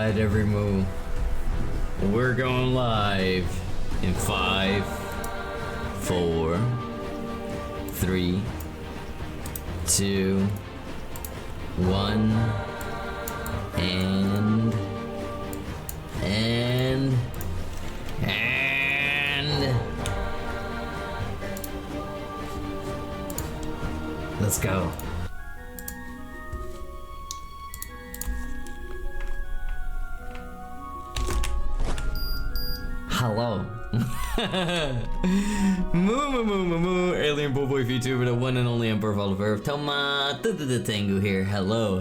Alright, every move. We're going live in 5, 4, 3, 2, 1, and let's go. Hello. Moo, alien boy VTuber, the one and only Emperor of all of Earth. Touma, the Tango here. Hello,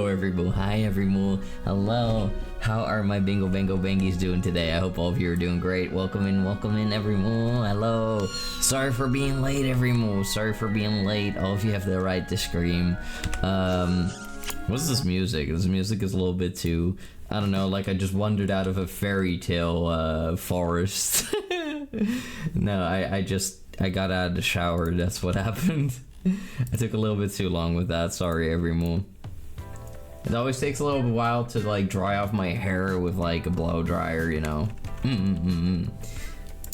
every moo. Hi, every moo. Hello. How are my bingo bango bangies doing today? I hope all of you are doing great. Welcome in, every moo. Hello. Sorry for being late, every moo. Sorry for being late. All of you have the right to scream. What's this music? This music is a little bit too, I don't know, like I just wandered out of a fairy tale forest. No, I got out of the shower, that's what happened. I took a little bit too long with that, sorry every moo. It always takes a little while to like dry off my hair with like a blow dryer, you know.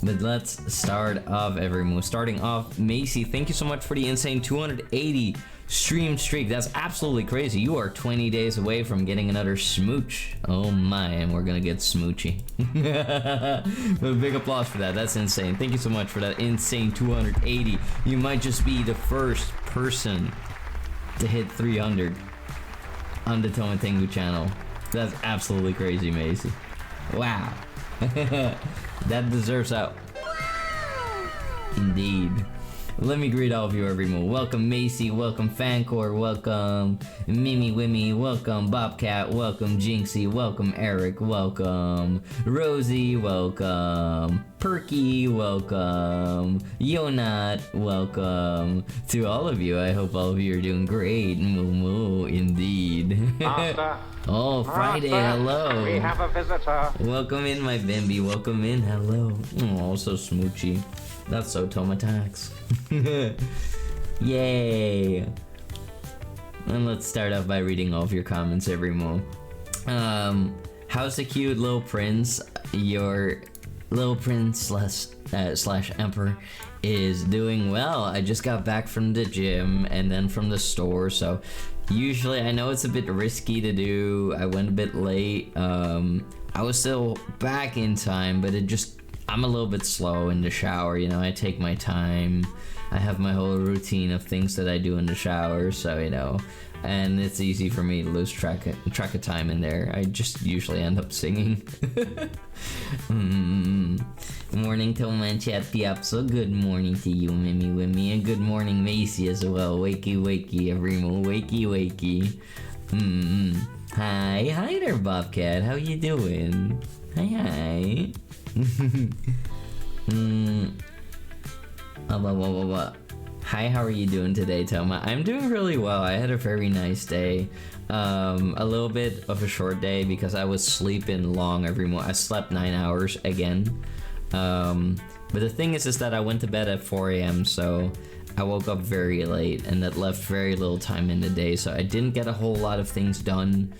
But let's start off every moo. Starting off, Macy, thank you so much for the insane 280 stream streak. That's absolutely crazy. You are 20 days away from getting another smooch. Oh my, and we're gonna get smoochy. But big applause for that. That's insane. Thank you so much for that insane 280. You might just be the first person to hit 300 on the Touma Tengu channel. That's absolutely crazy, Macy. Wow. That deserves out. Indeed. Let me greet all of you, every moo. Welcome Macy, welcome Fancor, welcome Mimi Wimmy, welcome Bobcat, welcome Jinxie, welcome Eric, welcome Rosie, welcome Perky, welcome Yonat, welcome to all of you. I hope all of you are doing great. Moo moo, indeed. Master. Oh, Friday, hello. We have a visitor. Welcome in, my Bimby, welcome in, hello. Oh, so smoochy. That's so Touma tax. Yay! And let's start off by reading all of your comments, every moo. How's the cute little prince? Your little prince slash emperor is doing well. I just got back from the gym and then from the store, so usually I know it's a bit risky to do. I went a bit late. I was still back in time, but I'm a little bit slow in the shower, you know, I take my time. I have my whole routine of things that I do in the shower, so, you know, and it's easy for me to lose track of time in there. I just usually end up singing. Good morning, Touma and Chat Piapso. Good morning to you, Mimi Wimmy, and good morning, Macy, as well. Wakey, every moo. Wakey. Hi there, Bobcat. How you doing? Hi. Hi, how are you doing today, Touma? I'm doing really well. I had a very nice day. A little bit of a short day because I was sleeping long every morning. I slept 9 hours again. But the thing is that I went to bed at 4 a.m. so I woke up very late and that left very little time in the day, so I didn't get a whole lot of things done.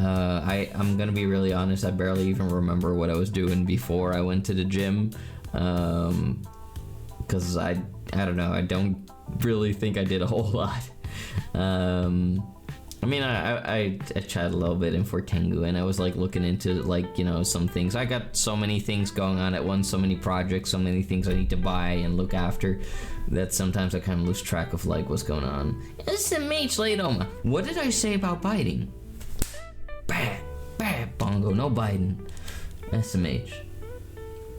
I'm gonna be really honest, I barely even remember what I was doing before I went to the gym, because I don't know, I don't really think I did a whole lot. I mean, I chatted a little bit in for Tengu, and I was like looking into like, you know, some things. I got so many things going on at once, so many projects, so many things I need to buy and look after, that sometimes I kind of lose track of like what's going on. SMH Touma. What did I say about biting? Bad, Bongo, no biting. SMH.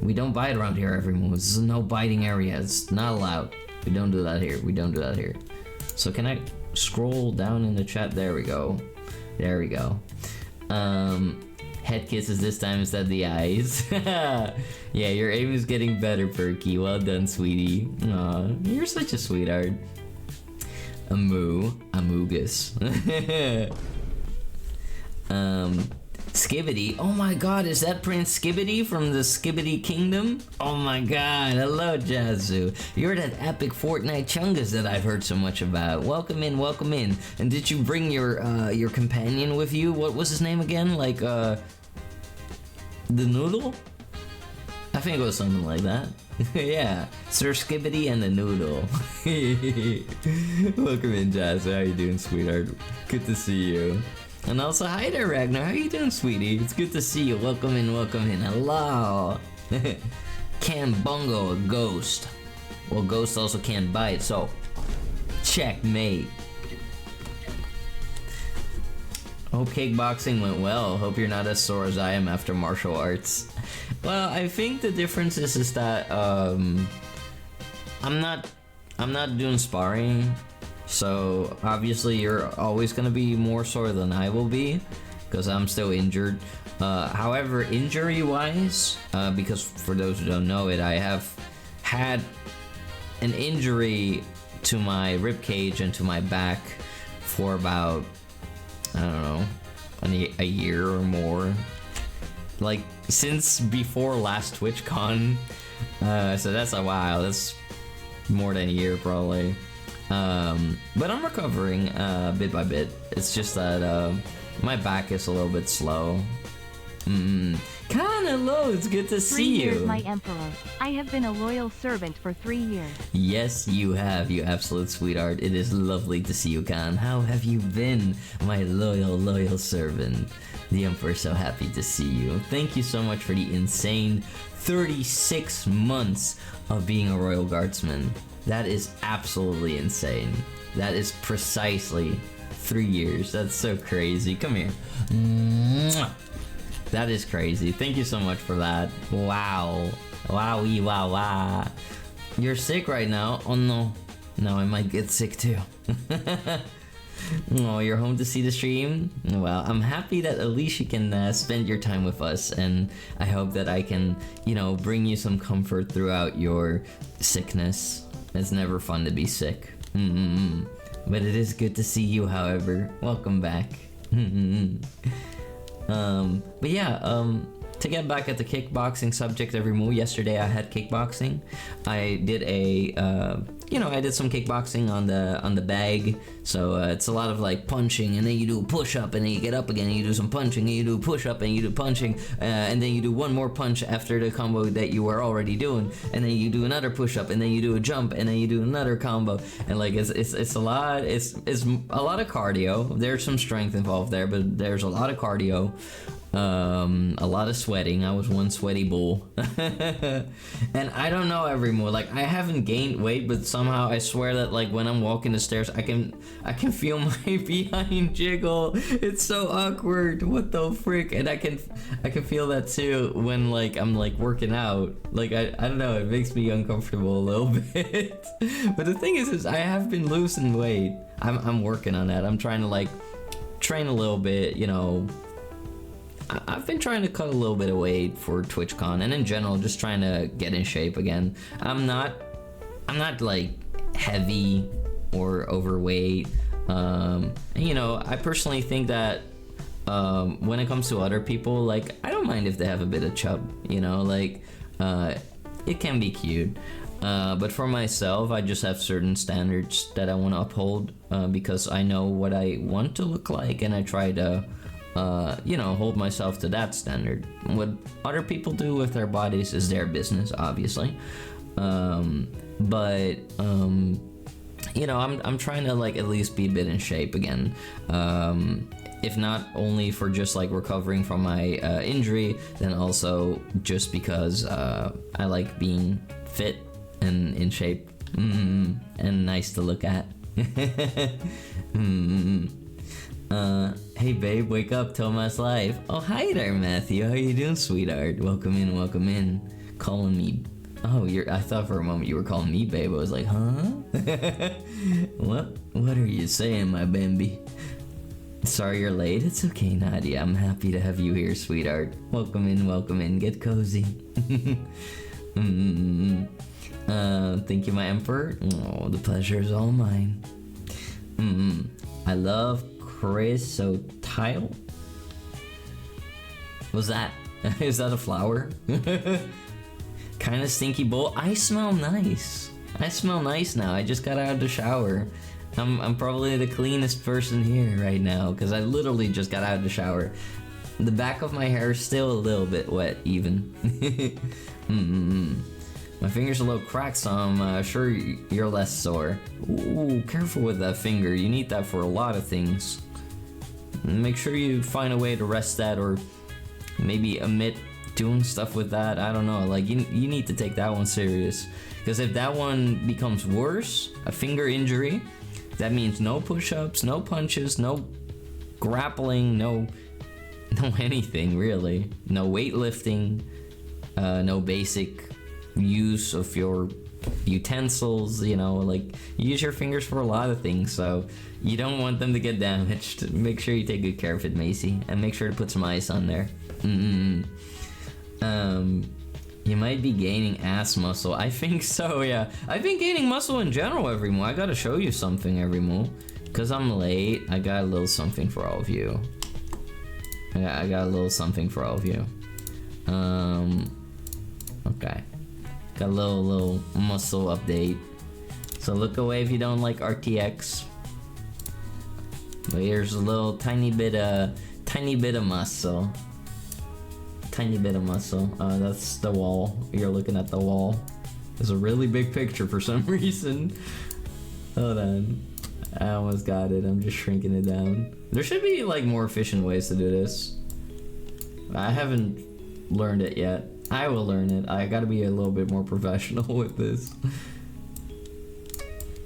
We don't bite around here, everyone. This is a no biting area. It's not allowed. We don't do that here. So can I scroll down in the chat? There we go. Head kisses this time instead of the eyes. Yeah, your aim is getting better, Perky. Well done, sweetie. Aw, you're such a sweetheart. Amogus. Skibbity. Oh my god, is that Prince Skibbity from the Skibbity Kingdom? Oh my god, hello Jazu. You're that epic Fortnite chungus that I've heard so much about. Welcome in, welcome in. And did you bring your companion with you? What was his name again? Like, the Noodle? I think it was something like that. Yeah, Sir Skibbity and the Noodle. Welcome in, Jazu. How you doing, sweetheart? Good to see you. And also, hi there, Ragnar. How you doing, sweetie? It's good to see you. Welcome in, welcome in. Hello. Can Bongo a ghost? Well, ghosts also can't bite, so checkmate. Hope kickboxing went well. Hope you're not as sore as I am after martial arts. Well, I think the difference is that I'm not doing sparring. So obviously you're always gonna be more sore than I will be, because I'm still injured. However, injury-wise, because for those who don't know it, I have had an injury to my rib cage and to my back for about, I don't know, a year or more. Like since before last TwitchCon. So that's a while. That's more than a year probably. But I'm recovering bit by bit. It's just that my back is a little bit slow. Kinda low. It's good to see you. 3 years, my emperor. I have been a loyal servant for 3 years. Yes, you have, you absolute sweetheart. It is lovely to see you, Khan. How have you been, my loyal servant? The Emperor's so happy to see you. Thank you so much for the insane 36 months of being a Royal Guardsman. That is absolutely insane. That is precisely 3 years. That's so crazy. Come here. Mwah. That is crazy. Thank you so much for that. Wow. Wowie wow wow. You're sick right now? Oh no. No, I might get sick too. Oh, you're home to see the stream? Well, I'm happy that at least you can spend your time with us, and I hope that I can, you know, bring you some comfort throughout your sickness. It's never fun to be sick. But it is good to see you, however. Welcome back. But yeah, to get back at the kickboxing subject every move, yesterday I had kickboxing. I did I did some kickboxing on the bag. So it's a lot of like punching, and then you do a push up, and then you get up again, and you do some punching, and you do a push up, and you do punching, and then you do one more punch after the combo that you were already doing, and then you do another push up, and then you do a jump, and then you do another combo, and like it's a lot. It's a lot of cardio. There's some strength involved there, but there's a lot of cardio. A lot of sweating. I was one sweaty bull. And I don't know every move. Like I haven't gained weight, but somehow I swear that like when I'm walking the stairs, I can feel my behind jiggle. It's so awkward. What the frick? And I can feel that too when like I'm like working out. Like I don't know, it makes me uncomfortable a little bit. But the thing is I have been losing weight. I'm working on that. I'm trying to like train a little bit, you know. I've been trying to cut a little bit of weight for TwitchCon, and in general just trying to get in shape again. I'm not like heavy or overweight. And, you know, I personally think that when it comes to other people, like I don't mind if they have a bit of chub, you know, like it can be cute. But for myself, I just have certain standards that I want to uphold because I know what I want to look like, and I try to you know, hold myself to that standard. What other people do with their bodies is their business, obviously. But you know, I'm trying to like at least be a bit in shape again. If not only for just like recovering from my injury, then also just because I like being fit and in shape and nice to look at. Hey babe, wake up, Touma's live. Oh, hi there, Matthew. How you doing, sweetheart? Welcome in, welcome in. Calling me... Oh, I thought for a moment you were calling me babe. I was like, huh? What are you saying, my Bambi? Sorry you're late. It's okay, Nadia. I'm happy to have you here, sweetheart. Welcome in. Get cozy. Thank you, my emperor. Oh, the pleasure is all mine. I love Chrysotile. What's that? Is that a flower? Kind of stinky bowl. I smell nice. I smell nice now. I just got out of the shower. I'm probably the cleanest person here right now because I literally just got out of the shower. The back of my hair is still a little bit wet, even. My finger's a little cracked, so I'm sure you're less sore. Ooh, careful with that finger. You need that for a lot of things. Make sure you find a way to rest that, or maybe omit doing stuff with that. I don't know. Like, you need to take that one serious. Because if that one becomes worse, a finger injury, that means no push-ups, no punches, no grappling, no anything really. No weightlifting, no basic use of your utensils, you know, like, you use your fingers for a lot of things, so you don't want them to get damaged. Make sure you take good care of it, Macy, and make sure to put some ice on there. You might be gaining ass muscle. I think so, yeah. I've been gaining muscle in general, Everymo. I gotta show you something, Everymo. Because I'm late, I got a little something for all of you. I got a little something for all of you. Okay. Got a little muscle update. So look away if you don't like RTX. But here's a little tiny bit of muscle. Tiny bit of muscle. That's the wall. You're looking at the wall. There's a really big picture for some reason. Hold on. I almost got it. I'm just shrinking it down. There should be like more efficient ways to do this. I haven't learned it yet. I will learn it. I gotta be a little bit more professional with this.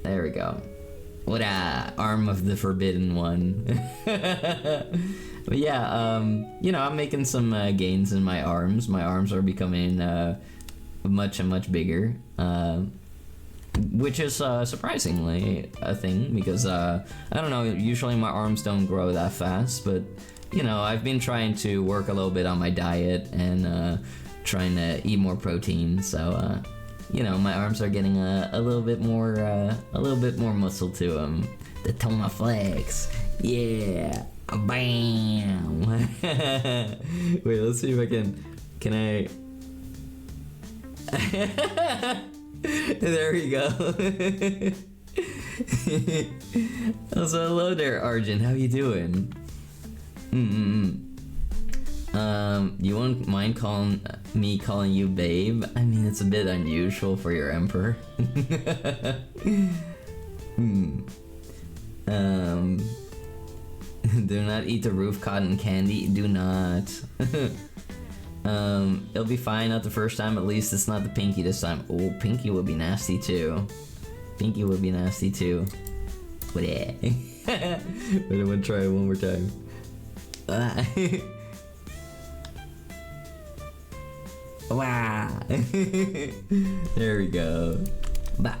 There we go. What a arm of the forbidden one. But yeah, you know, I'm making some gains in my arms. My arms are becoming much bigger, which is surprisingly a thing because I don't know. Usually my arms don't grow that fast, but you know, I've been trying to work a little bit on my diet and trying to eat more protein. So you know, my arms are getting a little bit more muscle to them. The Touma flex, yeah. Bam! Wait, let's see if I can I... There we go. Also, hello there, Arjun. How you doing? You won't mind calling you babe? I mean, it's a bit unusual for your emperor. Do not eat the roof cotton candy. Do not. It'll be fine, not the first time. At least it's not the pinky this time. Oh, pinky would be nasty too. Pinky would be nasty too. But yeah. Wait, I'm gonna try it one more time. Wow. There we go. Bah.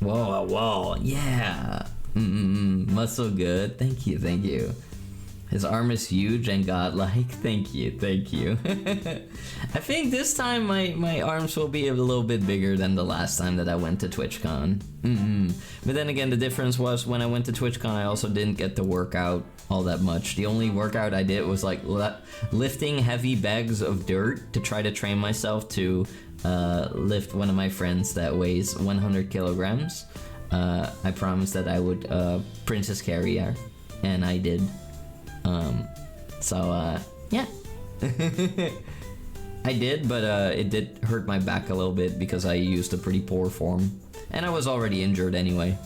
Whoa, yeah. Muscle good. Thank you. His arm is huge and godlike. Thank you. I think this time my arms will be a little bit bigger than the last time that I went to TwitchCon. But then again, the difference was when I went to TwitchCon, I also didn't get to work out all that much. The only workout I did was like lifting heavy bags of dirt to try to train myself to lift one of my friends that weighs 100 kilograms. I promised that I would princess carry her, and I did. Yeah. I did, but it did hurt my back a little bit because I used a pretty poor form. And I was already injured anyway.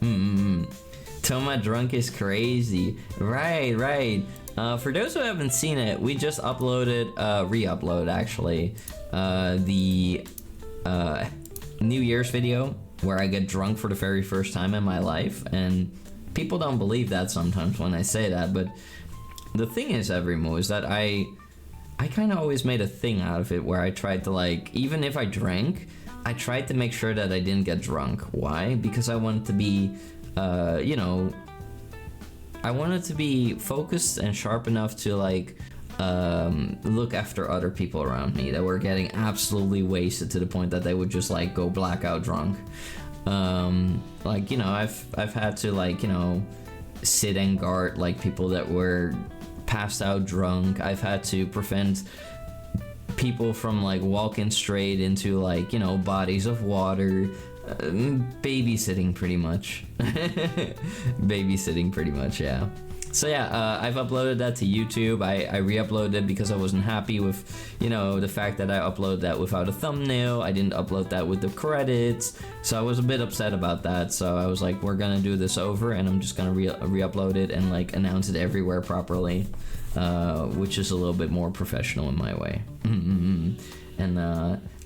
Touma drunk is crazy. Right. For those who haven't seen it, we just uploaded, re-upload actually, the New Year's video where I get drunk for the very first time in my life, and people don't believe that sometimes when I say that, but the thing is, Everymo, is that I kind of always made a thing out of it where I tried to, like, even if I drank, I tried to make sure that I didn't get drunk. Why? Because I wanted to be, you know, I wanted to be focused and sharp enough to, like, look after other people around me that were getting absolutely wasted to the point that they would just, like, go blackout drunk. Like, you know, I've had to, like, you know, sit and guard, like, people that were passed out drunk. I've had to prevent people from like walking straight into like, you know, bodies of water. Babysitting pretty much. Babysitting pretty much, yeah. So yeah, I've uploaded that to YouTube. I re-uploaded it because I wasn't happy with, you know, the fact that I uploaded that without a thumbnail. I didn't upload that with the credits, so I was a bit upset about that. So I was like, we're gonna do this over, and I'm just gonna re-upload it and like announce it everywhere properly, which is a little bit more professional in my way. And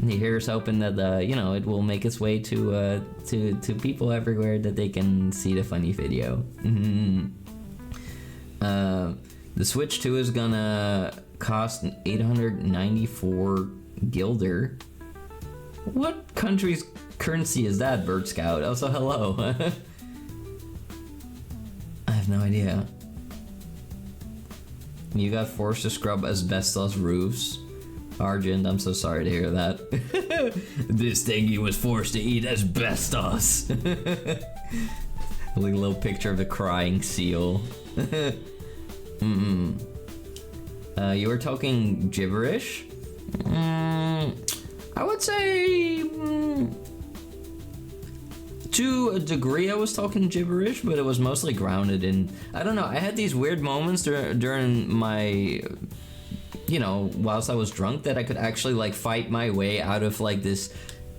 here's hoping that you know, it will make its way to people everywhere, that they can see the funny video. The Switch 2 is gonna cost 894 guilder. What country's currency is that, Bird Scout? Also, hello. I have no idea. You got forced to scrub asbestos roofs. Argent, I'm so sorry to hear that. This thingy was forced to eat asbestos. Like a little picture of the crying seal. You were talking gibberish? I would say to a degree I was talking gibberish, but it was mostly grounded in, I don't know, I had these weird moments during my, you know, whilst I was drunk, that I could actually like fight my way out of like this,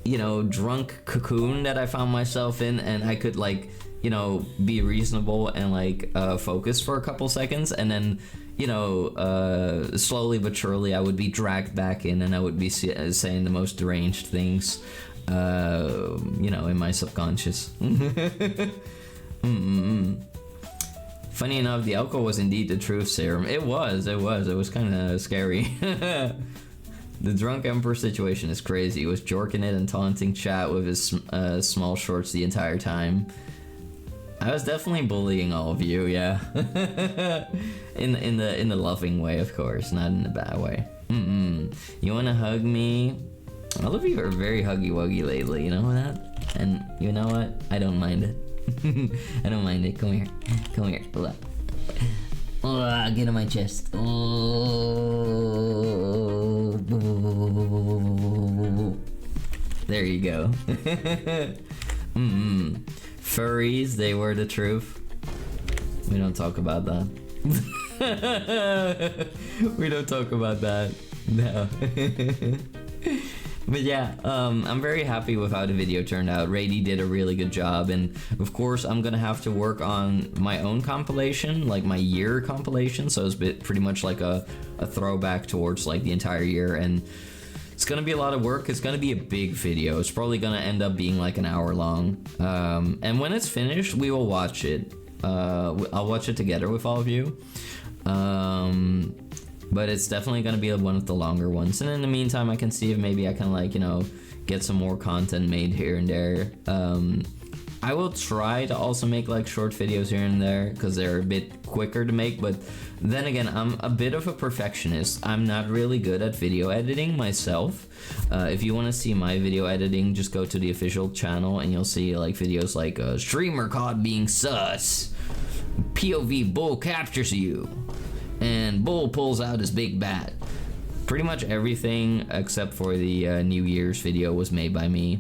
you know, drunk cocoon that I found myself in, and I could like, you know, be reasonable and like focus for a couple seconds, and then, you know, slowly but surely I would be dragged back in, and I would be saying the most deranged things, you know, in my subconscious. Funny enough, the alcohol was indeed the truth serum. It was kind of scary. The drunk emperor situation is crazy. He was jorking it and taunting chat with his small shorts the entire time. I was definitely bullying all of you, yeah. in the loving way, of course, not in the bad way. You wanna hug me? All of you are very huggy wuggy lately, you know that? And you know what? I don't mind it. I don't mind it. Come here. Come here. Look. Oh, get on my chest. Oh. There you go. Furries, they were the truth. We don't talk about that. We don't talk about that. No. But yeah, I'm very happy with how the video turned out. Rady did a really good job, and of course I'm gonna have to work on my own compilation, like my year compilation, so it's pretty much like a throwback towards like the entire year, and it's gonna be a lot of work. It's gonna be a big video. It's probably gonna end up being like an hour long, and when it's finished, we will watch it. I'll watch it together with all of you. But it's definitely gonna be one of the longer ones. And in the meantime, I can see if maybe I can, like, you know, get some more content made here and there. I will try to also make like short videos here and there, because they're a bit quicker to make. But then again, I'm a bit of a perfectionist. I'm not really good at video editing myself. If you want to see my video editing, just go to the official channel and you'll see like videos like streamer caught being sus, POV bull captures you, and bull pulls out his big bat. Pretty much everything except for the New Year's video was made by me.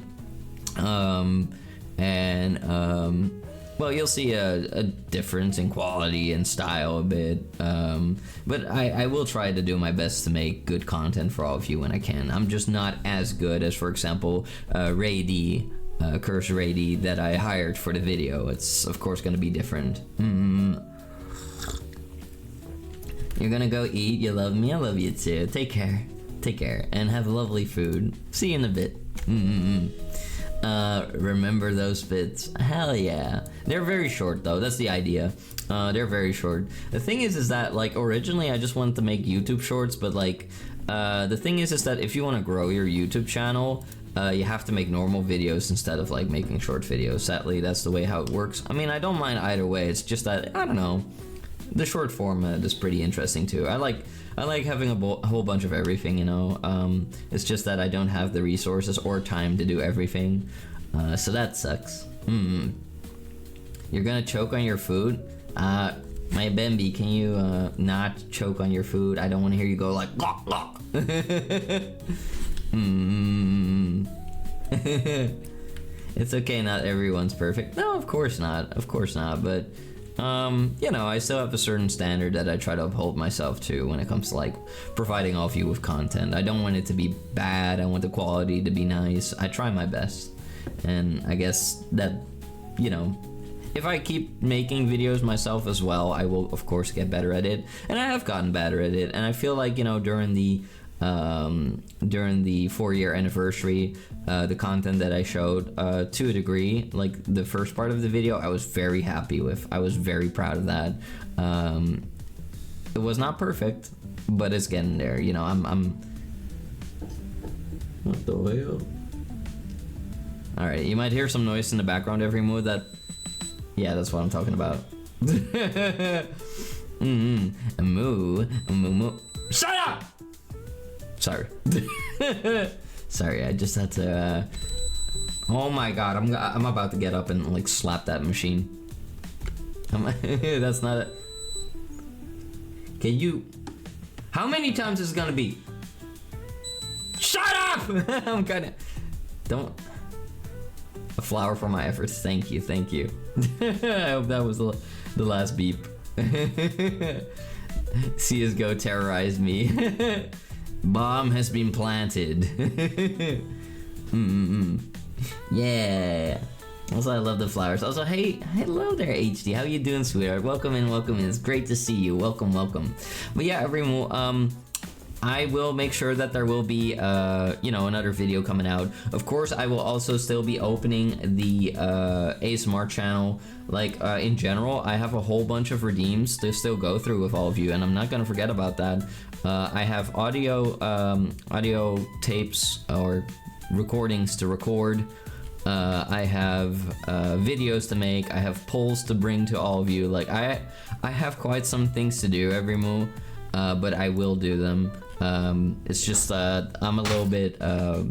Well, you'll see a difference in quality and style a bit, but I will try to do my best to make good content for all of you when I can. I'm just not as good as, for example, Rady, Curse Rady, that I hired for the video. It's of course going to be different. You're gonna go eat. You love me. I love you too. Take care. Take care. And have lovely food. See you in a bit. Remember those bits? Hell yeah. They're very short though. That's the idea. They're very short. The thing is that like originally I just wanted to make YouTube shorts, but like the thing is that if you want to grow your YouTube channel, you have to make normal videos instead of like making short videos. Sadly, that's the way how it works. I mean, I don't mind either way. It's just that, I don't know, the short format is pretty interesting too. I like having a whole bunch of everything, you know. It's just that I don't have the resources or time to do everything, so that sucks. You're gonna choke on your food? My Bambi, can you not choke on your food? I don't want to hear you go like glok glok. It's okay, not everyone's perfect. No, of course not. Of course not. But you know, I still have a certain standard that I try to uphold myself to when it comes to like providing all of you with content. I don't want it to be bad. I want the quality to be nice. I try my best. And I guess that, you know, if I keep making videos myself as well, I will of course get better at it. And I have gotten better at it. And I feel like, you know, during the 4-year anniversary, the content that I showed, to a degree, like the first part of the video, I was very happy with. I was very proud of that. It was not perfect, but it's getting there. You know, I'm what the hell? All right, you might hear some noise in the background every move. That, yeah, that's what I'm talking about. A moo, moo. Shut up! Sorry. Sorry, I just had to, oh my god, I'm about to get up and like slap that machine. That's not it. Can you, how many times is it gonna be? Shut up! I'm kinda, don't, a flower for my efforts, thank you. I hope that was the last beep. CSGO terrorized me. Bomb has been planted. Yeah. Also, I love the flowers. Also, hey, hello there, HD. How you doing, sweetheart? Welcome in. It's great to see you. Welcome. But yeah, everyone, I will make sure that there will be, you know, another video coming out. Of course, I will also still be opening the ASMR channel. Like, in general, I have a whole bunch of redeems to still go through with all of you, and I'm not gonna forget about that. I have audio tapes or recordings to record. I have videos to make. I have polls to bring to all of you. Like, I have quite some things to do every move, but I will do them. It's just I'm a little bit,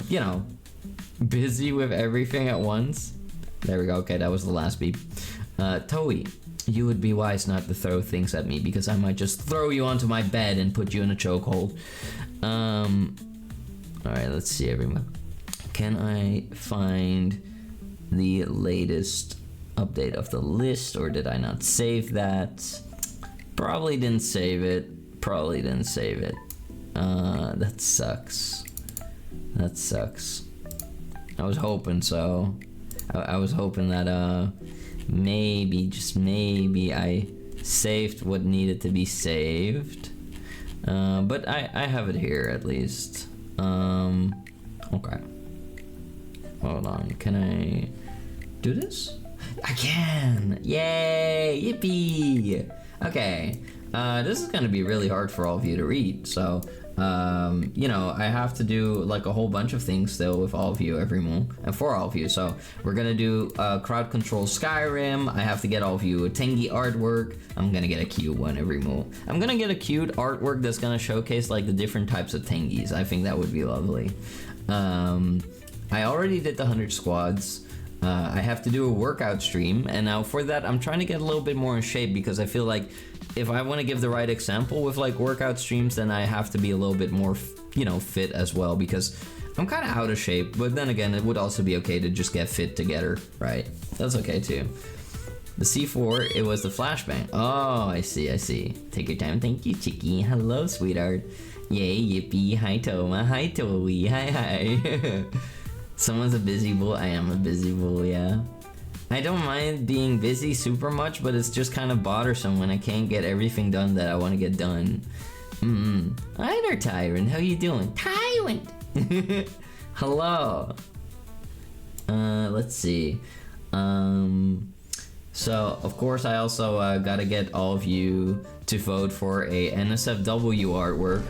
you know, busy with everything at once. There we go. Okay, that was the last beep. Toei, you would be wise not to throw things at me because I might just throw you onto my bed and put you in a chokehold. Alright, let's see, everyone. Can I find the latest update of the list, or did I not save that? Probably didn't save it. That sucks. I was hoping so. I was hoping that maybe, just maybe, I saved what needed to be saved. But I have it here at least. Okay. Hold on, can I do this? I can! Yay! Yippee! Okay. This is gonna be really hard for all of you to read, so you know, I have to do like a whole bunch of things still with all of you every month, and for all of you. So we're gonna do crowd control Skyrim. I have to get all of you a Tengi artwork. I'm gonna get a cute one every month. I'm gonna get a cute artwork that's gonna showcase like the different types of Tengis. I think that would be lovely. I already did the 100 squads. I have to do a workout stream, and now for that I'm trying to get a little bit more in shape, because I feel like if I want to give the right example with like workout streams, then I have to be a little bit more, you know, fit as well, because I'm kind of out of shape. But then again, it would also be okay to just get fit together, right? That's okay too. The C4, it was the flashbang. Oh, I see. Take your time. Thank you, Chicky. Hello, sweetheart. Yay, yippee. Hi, Touma. Hi, Toei. Hi. Someone's a busy bull. I am a busy bull, yeah. I don't mind being busy super much, but it's just kind of bothersome when I can't get everything done that I want to get done. Hi there, Tyrant. How you doing? Tyrant! Hello. Let's see. So, of course, I also gotta get all of you to vote for a NSFW artwork.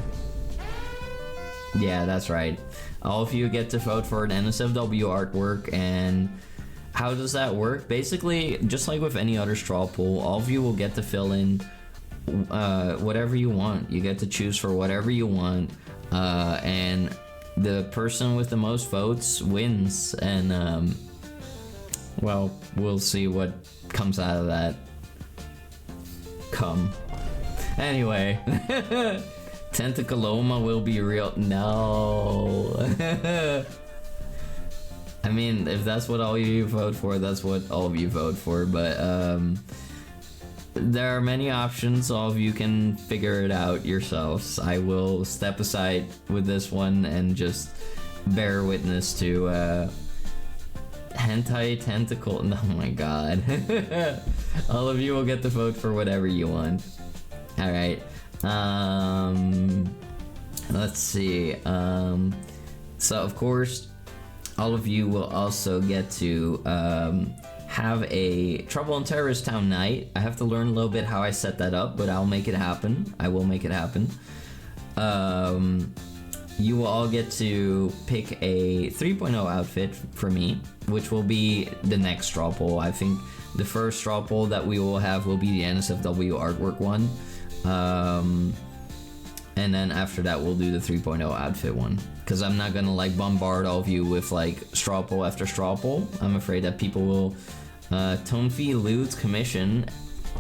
Yeah, that's right. All of you get to vote for an NSFW artwork, and how does that work? Basically, just like with any other straw poll, all of you will get to fill in whatever you want. You get to choose for whatever you want, and the person with the most votes wins, and well, we'll see what comes out of that. Come. Anyway. Tentacleoma will be real. No. I mean, if that's what all of you vote for, that's what all of you vote for, but there are many options. All of you can figure it out yourselves. I will step aside with this one and just bear witness to hentai tentacle. Oh my god. All of you will get to vote for whatever you want. Alright. Let's see. So of course, all of you will also get to have a Trouble in Terrorist Town night. I have to learn a little bit how I set that up, but I'll make it happen. I will make it happen. You will all get to pick a 3.0 outfit for me, which will be the next straw poll. I think the first straw poll that we will have will be the NSFW artwork one. And then after that we'll do the 3.0 outfit one, because I'm not gonna like bombard all of you with like straw poll after straw poll. I'm afraid that people will Tonfi Loot's commission.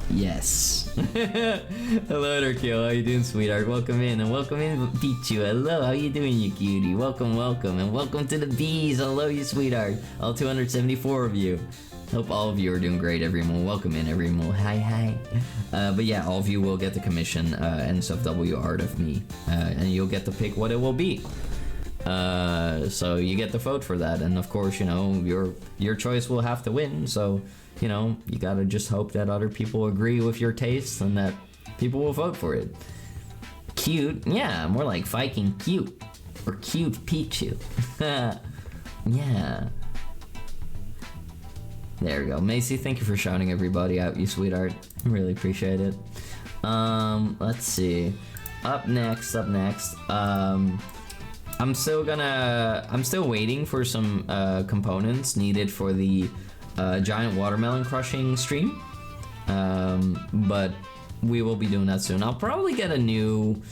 Yes. Hello Darkiel, how you doing, sweetheart? Welcome in, and welcome in Pichu. Hello, how you doing, you cutie? Welcome, welcome, and welcome to the bees. Hello, you sweetheart. All 274 of you. Hope all of you are doing great, everyone. Welcome in, everyone. Hi, hi. But yeah, all of you will get the commission NSFW art of me, and you'll get to pick what it will be. So you get to vote for that, and of course, you know, your choice will have to win. So, you know, you gotta just hope that other people agree with your taste and that people will vote for it. Cute, yeah, more like Viking cute or cute Pichu. Yeah. There we go. Macy, thank you for shouting everybody out, you sweetheart. I really appreciate it. Let's see. Up next. I'm still waiting for some components needed for the giant watermelon crushing stream. But we will be doing that soon. I'll probably get a new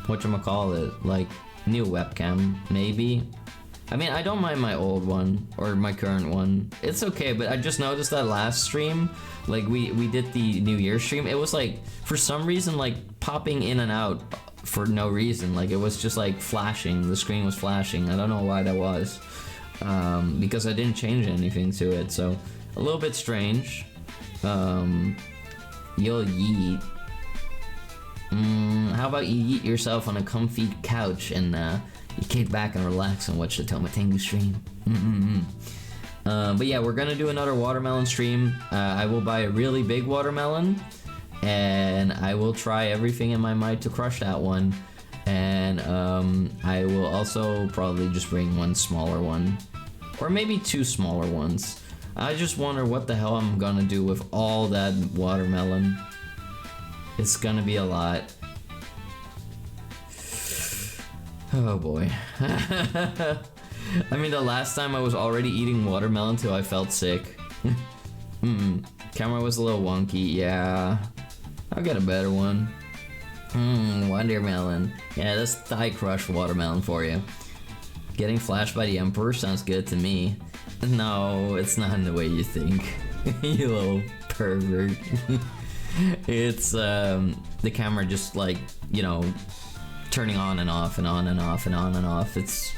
whatchamacallit, like new webcam, maybe. I mean, I don't mind my old one or my current one. It's okay, but I just noticed that last stream, like we did the New Year's stream, it was like, for some reason, like popping in and out for no reason. Like it was just like flashing, the screen was flashing. I don't know why that was, because I didn't change anything to it, so a little bit strange. You'll yeet. How about you yeet yourself on a comfy couch and you kick back and relax and watch the Touma Tengu stream. But yeah, we're gonna do another watermelon stream. I will buy a really big watermelon, and I will try everything in my might to crush that one. And I will also probably just bring one smaller one, or maybe two smaller ones. I just wonder what the hell I'm gonna do with all that watermelon. It's gonna be a lot. Oh boy. I mean, the last time I was already eating watermelon till I felt sick. Camera was a little wonky, yeah. I'll get a better one. Watermelon. Yeah, that's thigh crush watermelon for you. Getting flashed by the Emperor sounds good to me. No, it's not in the way you think. You little pervert. It's the camera just like, you know, turning on and off and on and off and on and off. It's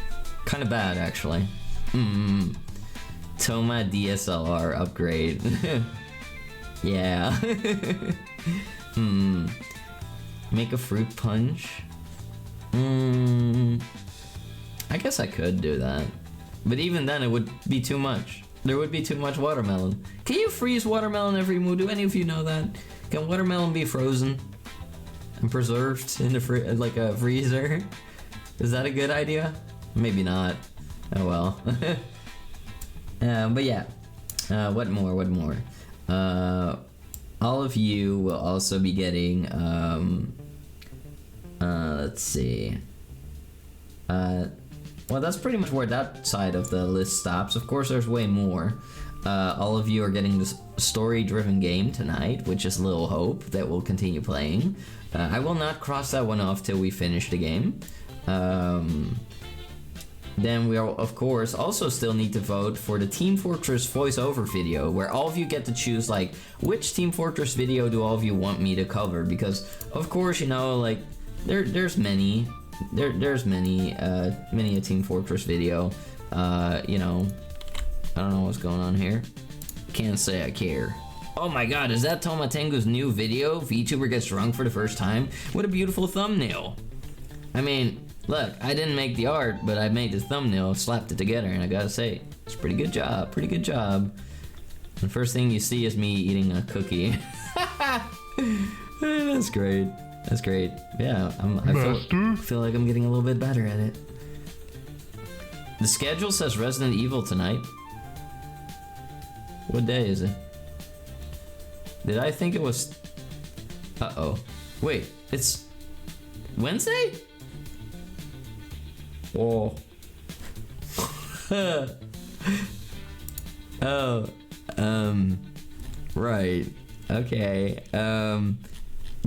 kind of bad, actually. Touma DSLR upgrade. Yeah. Make a fruit punch. I guess I could do that, but even then it would be too much. There would be too much watermelon. Can you freeze watermelon every mood? Do any of you know that? Can watermelon be frozen and preserved in the like a freezer? Is that a good idea? Maybe not. Oh well. But yeah. What more? All of you will also be getting let's see. Well, that's pretty much where that side of the list stops. Of course, there's way more. All of you are getting this story-driven game tonight, which is Little Hope, that we'll continue playing. I will not cross that one off till we finish the game. then we'll, of course, also still need to vote for the Team Fortress voiceover video, where all of you get to choose, like, which Team Fortress video do all of you want me to cover, because, of course, you know, like, there's many a Team Fortress video. You know, I don't know what's going on here. Can't say I care. Oh my god, is that Touma Tengu's new video? VTuber gets drunk for the first time? What a beautiful thumbnail. I mean, look, I didn't make the art, but I made the thumbnail, slapped it together, and I gotta say, it's a pretty good job, pretty good job. The first thing you see is me eating a cookie. That's great. That's great. Yeah, I feel like I'm getting a little bit better at it. The schedule says Resident Evil tonight. What day is it? Did I think it was... Uh-oh. Wait, it's... Wednesday? Oh. Oh. Right. Okay.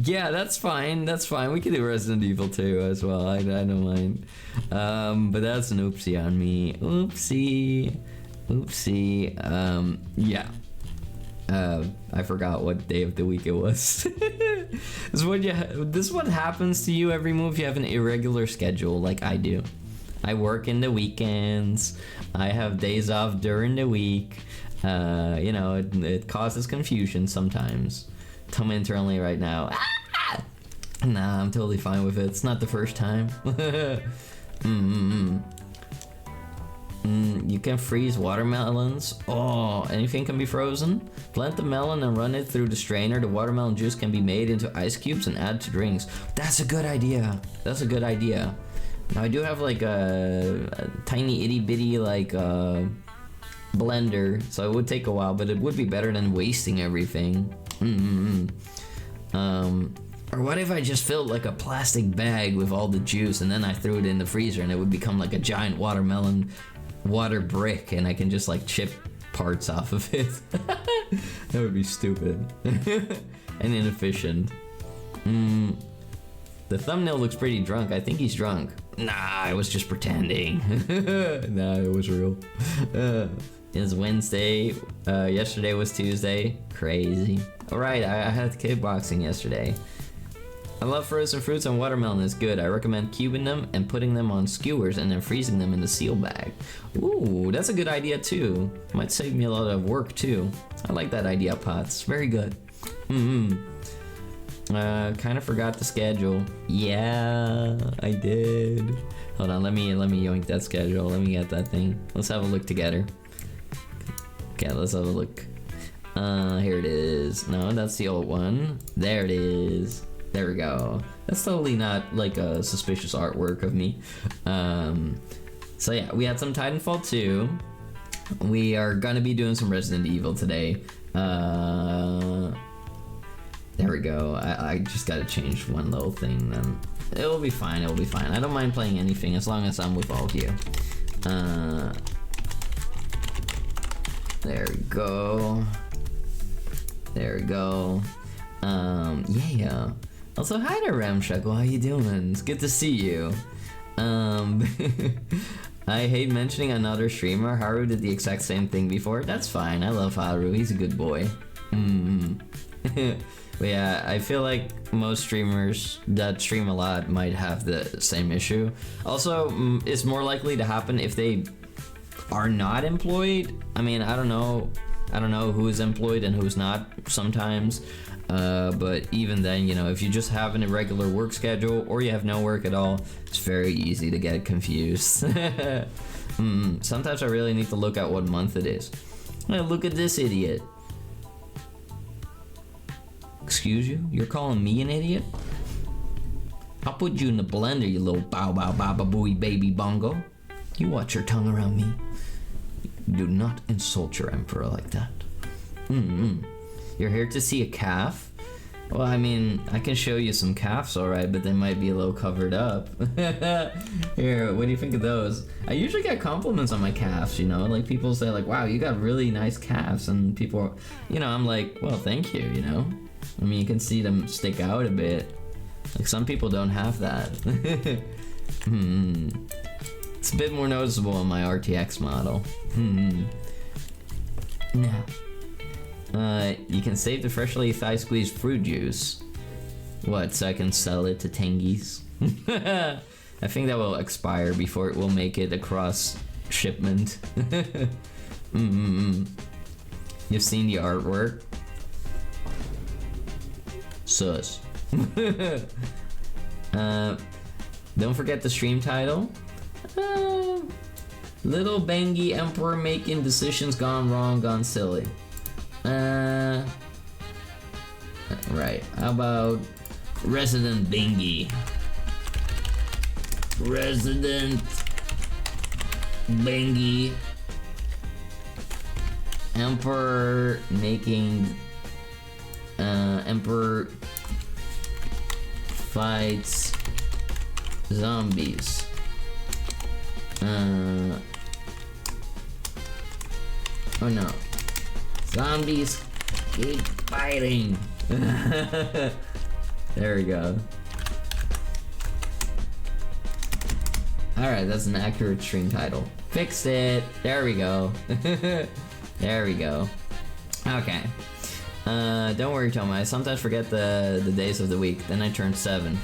Yeah, that's fine. That's fine. We can do Resident Evil 2 as well. I don't mind. But that's an oopsie on me. Oopsie. Oopsie. Yeah. I forgot what day of the week it was. This is what happens to you every move. You have an irregular schedule like I do. I work in the weekends. I have days off during the week. You know, it causes confusion sometimes. Touma internally right now. Ah! Nah, I'm totally fine with it. It's not the first time. You can freeze watermelons. Oh, anything can be frozen. Blend the melon and run it through the strainer. The watermelon juice can be made into ice cubes and add to drinks. That's a good idea. That's a good idea. Now I do have like a tiny itty bitty like blender, so it would take a while, but it would be better than wasting everything. Or what if I just filled like a plastic bag with all the juice and then I threw it in the freezer and it would become like a giant watermelon water brick and I can just like chip parts off of it. That would be stupid. And inefficient. The thumbnail looks pretty drunk. I think he's drunk. Nah, I was just pretending. Nah, it was real. It's Wednesday. Yesterday was Tuesday. Crazy. Alright, I had kickboxing yesterday. I love frozen fruits and watermelon is good. I recommend cubing them and putting them on skewers and then freezing them in the seal bag. Ooh, that's a good idea too. Might save me a lot of work too. I like that idea, Pots. Very good. Kind of forgot the schedule. Yeah, I did. Hold on, let me yoink that schedule. Let me get that thing. Let's have a look together. Okay, let's have a look. Here it is. No, that's the old one. There it is. There we go. That's totally not like a suspicious artwork of me. So yeah, we had some Titanfall 2. We are gonna be doing some Resident Evil today. There we go. I just gotta change one little thing then. It'll be fine, it'll be fine. I don't mind playing anything as long as I'm with all of you. There we go. There we go. Yeah. Also, hi there, Ramshackle. How you doing? It's good to see you. I hate mentioning another streamer. Haru did the exact same thing before. That's fine. I love Haru. He's a good boy. But yeah, I feel like most streamers that stream a lot might have the same issue. Also, it's more likely to happen if they are not employed. I mean, I don't know who is employed and who's not sometimes. But even then, you know, if you just have an irregular work schedule or you have no work at all, it's very easy to get confused. Sometimes I really need to look at what month it is. Hey, look at this idiot. Excuse you? You're calling me an idiot? I'll put you in the blender, you little bow bow baba booey baby bongo. You watch your tongue around me. Do not insult your emperor like that. You're here to see a calf? Well, I mean, I can show you some calves, alright, but they might be a little covered up. Here, what do you think of those? I usually get compliments on my calves, you know? Like, people say, like, wow, you got really nice calves, and people, you know, I'm like, well, thank you, you know? I mean, you can see them stick out a bit. Like, some people don't have that. It's a bit more noticeable on my RTX model. Now, you can save the freshly thigh squeezed fruit juice. What, so I can sell it to Tengies? I think that will expire before it will make it across shipment. You've seen the artwork? Sus. Don't forget the stream title. Little Bangy Emperor making decisions gone wrong, gone silly. Right, how about Resident Bangy? Resident Bangy Emperor making Emperor fights zombies. Oh no. Zombies keep fighting. There we go. Alright, that's an accurate stream title. Fixed it. There we go. There we go. Okay. Don't worry, Touma. I sometimes forget the days of the week. Then I turn 7.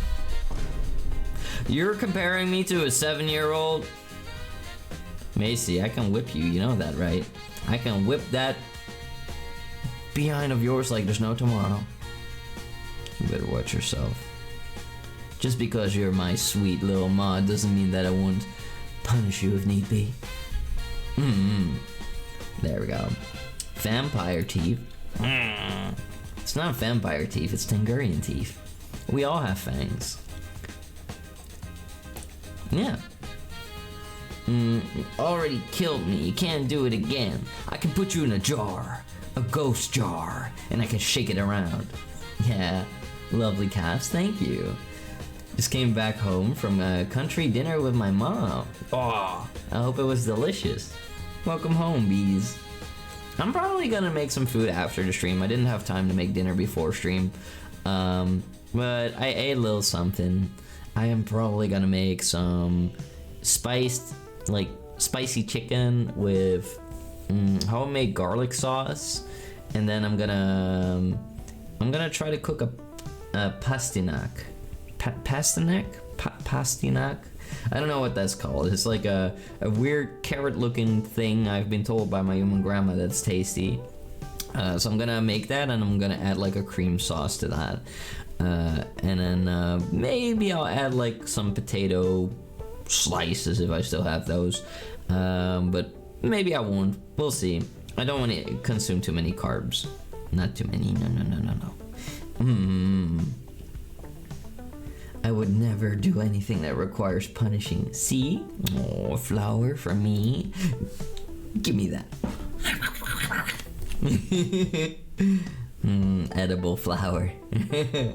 You're comparing me to a 7-year-old? Macy, I can whip you. You know that, right? I can whip that behind of yours like there's no tomorrow. You better watch yourself. Just because you're my sweet little mod doesn't mean that I won't punish you if need be. There we go. Vampire teeth. It's not vampire teeth, it's Tangurian teeth. We all have fangs. Yeah. Already killed me, you can't do it again. I can put you in a jar. A ghost jar. And I can shake it around. Yeah. Lovely cats, thank you. Just came back home from a country dinner with my mom. Oh, I hope it was delicious. Welcome home, bees. I'm probably gonna make some food after the stream. I didn't have time to make dinner before stream. But I ate a little something. I am probably gonna make some spicy chicken with homemade garlic sauce. And then I'm gonna try to cook a pastinac. Pastinac? I don't know what that's called. It's like a weird carrot-looking thing I've been told by my human grandma that's tasty. So I'm gonna make that, and I'm gonna add like a cream sauce to that. And then maybe I'll add like some potato slices if I still have those. But maybe I won't. We'll see. I don't want to consume too many carbs. Not too many. No. I would never do anything that requires punishing. See? Oh, flour for me. Give me that. Edible flour. You're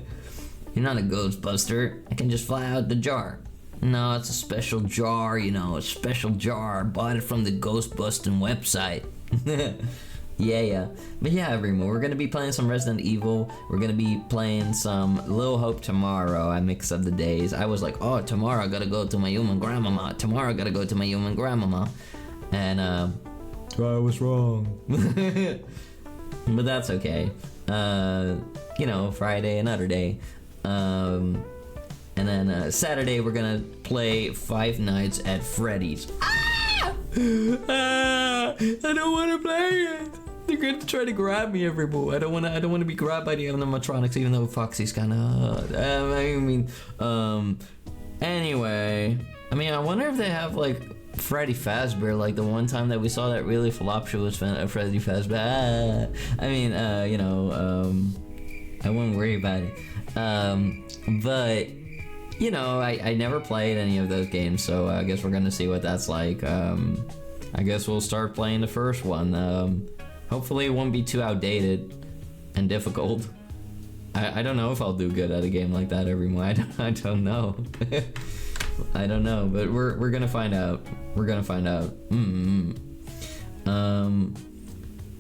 not a Ghostbuster. I can just fly out the jar. No, it's a special jar, you know, a special jar. Bought it from the Ghostbusting website. Yeah. But yeah, everyone, we're gonna be playing some Resident Evil. We're gonna be playing some Little Hope tomorrow. I mix up the days. I was like, oh, tomorrow I gotta go to my human grandmama. Tomorrow I gotta go to my human grandmama. And, I was wrong. But that's okay. You know, Friday, another day. And then Saturday we're gonna play Five Nights at Freddy's. I don't want to play it. They're gonna try to grab me, everyone. I don't want to be grabbed by the animatronics, even though Foxy's kind of. Anyway, I wonder if they have like Freddy Fazbear, like the one time that we saw that really voluptuous Freddy Fazbear. I won't worry about it. But you know, I never played any of those games, so I guess we're gonna see what that's like. I guess we'll start playing the first one. Hopefully it won't be too outdated and difficult. I don't know if I'll do good at a game like that, everyone. I don't know. I don't know, but we're gonna find out. We're gonna find out.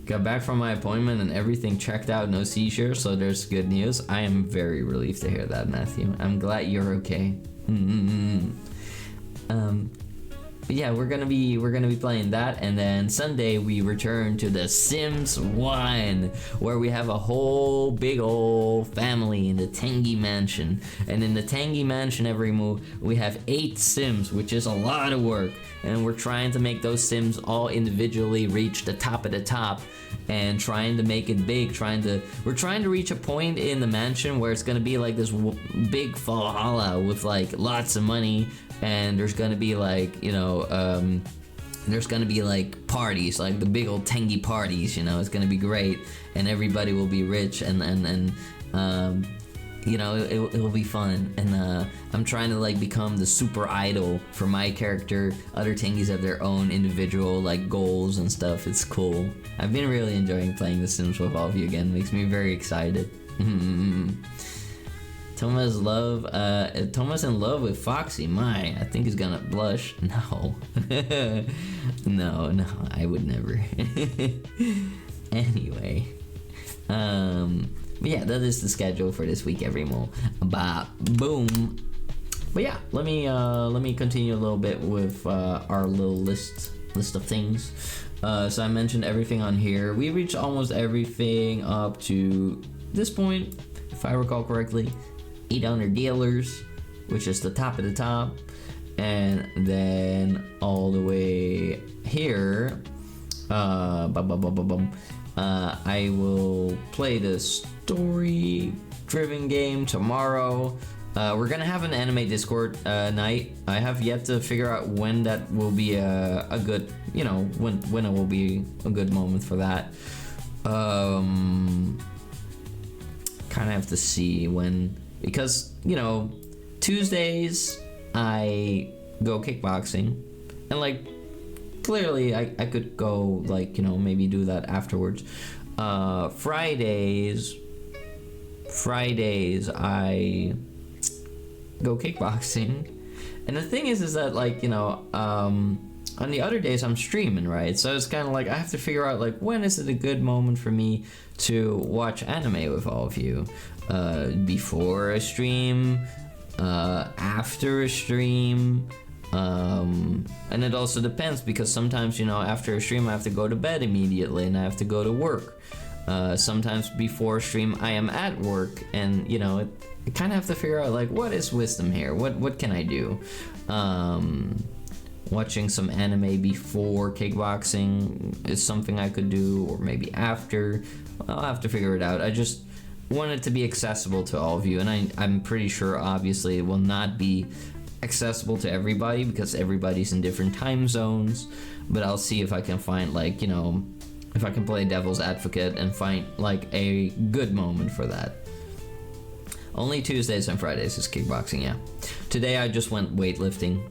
Got back from my appointment and everything checked out, no seizures, so there's good news. I am very relieved to hear that, Matthew. I'm glad you're okay. yeah, we're gonna be playing that, and then Sunday we return to the Sims 1, where we have a whole big old family in the Tangy Mansion. And in the Tangy Mansion, we have 8 Sims, which is a lot of work, and we're trying to make those Sims all individually reach the top of the top, and trying to make it big. We're trying to reach a point in the mansion where it's gonna be like this big Valhalla with like lots of money. And there's gonna be like, there's gonna be like parties, like the big old tangy parties, it's gonna be great, and everybody will be rich, and it will be fun. And I'm trying to like become the super idol for my character. Other tangies have their own individual like goals and stuff. It's cool. I've been really enjoying playing The Sims with all of you again. It makes me very excited. Touma's in love with Foxy. I think he's gonna blush. No. no, I would never. Anyway. But yeah, that is the schedule for this week, everyone. Boom. But yeah, let me continue a little bit with our little list of things. So I mentioned everything on here. We reached almost everything up to this point, if I recall correctly. 800 dealers, which is the top of the top, and then all the way here, I will play the story-driven game tomorrow. We're gonna have an anime Discord night. I have yet to figure out when that will be a good, when it will be a good moment for that. Kind of have to see when. Because, Tuesdays I go kickboxing, and like clearly I could go like, maybe do that afterwards. Fridays I go kickboxing, and the thing is that like, on the other days I'm streaming, right? So it's kind of like I have to figure out like when is it a good moment for me to watch anime with all of you. Before a stream, after a stream, and it also depends, because sometimes, after a stream I have to go to bed immediately and I have to go to work. Sometimes before a stream I am at work, and I kind of have to figure out like what is wisdom here, what can I do. Watching some anime before kickboxing is something I could do, or maybe after. I'll have to figure it out. I just want it to be accessible to all of you, and I'm pretty sure obviously it will not be accessible to everybody because everybody's in different time zones, but I'll see if I can find like, if I can play devil's advocate and find like a good moment for that. Only Tuesdays and Fridays is kickboxing, yeah. Today I just went weightlifting.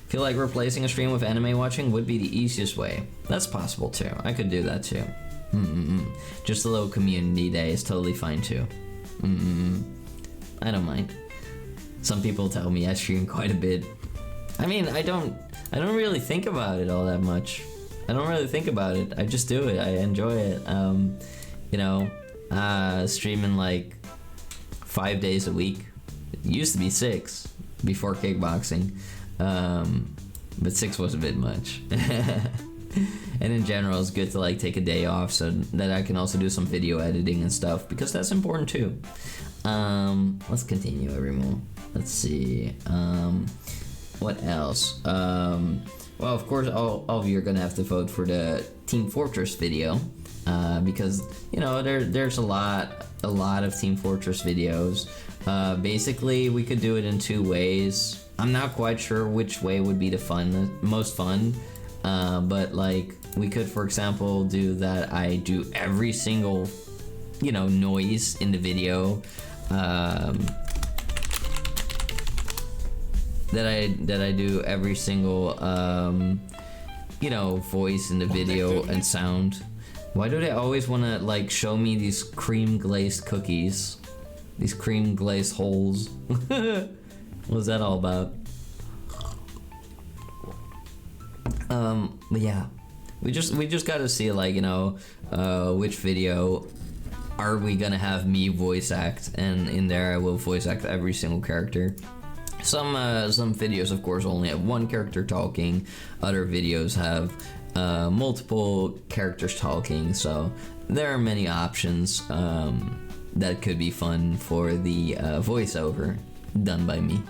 Feel like replacing a stream with anime watching would be the easiest way. That's possible too. I could do that too. Just a little community day is totally fine too. I don't mind. Some people tell me I stream quite a bit. I mean, I don't really think about it all that much. I don't really think about it. I just do it. I enjoy it. Streaming like 5 days a week. It used to be 6 before kickboxing. But 6 was a bit much. And in general, it's good to like take a day off so that I can also do some video editing and stuff, because that's important too. Let's continue, everyone. Let's see. What else? Well, of course, all of you are gonna have to vote for the Team Fortress video, because there's a lot of Team Fortress videos. Basically, we could do it in 2 ways. I'm not quite sure which way would be the most fun. But like we could, for example, do that. I do every single, noise in the video. That I do every single, voice in the video and sound. Why do they always want to like show me these cream glazed cookies? These cream glazed holes. What's that all about? But yeah, we just gotta see like, which video are we gonna have me voice act, and in there I will voice act every single character. Some videos, of course, only have one character talking. Other videos have multiple characters talking. So there are many options that could be fun for the voiceover done by me.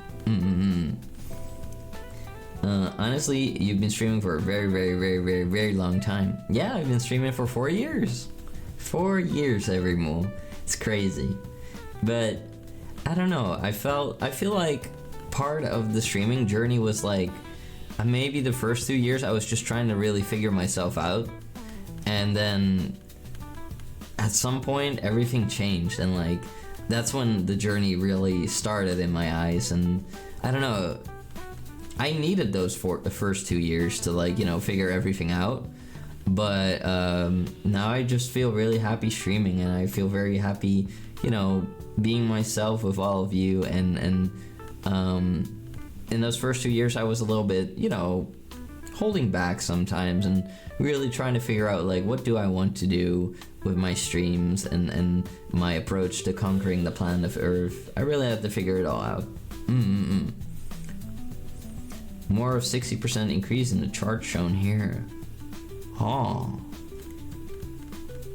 Honestly, you've been streaming for a very, very, very, very, very long time. Yeah, I've been streaming for 4 years. 4 years, everyone. It's crazy. But I don't know. I feel like part of the streaming journey was like maybe the first 2 years I was just trying to really figure myself out, and then at some point everything changed, and like that's when the journey really started in my eyes. And I don't know, I needed those the first 2 years to like, you know, figure everything out. But now I just feel really happy streaming, and I feel very happy, you know, being myself with all of you. And in those first 2 years I was a little bit, you know, holding back sometimes and really trying to figure out like what do I want to do with my streams and my approach to conquering the planet of Earth. I really had to figure it all out. More of 60% increase in the chart shown here. Oh.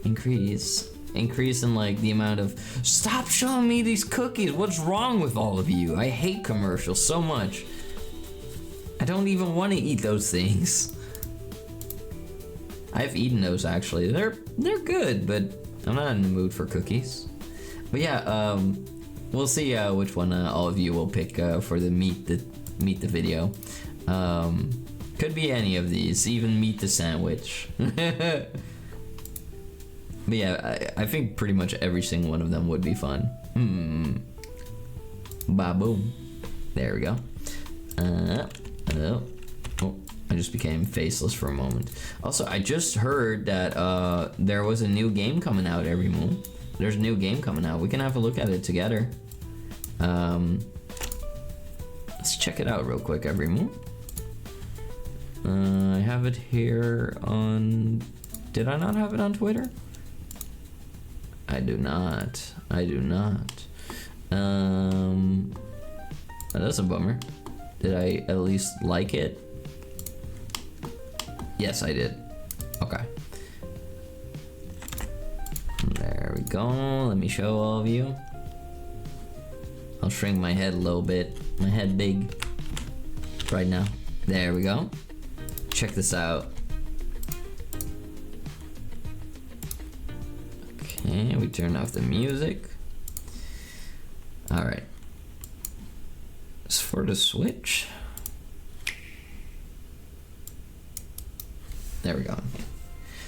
Increase in like the amount of, stop showing me these cookies, what's wrong with all of you? I hate commercials so much. I don't even want to eat those things. I've eaten those actually. They're good, but I'm not in the mood for cookies. But yeah, we'll see which one all of you will pick for the meet the video. Could be any of these, even meet the sandwich. But yeah, I think pretty much every single one of them would be fun. Ba-boom. There we go. Oh, I just became faceless for a moment. Also, I just heard that there was a new game coming out, everyone. There's a new game coming out. We can have a look at it together. Let's check it out real quick, everyone. I have it here on... Did I not have it on Twitter? I do not. That's a bummer. Did I at least like it? Yes, I did. Okay. There we go. Let me show all of you. I'll shrink my head a little bit. My head big right now. There we go. Check this out. Okay, we turn off the music. Alright. It's for the Switch. There we go.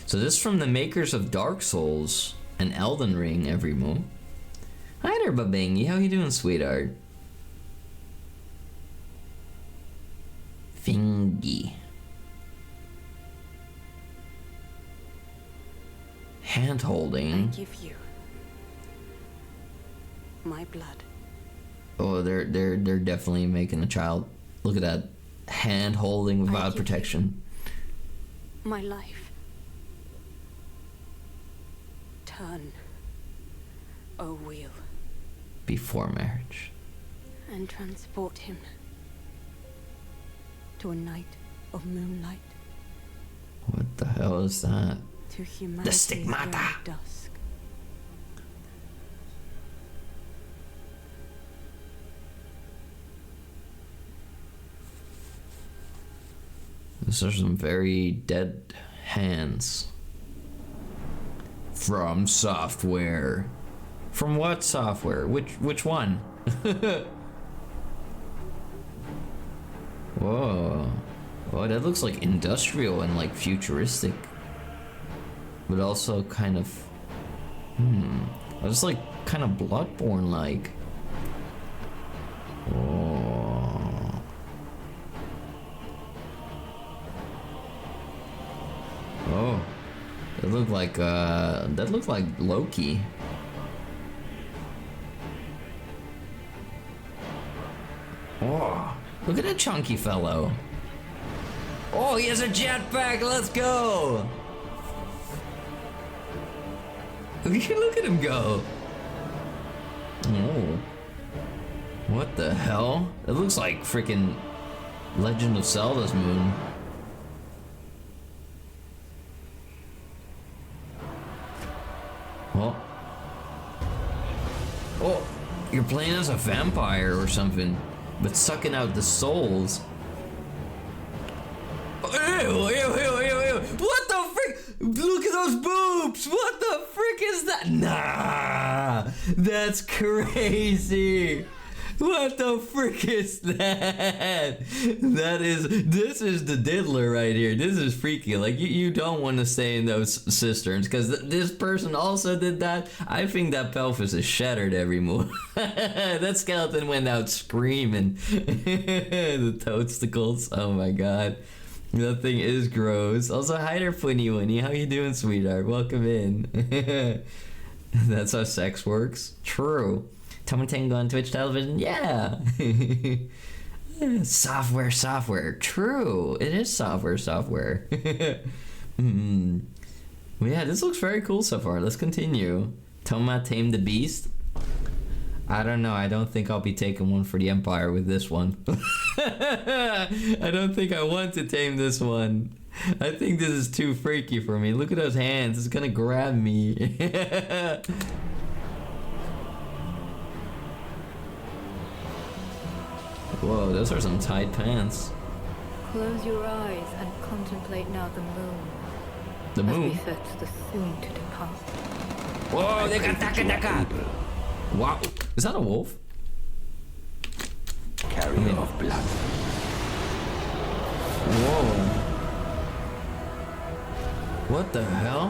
So this is from the makers of Dark Souls and Elden Ring, everyone. Hi there, Babangi. How you doing, sweetheart? Fingy. Hand holding. I give you my blood. Oh, they're definitely making a child. Look at that hand holding without protection. My life. Turn, O wheel. Before marriage. And transport him to a night of moonlight. What the hell is that? To humanity's The stigmata. very dusk. These are some very dead hands. From software. From what software? Which one? Whoa. Oh, that looks like industrial and like futuristic. But also kind of... It's like kind of Bloodborne like. Oh. Oh. That looked like Loki. Oh, look at that chunky fellow. Oh, he has a jetpack. Let's go. Look at him go. Oh. What the hell? It looks like freaking Legend of Zelda's moon. Well. Oh, you're playing as a vampire or something, but sucking out the souls. Ew, ew, ew, ew, ew. What the frick? Look at those boobs. What the frick is that? Nah, that's crazy. What the frick is that? This is the diddler right here. This is freaky. Like, you don't want to stay in those cisterns, because this person also did that. I think that pelvis is shattered every move. That skeleton went out screaming. The toasticles. Oh my god. That thing is gross. Also, hi there, Funny Winnie. How you doing, sweetheart? Welcome in. That's how sex works. True. Touma Tango on Twitch television. Yeah. Software. True. It is software. Well, yeah, this looks very cool so far. Let's continue. Touma Tame the Beast. I don't know. I don't think I'll be taking one for the Empire with this one. I don't think I want to tame this one. I think this is too freaky for me. Look at those hands. It's gonna grab me. Whoa, those are some tight pants. Close your eyes and contemplate now the moon. The moon? As befits the soon to depart. Whoa, they got Taka. Wow. Is that a wolf? Carrier of blood. Whoa. What the hell?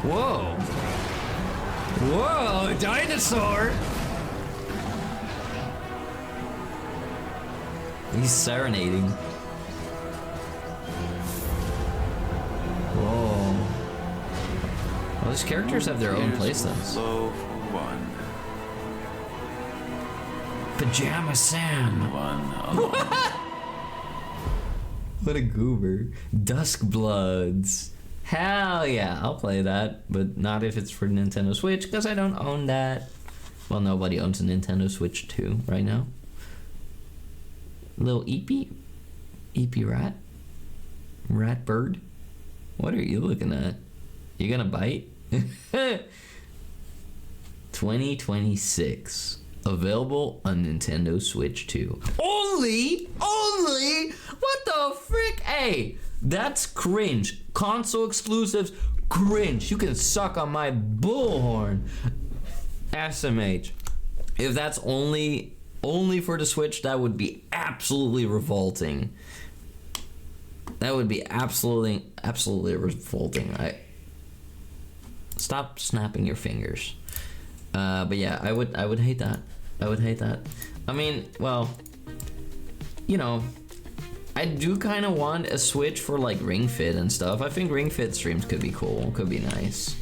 Whoa. Whoa, a dinosaur! He's serenading. Whoa. Well, these characters have their own playstyles. Low for one. Pajama Sam. One alone. What a goober. Dusk Bloods. Hell yeah, I'll play that, but not if it's for Nintendo Switch, because I don't own that. Well, nobody owns a Nintendo Switch 2 right now. Little Eepy? Eepy rat? Rat bird? What are you looking at? You gonna bite? 2026. Available on Nintendo Switch 2. Only? What the frick? Hey, that's cringe. Console exclusives, cringe. You can suck on my bullhorn. SMH. If that's only for the Switch, that would be absolutely revolting. That would be absolutely revolting. Stop snapping your fingers. But yeah, I would hate that. I would hate that. I mean, well, you know, I do kind of want a Switch for like Ring Fit and stuff. I think Ring Fit streams could be cool. Could be nice.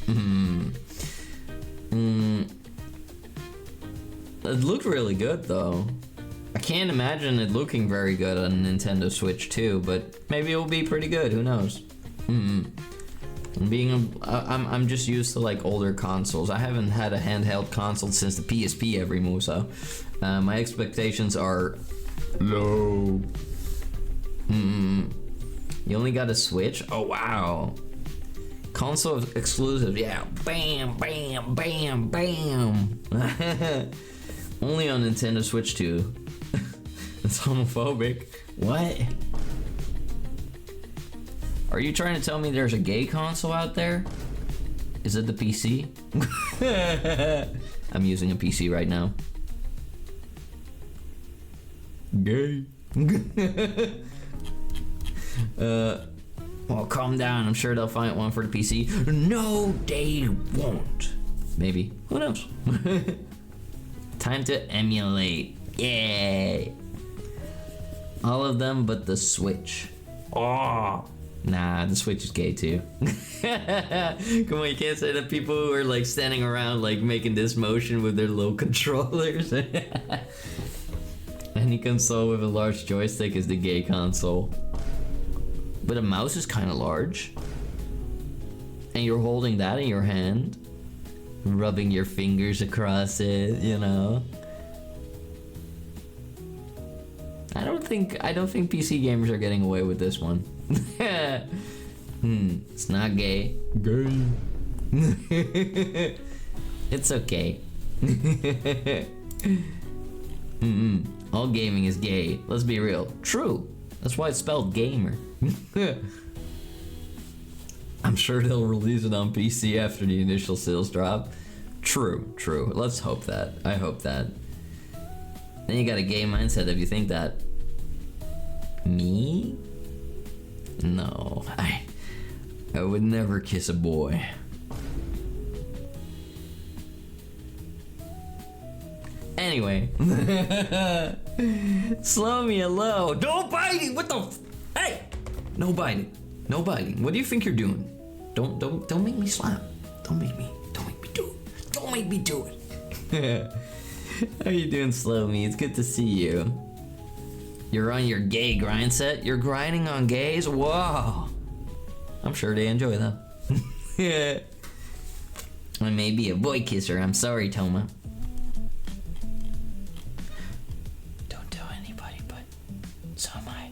It looked really good though. I can't imagine it looking very good on Nintendo Switch 2, but maybe it will be pretty good. Who knows? I'm just used to like older consoles. I haven't had a handheld console since the PSP every move, so my expectations are low. You only got a Switch? Oh wow. Console exclusive, yeah. Bam, bam, bam, bam. Only on Nintendo Switch 2. That's homophobic. What? Are you trying to tell me there's a gay console out there? Is it the PC? I'm using a PC right now. Gay. Well, calm down. I'm sure they'll find one for the PC. No, they won't. Maybe. Who knows? Time to emulate. Yay. All of them but the Switch. Oh. Nah, the Switch is gay too. Come on, you can't say that people who are like standing around like making this motion with their little controllers. Any console with a large joystick is the gay console. But a mouse is kind of large. And you're holding that in your hand. Rubbing your fingers across it, you know. I don't think PC gamers are getting away with this one. It's not gay. Gay. It's okay. All gaming is gay. Let's be real. True. That's why it's spelled gamer. I'm sure they'll release it on PC after the initial sales drop. True. Let's hope that. I hope that. Then you got a gay mindset if you think that. Me? No. I would never kiss a boy. Anyway. Slow me hello. Don't bite it! What the hey! No biting. No biting. What do you think you're doing? Don't make me slap. Don't make me do it. Don't make me do it. How you doing, Slow Me? It's good to see you. You're on your gay grind set? You're grinding on gays? Whoa. I'm sure they enjoy that. Yeah. I may be a boy kisser. I'm sorry, Touma. Don't tell anybody, but so am I.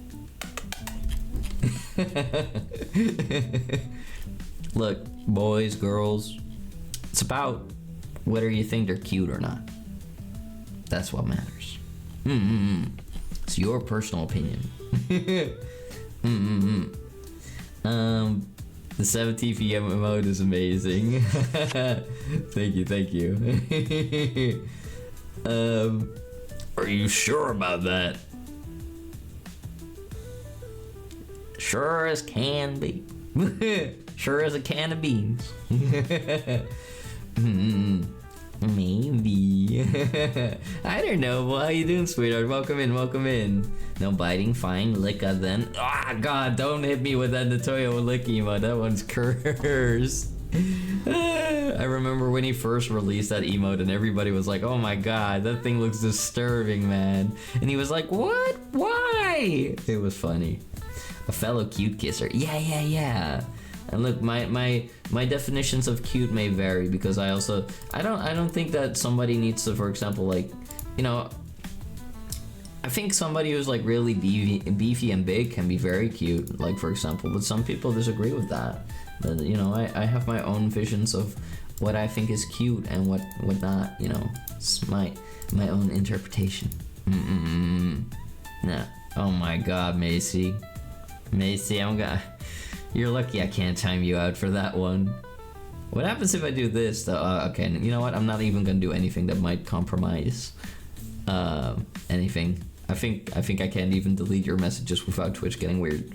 Look, boys, girls, it's about whether you think they're cute or not. That's what matters. It's your personal opinion. The 17 PM emote is amazing. Thank you. Are you sure about that? Sure as can be. Sure as a can of beans. Maybe. I don't know. How you doing, sweetheart? Welcome in. No biting, fine. Licka then. Ah, God, don't hit me with that Natoyo lick emote. That one's cursed. I remember when he first released that emote and everybody was like, oh my God, that thing looks disturbing, man. And he was like, what? Why? It was funny. A fellow cute kisser. Yeah. And look, my definitions of cute may vary because I don't think that somebody needs to, for example, like, you know, I think somebody who's like really beefy and big can be very cute, like for example, but some people disagree with that. But you know, I have my own visions of what I think is cute and what not, you know. It's my own interpretation. Nah. Oh my God, Macy, you're lucky I can't time you out for that one. What happens if I do this though? Okay, you know what? I'm not even gonna do anything that might compromise anything. I think I can't even delete your messages without Twitch getting weird.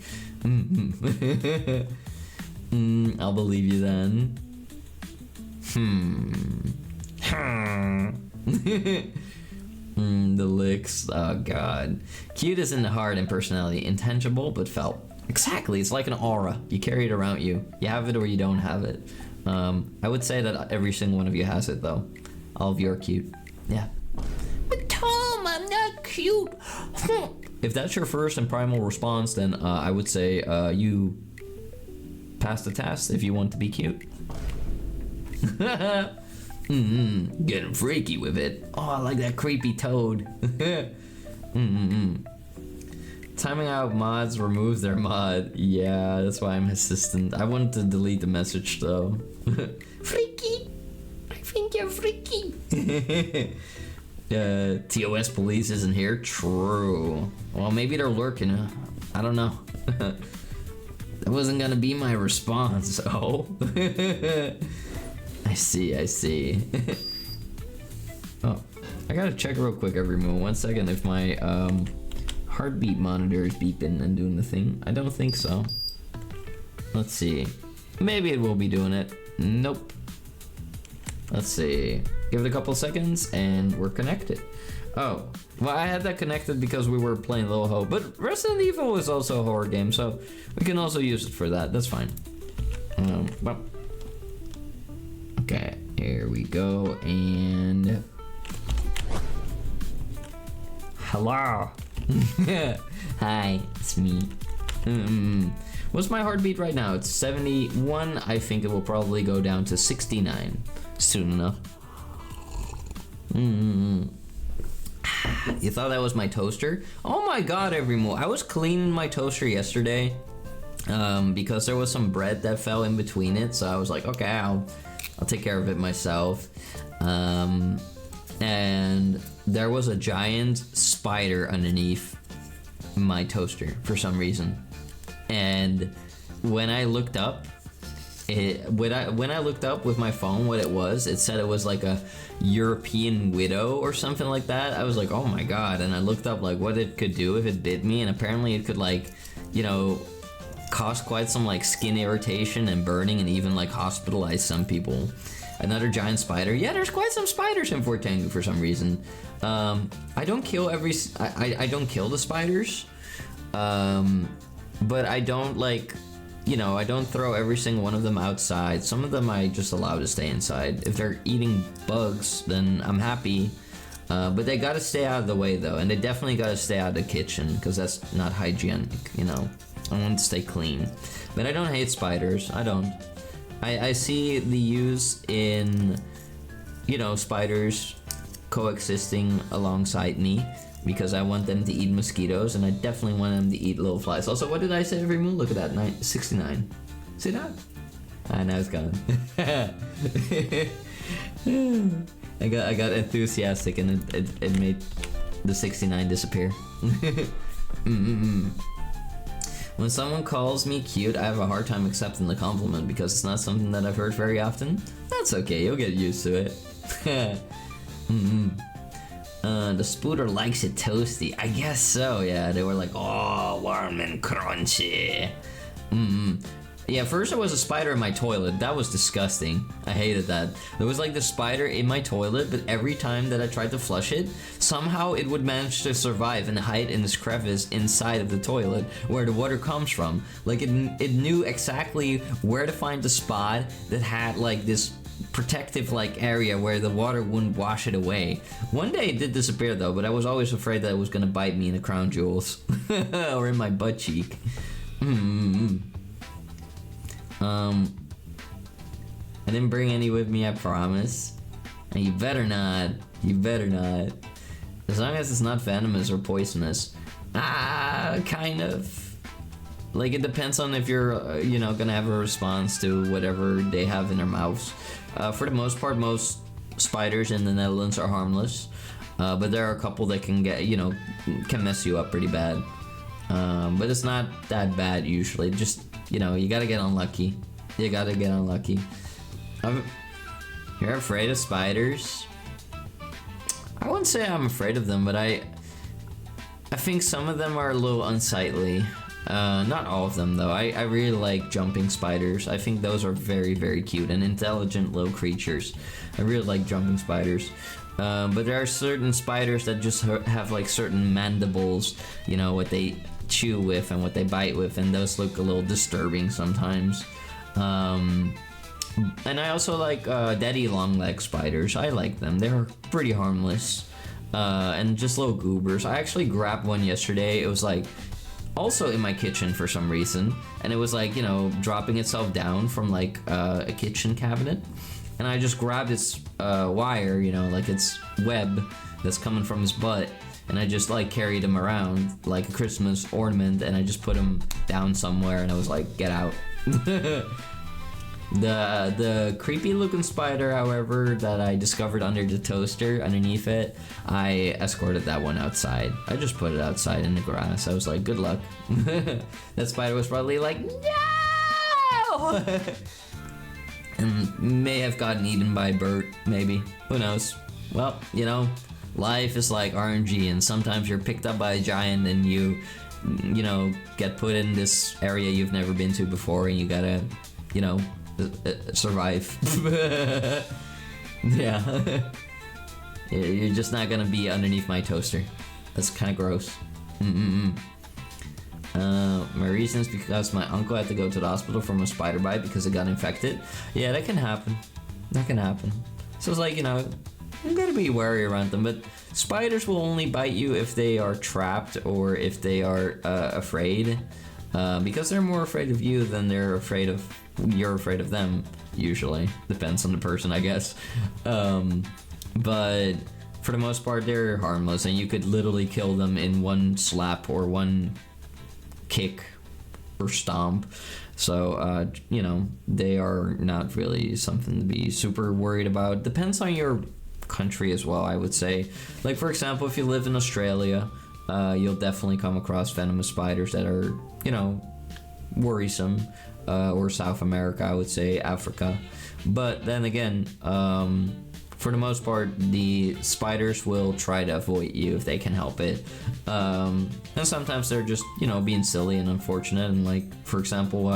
I'll believe you then. The licks. Oh God. Cute is in the heart and personality. Intangible but felt. Exactly, it's like an aura. You carry it around you. You have it or you don't have it. I would say that every single one of you has it though. All of you are cute. Yeah. But Tom, I'm not cute. If that's your first and primal response, then I would say you pass the test if you want to be cute. Getting freaky with it. Oh, I like that creepy toad. Timing out mods removes their mod. Yeah, that's why I'm assistant. I wanted to delete the message though. Freaky! I think you're freaky. TOS police isn't here? True. Well, maybe they're lurking. I don't know. That wasn't gonna be my response. Oh. I see. Oh, I gotta check real quick every move. 1 second if my heartbeat monitor is beeping and doing the thing. I don't think so. Let's see. Maybe it will be doing it. Nope. Let's see. Give it a couple seconds and we're connected. Oh, well, I had that connected because we were playing Little Hope, but Resident Evil is also a horror game, so we can also use it for that. That's fine. Well. Okay, here we go, and hello. Hi, it's me. What's my heartbeat right now? It's 71. I think it will probably go down to 69 soon enough. You thought that was my toaster? Oh my god, Everymo. I was cleaning my toaster yesterday because there was some bread that fell in between it. So I was like, okay, I'll take care of it myself. And there was a giant spider underneath my toaster for some reason. And when I looked up, when I looked up with my phone what it said it was like a European widow or something like that. I was like, oh my god. And I looked up like what it could do if it bit me, and apparently it could like, you know, cause quite some like skin irritation and burning and even like hospitalize some people. Another giant spider. Yeah, there's quite some spiders in Fort Tengu for some reason. I don't kill I don't kill the spiders, but I don't like, you know, I don't throw every single one of them outside. Some of them I just allow to stay inside. If they're eating bugs, then I'm happy. But they gotta stay out of the way though, and they definitely gotta stay out of the kitchen because that's not hygienic, you know. I want to stay clean. But I don't hate spiders. I don't. I see the use in, you know, spiders coexisting alongside me because I want them to eat mosquitoes, and I definitely want them to eat little flies. Also, what did I say every moon? Look at that, 69. See that? Now it's gone. I got enthusiastic and it made the 69 disappear. When someone calls me cute, I have a hard time accepting the compliment because it's not something that I've heard very often. That's okay, you'll get used to it. The spooter likes it toasty. I guess so, yeah. They were like, oh, warm and crunchy. Yeah, first there was a spider in my toilet. That was disgusting. I hated that. There was like the spider in my toilet, but every time that I tried to flush it, somehow it would manage to survive and hide in this crevice inside of the toilet where the water comes from. Like it knew exactly where to find the spot that had like this protective like area where the water wouldn't wash it away. One day it did disappear though, but I was always afraid that it was gonna bite me in the crown jewels or in my butt cheek. I didn't bring any with me, I promise. And you better not. You better not. As long as it's not venomous or poisonous. Kind of. Like, it depends on if you're, you know, gonna have a response to whatever they have in their mouths. For the most part, most spiders in the Netherlands are harmless. But there are a couple that can get, you know, can mess you up pretty bad. But it's not that bad usually. Just, you know, you gotta get unlucky. You gotta get unlucky. You're afraid of spiders? I wouldn't say I'm afraid of them, but I think some of them are a little unsightly. Not all of them though. I really like jumping spiders. I think those are very, very cute and intelligent little creatures. I really like jumping spiders. But there are certain spiders that just have like certain mandibles, you know, what they chew with and what they bite with, and those look a little disturbing sometimes. And I also like daddy long leg spiders. I like them. They're pretty harmless. And just little goobers. I actually grabbed one yesterday. It was like also in my kitchen for some reason, and it was like, you know, dropping itself down from like a kitchen cabinet, and I just grabbed its wire, you know, like its web that's coming from his butt, and I just like carried him around like a Christmas ornament, and I just put him down somewhere, and I was like, get out. The creepy looking spider, however, that I discovered under the toaster, underneath it, I escorted that one outside. I just put it outside in the grass. I was like, good luck. That spider was probably like, no! And may have gotten eaten by a bird, maybe. Who knows? Well, you know, life is like RNG, and sometimes you're picked up by a giant and you know, get put in this area you've never been to before, and you gotta, you know, survive. Yeah. You're just not gonna be underneath my toaster. That's kind of gross. My reason is because my uncle had to go to the hospital from a spider bite because it got infected. Yeah, that can happen. That can happen. So it's like, you know, you gotta be wary around them, but spiders will only bite you if they are trapped or if they are afraid. Because they're more afraid of you than you're afraid of them, usually. Depends on the person, I guess. But for the most part, they're harmless, and you could literally kill them in one slap or one kick or stomp. So, you know, they are not really something to be super worried about. Depends on your country as well, I would say. Like, for example, if you live in Australia, you'll definitely come across venomous spiders that are, you know, worrisome. Or South America, I would say, Africa. But then again, for the most part, the spiders will try to avoid you if they can help it. And sometimes they're just, you know, being silly and unfortunate. And like, for example,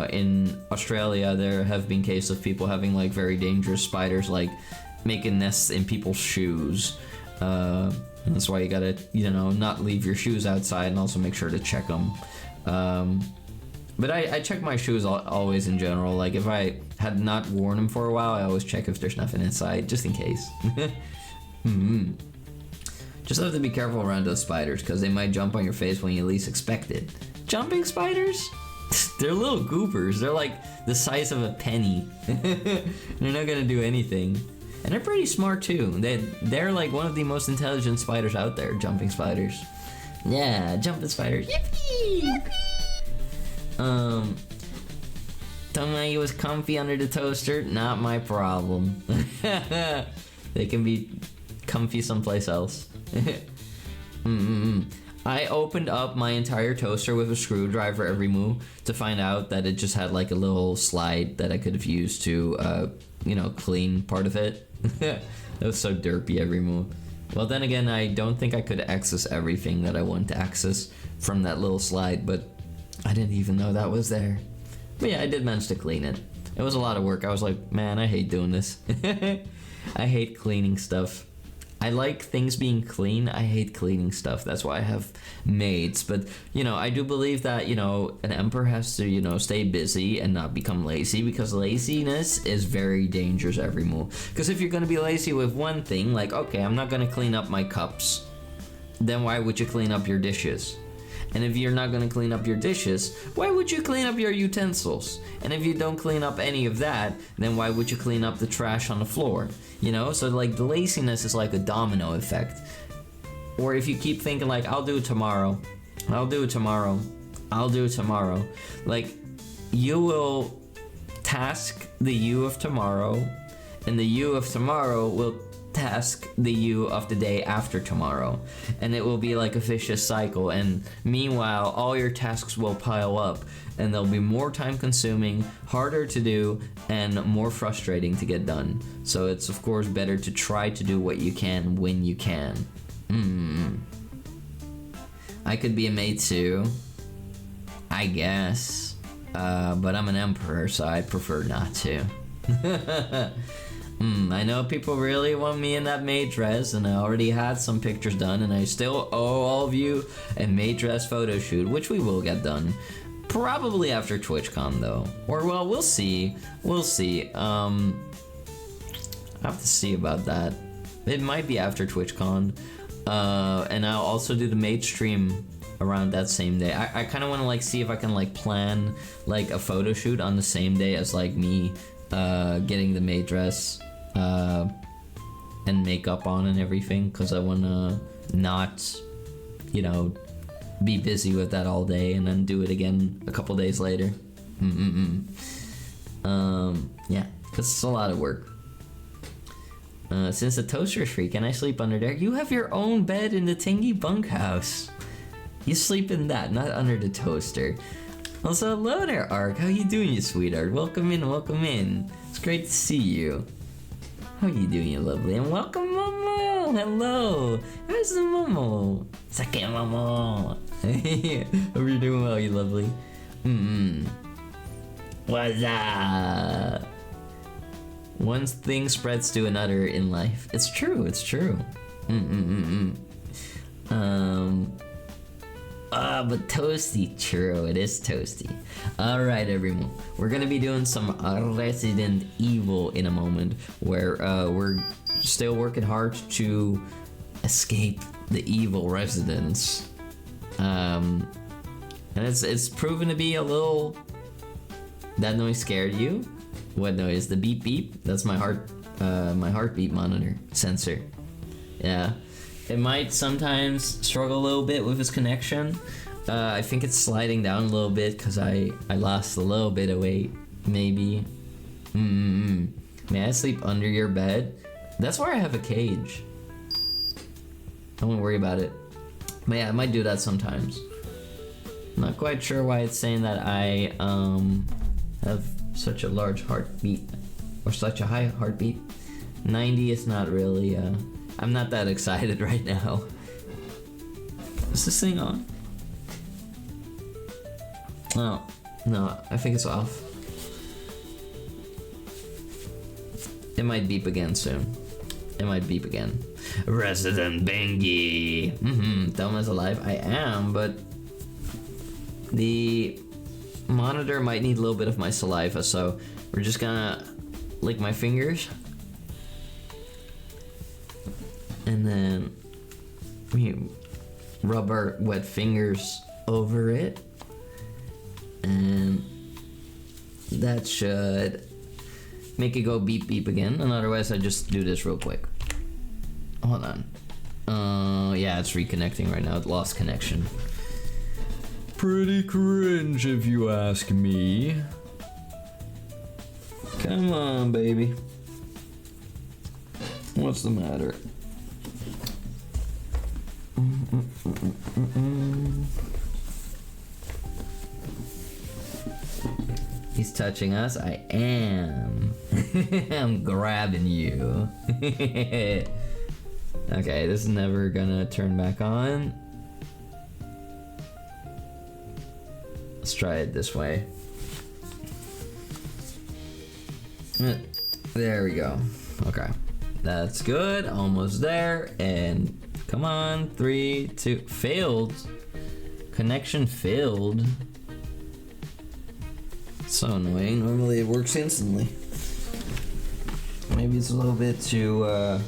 in Australia, there have been cases of people having like very dangerous spiders, like making nests in people's shoes. That's why you gotta, you know, not leave your shoes outside, and also make sure to check them. But I check my shoes always in general. Like, if I had not worn them for a while, I always check if there's nothing inside, just in case. Just have to be careful around those spiders, because they might jump on your face when you least expect it. Jumping spiders? They're little goopers. They're like the size of a penny. They're not gonna do anything. And they're pretty smart too. They're like one of the most intelligent spiders out there, jumping spiders. Yeah, jumping spiders. Yippee! Touma, you was comfy under the toaster? Not my problem. They can be comfy someplace else. I opened up my entire toaster with a screwdriver every move to find out that it just had like a little slide that I could have used to, you know, clean part of it. That was so derpy every move. Well, then again, I don't think I could access everything that I wanted to access from that little slide, but I didn't even know that was there. But yeah, I did manage to clean it. It was a lot of work. I was like, man, I hate doing this. I hate cleaning stuff. I like things being clean. I hate cleaning stuff. That's why I have maids. But, you know, I do believe that, you know, an emperor has to, you know, stay busy and not become lazy, because laziness is very dangerous every move. Because if you're going to be lazy with one thing, like, okay, I'm not going to clean up my cups, then why would you clean up your dishes? And if you're not going to clean up your dishes, why would you clean up your utensils? And if you don't clean up any of that, then why would you clean up the trash on the floor? You know, so like the laziness is like a domino effect. Or if you keep thinking like, I'll do it tomorrow, I'll do it tomorrow, I'll do it tomorrow. Like, you will task the you of tomorrow, and the you of tomorrow will task the you of the day after tomorrow, and it will be like a vicious cycle. And meanwhile, all your tasks will pile up, and they'll be more time consuming, harder to do, and more frustrating to get done. So it's of course better to try to do what you can when you can. I could be a maid too, I guess, but I'm an emperor, so I prefer not to. I know people really want me in that maid dress, and I already had some pictures done, and I still owe all of you a maid dress photo shoot, which we will get done. Probably after TwitchCon though. Or, well, we'll see. We'll see. I have to see about that. It might be after TwitchCon. And I'll also do the maid stream around that same day. I kind of want to like see if I can like plan like a photo shoot on the same day as like me getting the maid dress and makeup on and everything, because I want to not, you know, be busy with that all day and then do it again a couple days later. Yeah, because it's a lot of work. Since the toaster is free, can I sleep under there? You have your own bed in the Tingy bunkhouse. You sleep in that, not under the toaster. Also, hello there, Ark. How you doing, you sweetheart? Welcome in, welcome in. It's great to see you. How you doing, you lovely? And welcome, Momo! Hello! How's the Momo? Second Momo! Hope you're doing well, you lovely. What's up? One thing spreads to another in life. It's true, it's true. But toasty, true, it is toasty. Alright everyone, we're gonna be doing some Resident Evil in a moment, where we're still working hard to escape the evil residents. And it's proven to be a little... That noise scared you? What noise? The beep beep? That's my heart my heartbeat monitor sensor. Yeah, it might sometimes struggle a little bit with its connection. I think it's sliding down a little bit because I lost a little bit of weight, maybe. May I sleep under your bed? That's where I have a cage. Don't worry about it. But yeah, I might do that sometimes. Not quite sure why it's saying that I have such a large heartbeat or such a high heartbeat. 90 is not really. I'm not that excited right now. Is this thing on? Oh, no, I think it's off. It might beep again soon. It might beep again. Resident Bengi. Touma's alive. I am, but the monitor might need a little bit of my saliva, so we're just gonna lick my fingers. And then we rub our wet fingers over it. And that should make it go beep beep again. And otherwise I just do this real quick. Hold on. Yeah, it's reconnecting right now. It lost connection. Pretty cringe if you ask me. Come on, baby. What's the matter? He's touching us. I am. I'm grabbing you. Okay, this is never gonna turn back on. Let's try it this way. There we go. Okay, that's good. Almost there. And come on, 3, 2, failed. Connection failed. So annoying. Normally it works instantly. Maybe it's a little bit too, I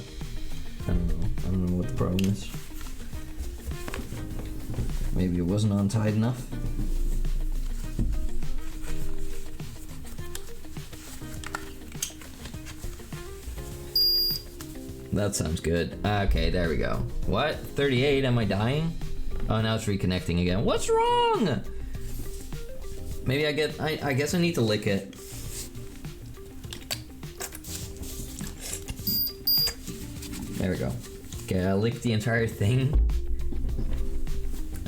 don't know what the problem is. Maybe it wasn't on tight enough. That sounds good. Okay, there we go. What? 38? Am I dying? Oh, now it's reconnecting again. What's wrong? Maybe I guess I need to lick it. There we go. Okay, I licked the entire thing.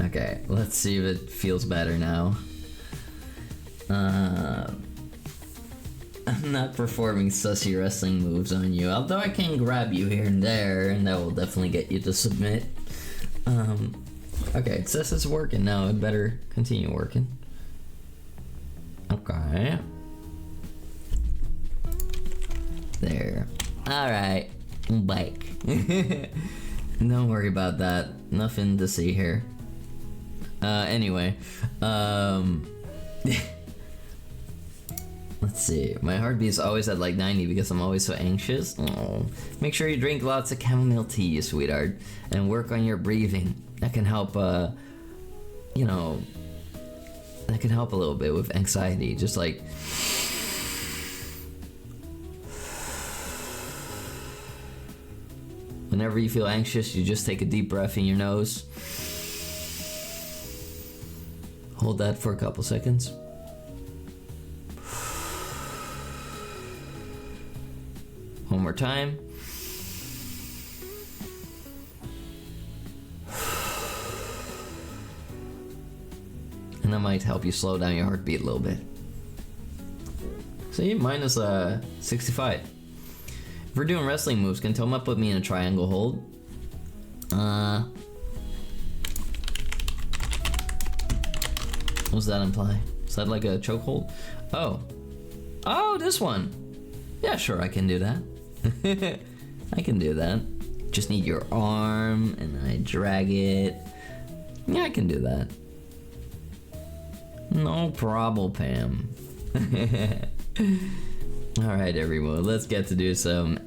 Okay, let's see if it feels better now. I'm not performing sussy wrestling moves on you, although I can grab you here and there, and that will definitely get you to submit. Okay, it says it's working now. It better continue working. Okay. There. Alright. Bike. Don't worry about that. Nothing to see here. Anyway. Let's see. My heartbeat is always at like 90 because I'm always so anxious. Oh. Make sure you drink lots of chamomile tea, sweetheart. And work on your breathing. That can help, you know... That can help a little bit with anxiety. Just like... Whenever you feel anxious, you just take a deep breath in your nose. Hold that for a couple seconds. One more time. And that might help you slow down your heartbeat a little bit. See, minus 65. If we're doing wrestling moves, can Touma put me in a triangle hold? What does that imply? Is that like a chokehold? Oh. Oh, this one. Yeah, sure, I can do that. I can do that. Just need your arm, and I drag it. Yeah, I can do that. No problem, Pam. Alright, everyone, let's go and do some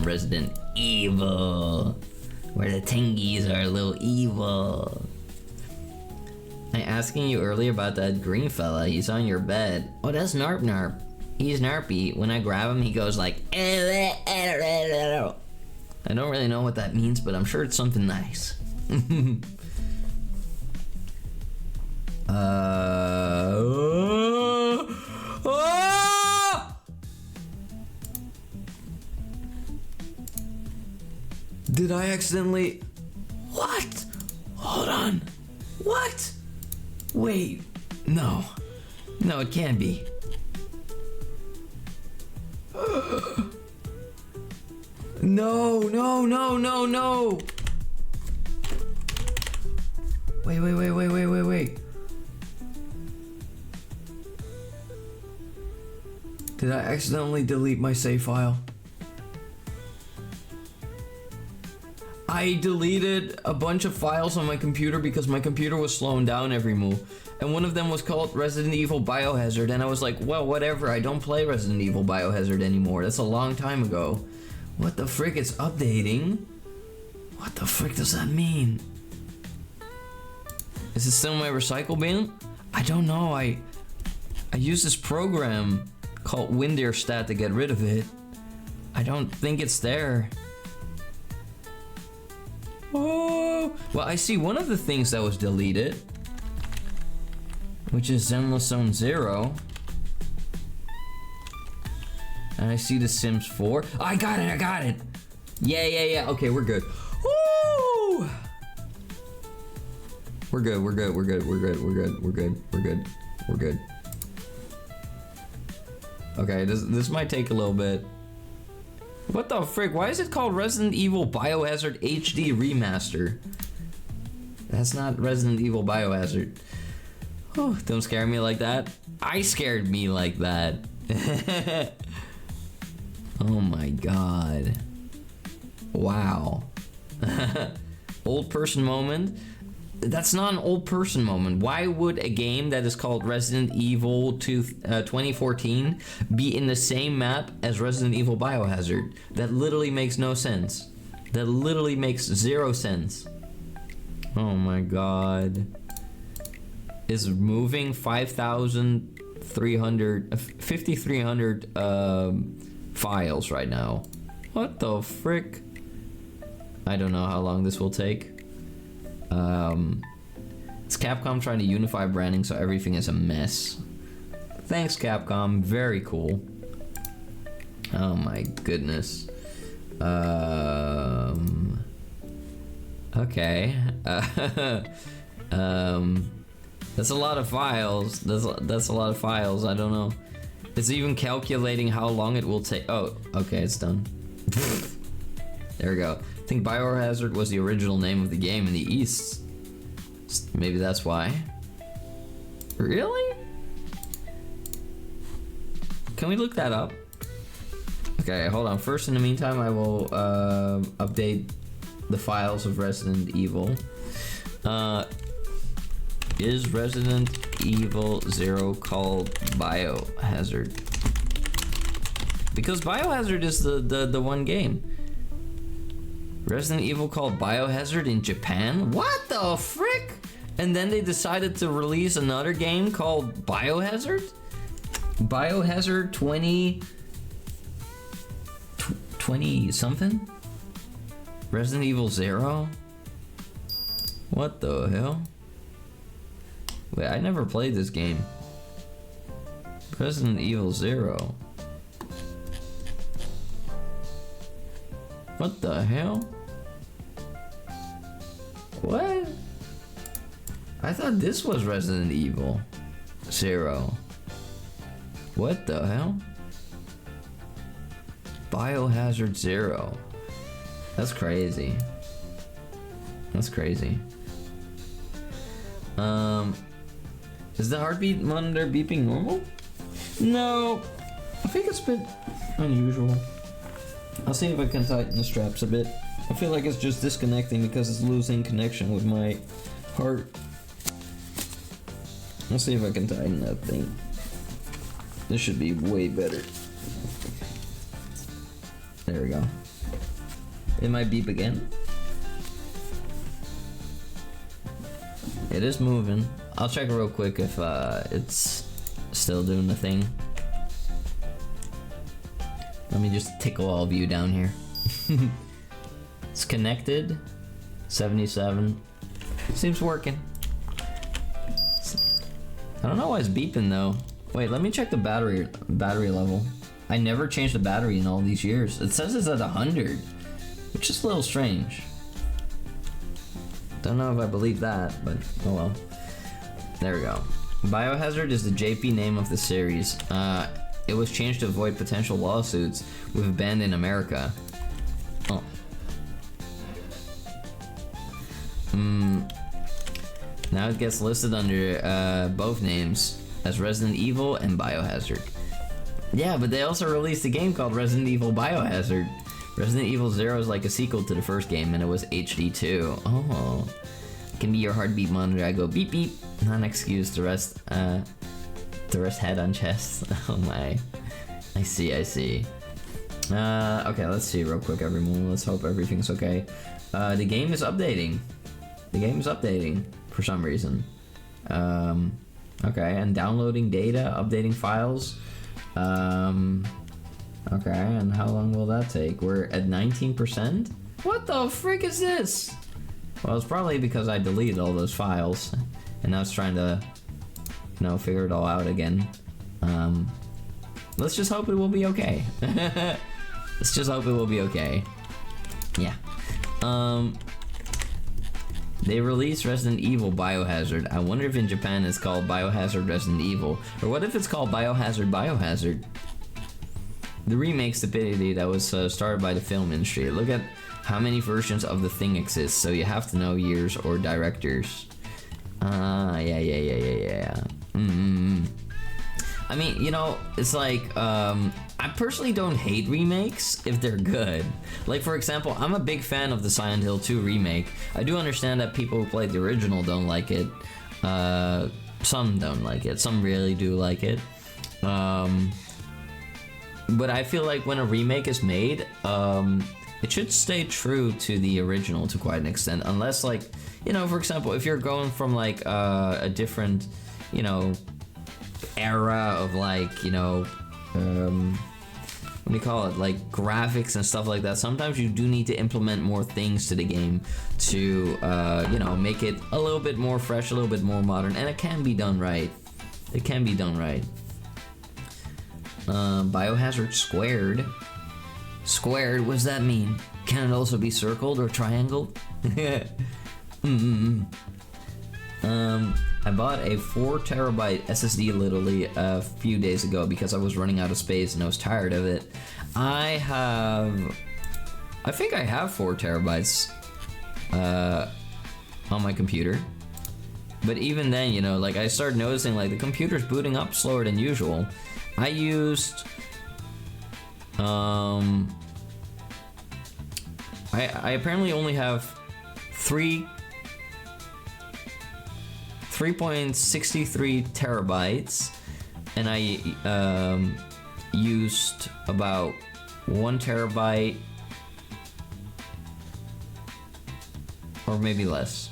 Resident Evil. Where the Tengies are a little evil. I asking you earlier about that green fella. He's on your bed. Oh, that's Narp Narp. He's narpy. When I grab him, he goes like. I don't really know what that means, but I'm sure it's something nice. Did I accidentally? What? Hold on. What? Wait. No. No, it can't be. No, no, no, no, no. Wait. Did I accidentally delete my save file? I deleted a bunch of files on my computer because my computer was slowing down every move. And one of them was called Resident Evil Biohazard, and I was like, well, whatever, I don't play Resident Evil Biohazard anymore. That's a long time ago. What the frick, it's updating? What the frick does that mean? Is it still in my recycle bin? I don't know, I used this program called WinDearStat to get rid of it. I don't think it's there. Oh, well, I see one of the things that was deleted, which is Zenless Zone 0. And I see The Sims 4. I got it. Yeah. Okay, we're good. Woo! We're good. Okay, this might take a little bit. What the frick? Why is it called Resident Evil Biohazard HD Remaster? That's not Resident Evil Biohazard. Oh, don't scare me like that. I scared me like that. Oh my god. Wow. Old person moment? That's not an old person moment. Why would a game that is called Resident Evil 2014 be in the same map as Resident Evil Biohazard? That literally makes no sense. That literally makes 0 sense. Oh my god. Is moving 5,300 files right now. What the frick? I don't know how long this will take. It's Capcom trying to unify branding so everything is a mess. Thanks, Capcom. Very cool. Oh my goodness. Okay. That's a lot of files. That's a lot of files. I don't know. It's even calculating how long it will take. Oh, okay, it's done. There we go. I think Biohazard was the original name of the game in the East. Maybe that's why. Really? Can we look that up? Okay, hold on. First, in the meantime, I will update the files of Resident Evil. Is Resident Evil 0 called Biohazard? Because Biohazard is the one game. Resident Evil called Biohazard in Japan? What the frick? And then they decided to release another game called Biohazard? Biohazard 20 something? Resident Evil 0? What the hell? Wait, I never played this game. Resident Evil 0. What the hell? What? I thought this was Resident Evil 0. What the hell? Biohazard 0. That's crazy. That's crazy. Is the heartbeat monitor beeping normal? No. I think it's a bit unusual. I'll see if I can tighten the straps a bit. I feel like it's just disconnecting because it's losing connection with my heart. I'll see if I can tighten that thing. This should be way better. There we go. It might beep again. It is moving. I'll check real quick if it's still doing the thing. Let me just tickle all of you down here. It's connected. 77. Seems working. I don't know why it's beeping though. Wait, let me check the battery level. I never changed the battery in all these years. It says it's at 100, which is a little strange. Don't know if I believe that, but oh well. There we go. Biohazard is the JP name of the series. It was changed to avoid potential lawsuits with a band in America. Oh. Now it gets listed under both names as Resident Evil and Biohazard. Yeah, but they also released a game called Resident Evil Biohazard. Resident Evil 0 is like a sequel to the first game, and it was HD too. Oh. It can be your heartbeat monitor. I go beep beep. Not an excuse to rest head on chest. Oh my. I see. Okay, let's see real quick, everyone. Let's hope everything's okay. The game is updating. For some reason. Okay, and downloading data, updating files. Okay, and how long will that take? We're at 19%? What the frick is this? Well, it's probably because I deleted all those files, and now it's trying to, figure it all out again. Let's just hope it will be okay. Let's just hope it will be okay. Yeah. They released Resident Evil Biohazard. I wonder if in Japan it's called Biohazard Resident Evil, or what if it's called Biohazard. The remake stupidity that was started by the film industry. Look at how many versions of the thing exist, so you have to know years or directors. Yeah. I mean, it's like, I personally don't hate remakes if they're good. Like, for example, I'm a big fan of the Silent Hill 2 remake. I do understand that people who played the original don't like it. Some don't like it. Some really do like it. But I feel like when a remake is made, it should stay true to the original to quite an extent. Unless, like, for example, if you're going from, like, a different, era of, like, what do you call it, like graphics and stuff like that, sometimes you do need to implement more things to the game to make it a little bit more fresh, a little bit more modern, and it can be done right. Biohazard squared, what does that mean? Can it also be circled or triangled? I bought a 4 terabyte SSD literally a few days ago because I was running out of space and I was tired of it. I think I have 4 terabytes on my computer. But even then, like I started noticing like the computer's booting up slower than usual. I used I apparently only have 3.63 terabytes, and I used about 1 terabyte, or maybe less.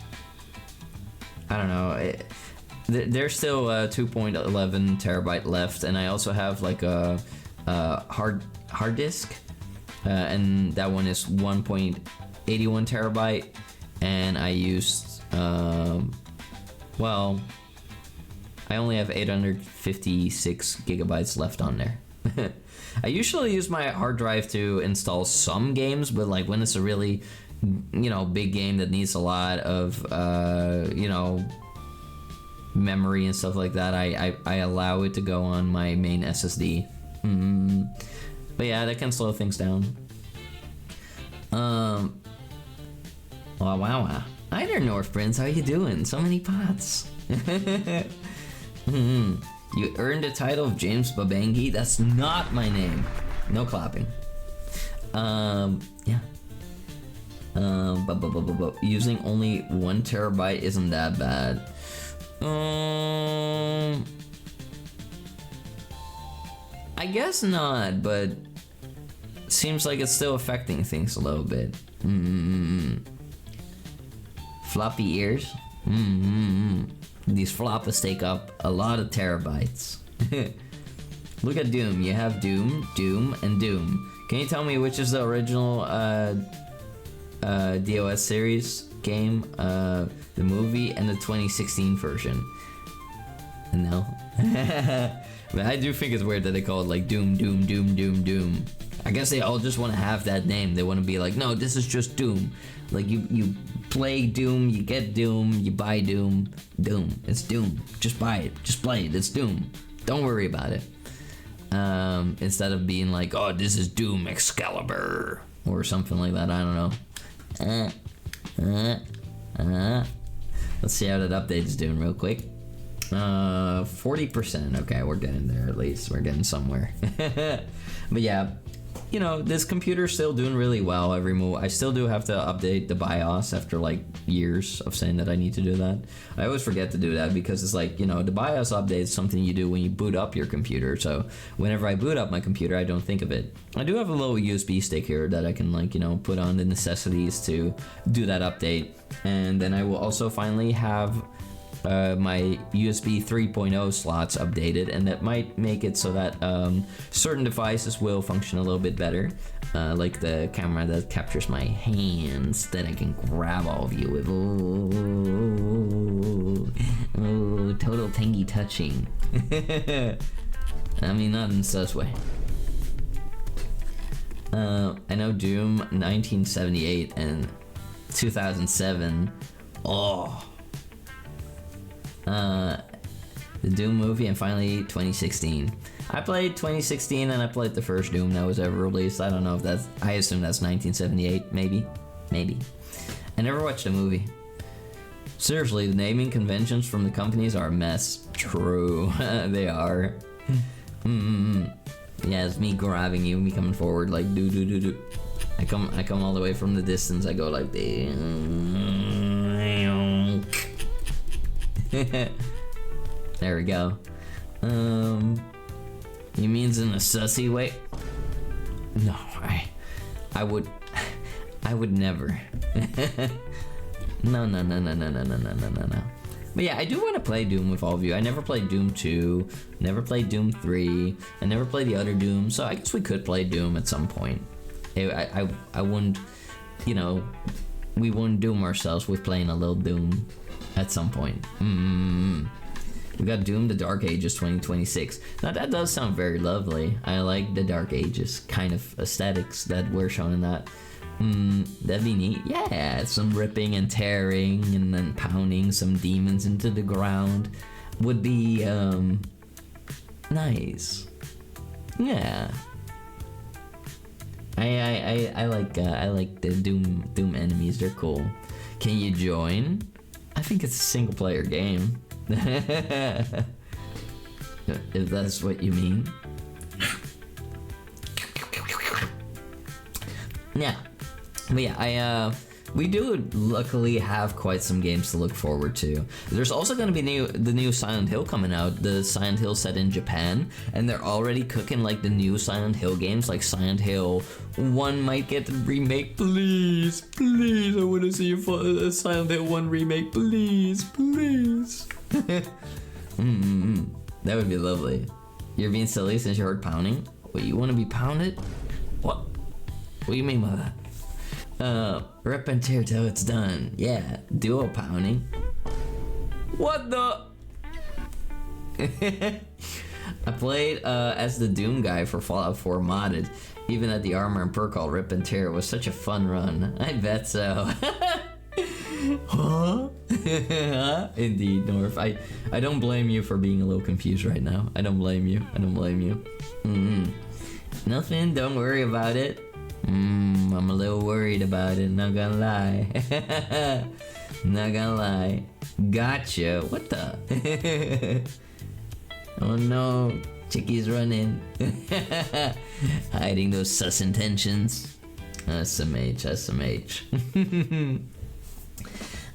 I don't know. There's still 2.11 terabyte left, and I also have like a hard disk, and that one is 1.81 terabyte, and I used well, I only have 856 gigabytes left on there. I usually use my hard drive to install some games, but like when it's a really, big game that needs a lot of, memory and stuff like that, I allow it to go on my main SSD. But yeah, that can slow things down. Wow. Hi there, North Prince. How you doing? So many pots. You earned the title of James Babangi. That's not my name. No clapping. Yeah. Using only 1 terabyte isn't that bad. I guess not, but seems like it's still affecting things a little bit. Floppy ears. These floppers take up a lot of terabytes. Look at Doom. You have Doom, and Doom. Can you tell me which is the original DOS series game, the movie, and the 2016 version? No. But I do think it's weird that they call it like Doom, Doom, Doom, Doom, Doom. I guess they all just want to have that name. They want to be like, no, this is just Doom. Like you play Doom, you get Doom, you buy Doom. Doom. It's Doom. Just buy it. Just play it. It's Doom. Don't worry about it. Instead of being like, oh, this is Doom Excalibur or something like that. I don't know. Let's see how that update is doing real quick. 40%. Okay, we're getting there at least. We're getting somewhere. But yeah, you know, this computer's still doing really well every move. I still do have to update the BIOS after like years of saying that I need to do that. I always forget to do that because it's like, you know, the BIOS update is something you do when you boot up your computer. So whenever I boot up my computer, I don't think of it. I do have a little USB stick here that I can, like, you know, put on the necessities to do that update. And then I will also finally have my USB 3.0 slots updated, and that might make it so that certain devices will function a little bit better, like the camera that captures my hands that I can grab all of you with. Ooh, total tangy touching. I mean, not in such way. I know Doom 1978 and 2007. Oh. The Doom movie, and finally 2016. I played 2016 and I played the first Doom that was ever released. I don't know if that's, I assume that's 1978, maybe. I never watched the movie. Seriously, the naming conventions from the companies are a mess. True, they are. Yeah, it's me grabbing you, me coming forward like do. I come all the way from the distance. I go like the. There we go. You means in a sussy way? No, I would never. No. But yeah, I do want to play Doom with all of you. I never played Doom 2, never played Doom 3, I never played the other Doom, so I guess we could play Doom at some point. I wouldn't, you know, we wouldn't doom ourselves with playing a little Doom at some point. We got Doom the Dark Ages 2026. Now that does sound very lovely. I like the Dark Ages kind of aesthetics that we're showing in that. That'd be neat. Yeah, some ripping and tearing and then pounding some demons into the ground would be nice. Yeah. I like the Doom enemies. They're cool. Can you join? I think it's a single player game. If that's what you mean. Yeah. But yeah, we do luckily have quite some games to look forward to. There's also going to be the new Silent Hill coming out, the Silent Hill set in Japan, and they're already cooking like the new Silent Hill games, like Silent Hill 1 might get the remake, please, I want to see a Silent Hill 1 remake, please. That would be lovely. You're being silly since you heard pounding? Wait, you want to be pounded? What do you mean by that? Rip and tear till it's done. Yeah, duo pounding. What the? I played as the Doom guy for Fallout 4 modded. Even at the armor and perk called Rip and Tear, it was such a fun run. I bet so. Huh? Indeed, North. I don't blame you for being a little confused right now. I don't blame you. Nothing, don't worry about it. I'm a little worried about it, not gonna lie. Gotcha. What the? Oh no, Chickie's running. Hiding those sus intentions. SMH.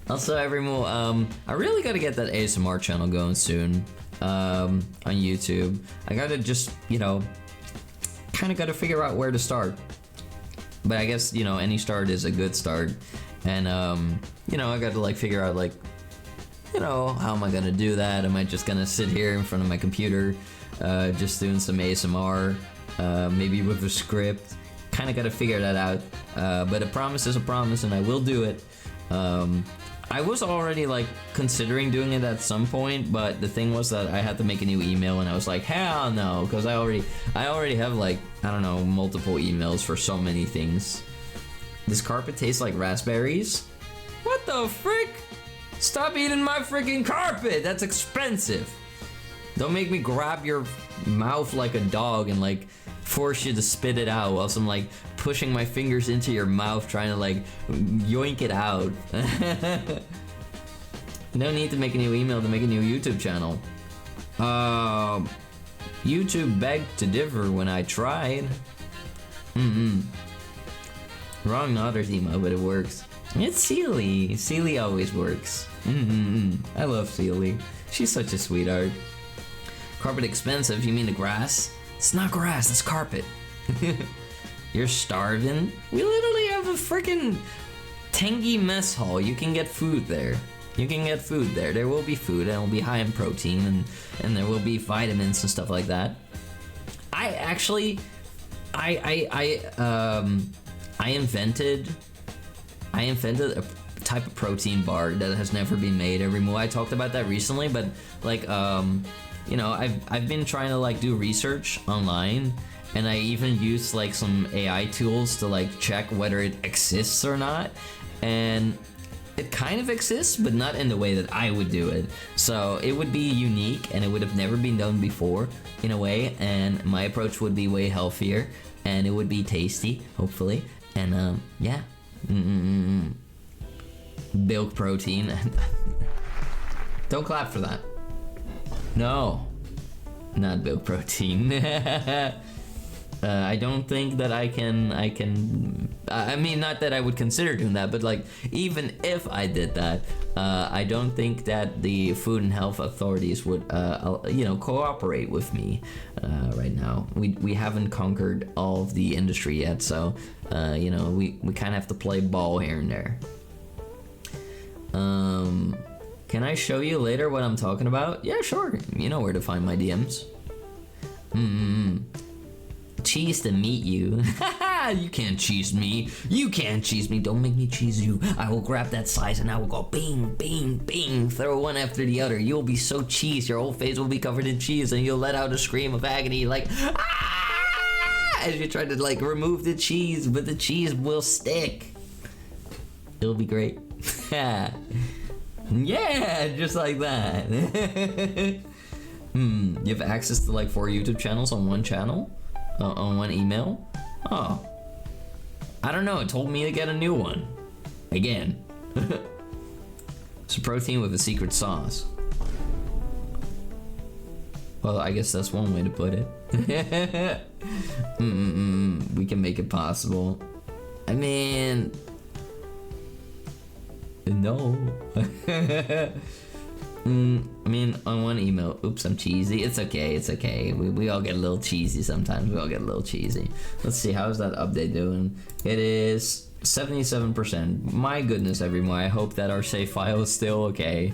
Also, everyone, I really gotta get that ASMR channel going soon, on YouTube. I gotta just, you know, kinda gotta figure out where to start. But I guess, you know, any start is a good start. And, you know, I got to, like, figure out, like, you know, how am I going to do that? Am I just going to sit here in front of my computer, just doing some ASMR, maybe with a script? kind of got to figure that out. But a promise is a promise, and I will do it. I was already like considering doing it at some point, but the thing was that I had to make a new email, and I was like, hell no, because I already have like, I don't know, multiple emails for so many things. This carpet tastes like raspberries? What the frick? Stop eating my freaking carpet! That's expensive! Don't make me grab your mouth like a dog and like force you to spit it out whilst I'm like pushing my fingers into your mouth trying to like yoink it out. No need to make a new email to make a new YouTube channel. YouTube begged to differ when I tried. Wrong Otter Emo, but it works. It's Sealy. Sealy always works. I love Sealy. She's such a sweetheart. Carpet expensive? You mean the grass? It's not grass, it's carpet. You're starving? We literally have a freaking Tengi mess hall. You can get food there. You can get food there. There will be food, and it will be high in protein, and there will be vitamins and stuff like that. I actually, I invented a type of protein bar that has never been made evermore. I talked about that recently, but like, you know, I've been trying to like do research online, and I even used like some AI tools to like check whether it exists or not, and it kind of exists, but not in the way that I would do it. So it would be unique, and it would have never been done before in a way, and my approach would be way healthier, and it would be tasty, hopefully, and yeah. Milk protein. Don't clap for that. No, not milk protein. I don't think that I mean, not that I would consider doing that, but like, even if I did that, I don't think that the Food and Health authorities would, you know, cooperate with me right now. We haven't conquered all of the industry yet, so, you know, we kind of have to play ball here and there. Can I show you later what I'm talking about? Yeah, sure. You know where to find my DMs. Cheese to meet you. You can't cheese me. You can't cheese me. Don't make me cheese you. I will grab that slice and I will go bing, bing, bing. Throw one after the other. You'll be so cheesed. Your whole face will be covered in cheese, and you'll let out a scream of agony like, ah! As you try to like remove the cheese, but the cheese will stick. It'll be great. Yeah, just like that. You have access to like 4 YouTube channels on one channel? On one email? Oh. I don't know, it told me to get a new one. Again. It's a protein with a secret sauce. Well, I guess that's one way to put it. We can make it possible. I mean... No. I mean, on one email, oops, I'm cheesy. It's okay, it's okay. We all get a little cheesy sometimes. We all get a little cheesy. Let's see, how's that update doing? It is 77%. My goodness, everyone. I hope that our save file is still okay.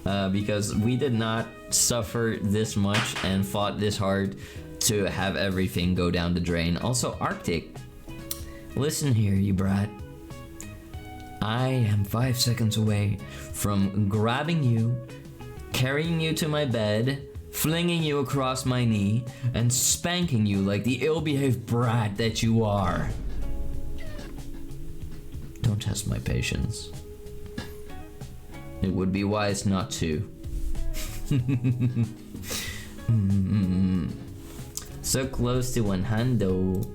Because we did not suffer this much and fought this hard to have everything go down the drain. Also, Arctic. Listen here, you brat. I am 5 seconds away from grabbing you, carrying you to my bed, flinging you across my knee, and spanking you like the ill-behaved brat that you are. Don't test my patience. It would be wise not to. So close to 100.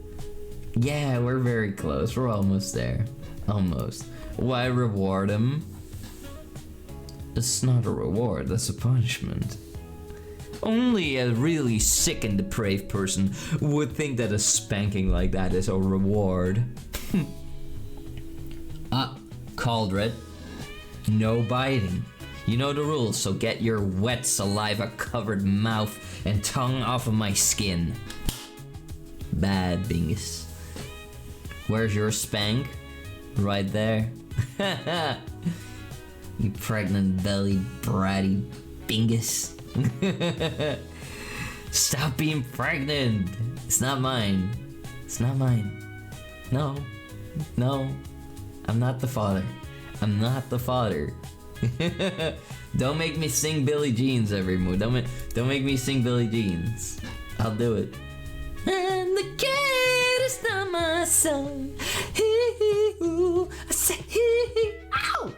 Yeah, we're very close. We're almost there. Almost. Why reward him? It's not a reward, that's a punishment. Only a really sick and depraved person would think that a spanking like that is a reward. Caldred. No biting. You know the rules, so get your wet saliva-covered mouth and tongue off of my skin. Bad Bingus. Where's your spank? Right there. You pregnant belly bratty Bingus. Stop being pregnant. It's not mine. It's not mine. No. No. I'm not the father. I'm not the father. Don't make me sing Billie Jean's every move. Don't make me sing Billie Jean's. I'll do it. And the kid is not my son. I say, ow!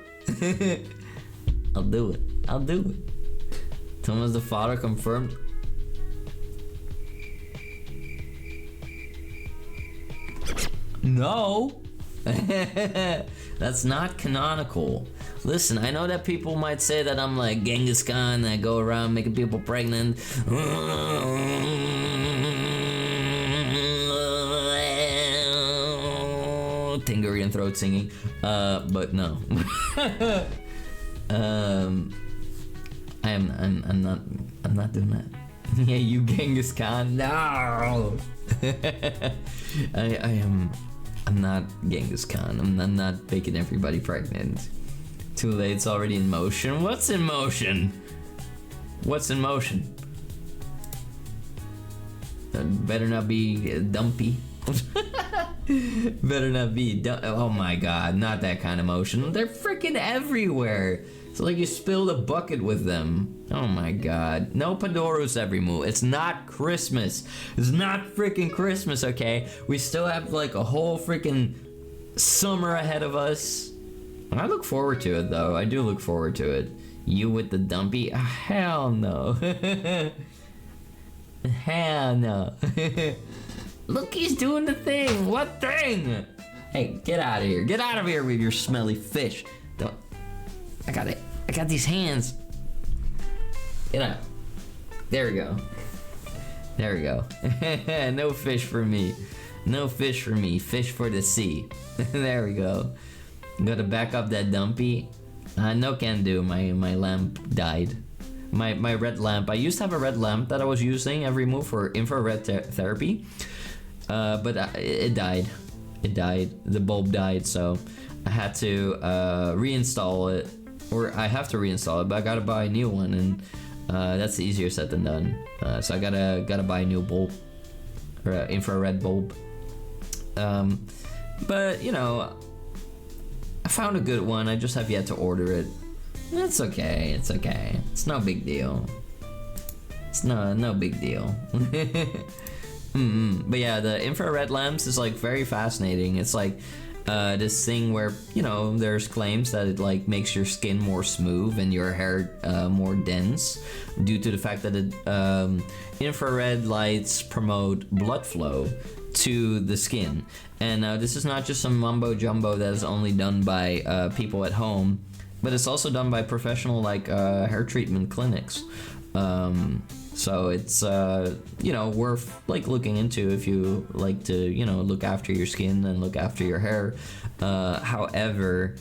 I'll do it. I'll do it. Touma's the father confirmed. No. That's not canonical. Listen, I know that people might say that I'm like Genghis Khan, that I go around making people pregnant. Tingerian throat singing. But no. I'm not doing that. Yeah, you Genghis Khan. No. I'm not Genghis Khan. I'm not making everybody pregnant. Too late, it's already in motion. What's in motion? What's in motion? Better not be dumpy. Better not be oh my god, not that kind of motion. They're freaking everywhere. It's like you spilled a bucket with them. Oh my god. No Pandoros every move. It's not Christmas. It's not freaking Christmas, okay? We still have like a whole freaking summer ahead of us. I look forward to it though. I do look forward to it. You with the dumpy? Oh, hell no. Hell no. Look, he's doing the thing. What thing? Hey, get out of here. Get out of here with your smelly fish. Don't. I got it. I got these hands. Get out. There we go. There we go. No fish for me. No fish for me. Fish for the sea. There we go. Gotta back up that dumpy. No can do. My lamp died. My red lamp. I used to have a red lamp that I was using every move for infrared therapy. But it died. It died. The bulb died, so I had to reinstall it. Or I have to reinstall it, but I gotta buy a new one, and that's easier said than done. So I gotta buy a new bulb, or infrared bulb. But you know, I found a good one. I just have yet to order it. It's okay. It's okay. It's no big deal. It's no big deal. But yeah, the infrared lamps is like very fascinating. It's like this thing where, you know, there's claims that it like makes your skin more smooth and your hair more dense due to the fact that it, infrared lights promote blood flow to the skin. And this is not just some mumbo jumbo that is only done by people at home, but it's also done by professional like hair treatment clinics. So it's you know, worth like looking into if you like to, you know, look after your skin and look after your hair. However,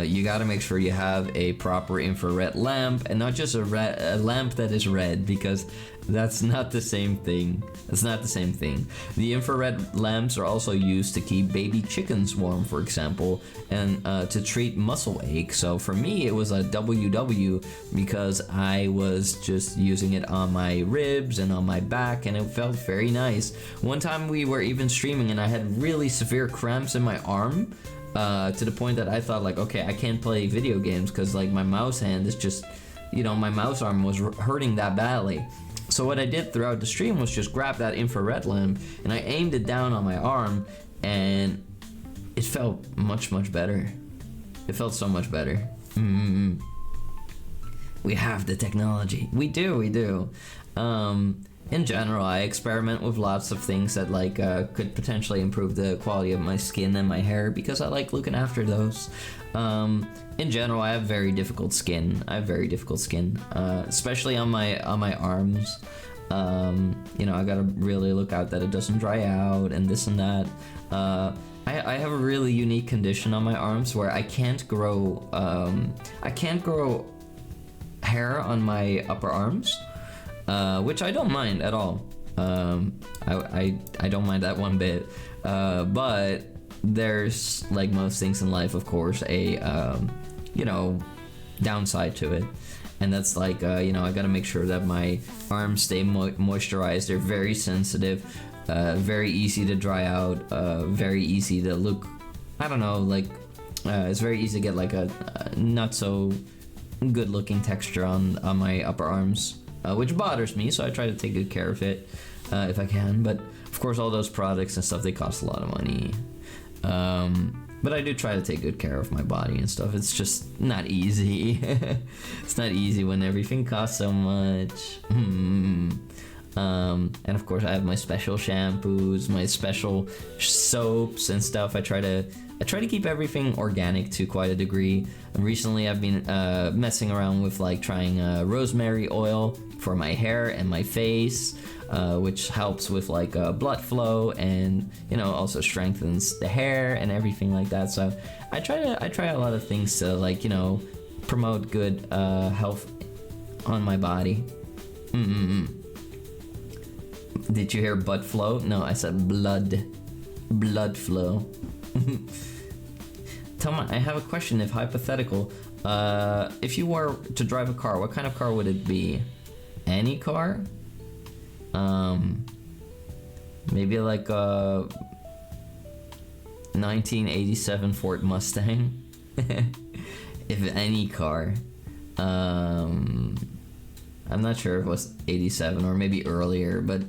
you got to make sure you have a proper infrared lamp, and not just a lamp that is red, because that's not the same thing. It's not the same thing. The infrared lamps are also used to keep baby chickens warm, for example, and to treat muscle ache. So for me, it was a WW because I was just using it on my ribs and on my back, and it felt very nice. One time we were even streaming, and I had really severe cramps in my arm. To the point that I thought like, okay, I can't play video games because like my mouse hand is just, you know, my mouse arm was hurting that badly. So what I did throughout the stream was just grab that infrared lamp and I aimed it down on my arm, and it felt much better. It felt so much better. We have the technology. We do. In general, I experiment with lots of things that like could potentially improve the quality of my skin and my hair because I like looking after those. In general, I have very difficult skin. Especially on my arms. You know, I gotta really look out that it doesn't dry out and this and that. I have a really unique condition on my arms where I can't grow hair on my upper arms. Which I don't mind at all. I don't mind that one bit. But there's, like most things in life, of course, a you know, downside to it. And that's like, you know, I gotta make sure that my arms stay moisturized. They're very sensitive. very easy to dry out, very easy to look, I don't know, like, it's very easy to get like a not so good looking texture on my upper arms, which bothers me, so I try to take good care of it if I can. But of course, all those products and stuff, they cost a lot of money. But I do try to take good care of my body and stuff. It's just not easy. It's not easy when everything costs so much. And of course, I have my special shampoos, my special soaps and stuff. I try to keep everything organic to quite a degree. And recently, I've been messing around with like trying rosemary oil for my hair and my face, which helps with like blood flow and, you know, also strengthens the hair and everything like that. So I try a lot of things to, like, you know, promote good health on my body. Did you hear butt flow? No, I said blood flow. Touma, I have a question. If hypothetical, if you were to drive a car, what kind of car would it be? Any car? Maybe like a 1987 Ford Mustang. If any car. I'm not sure if it was 87 or maybe earlier, but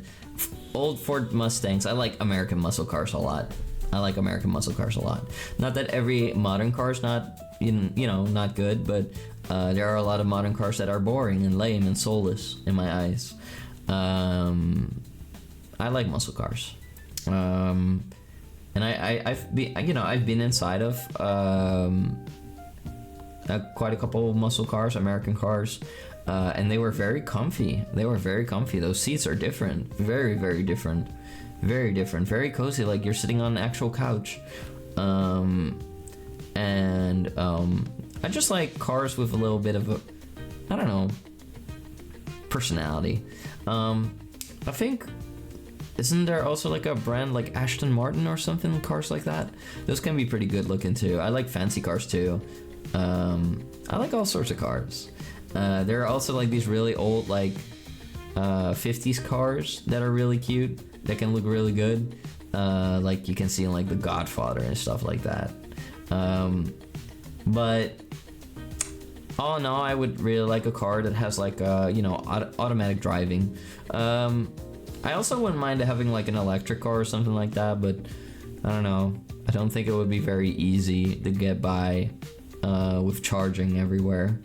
old Ford Mustangs. I like American muscle cars a lot. Not that every modern car is not, you know, not good, but there are a lot of modern cars that are boring and lame and soulless in my eyes. I like muscle cars, and I've been inside of quite a couple of muscle cars, American cars, and they were very comfy. Those seats are different, very, very different, very cozy, like you're sitting on an actual couch. I just like cars with a little bit of a, I don't know, personality. I think, isn't there also like a brand like Aston Martin or something, cars like that? Those can be pretty good looking too. I like fancy cars too. I like all sorts of cars. There are also like these really old like 50s cars that are really cute, that can look really good, like you can see in like The Godfather and stuff like that. But all in all, I would really like a car that has like you know, automatic driving. I also wouldn't mind having like an electric car or something like that, but I don't know, I don't think it would be very easy to get by with charging everywhere.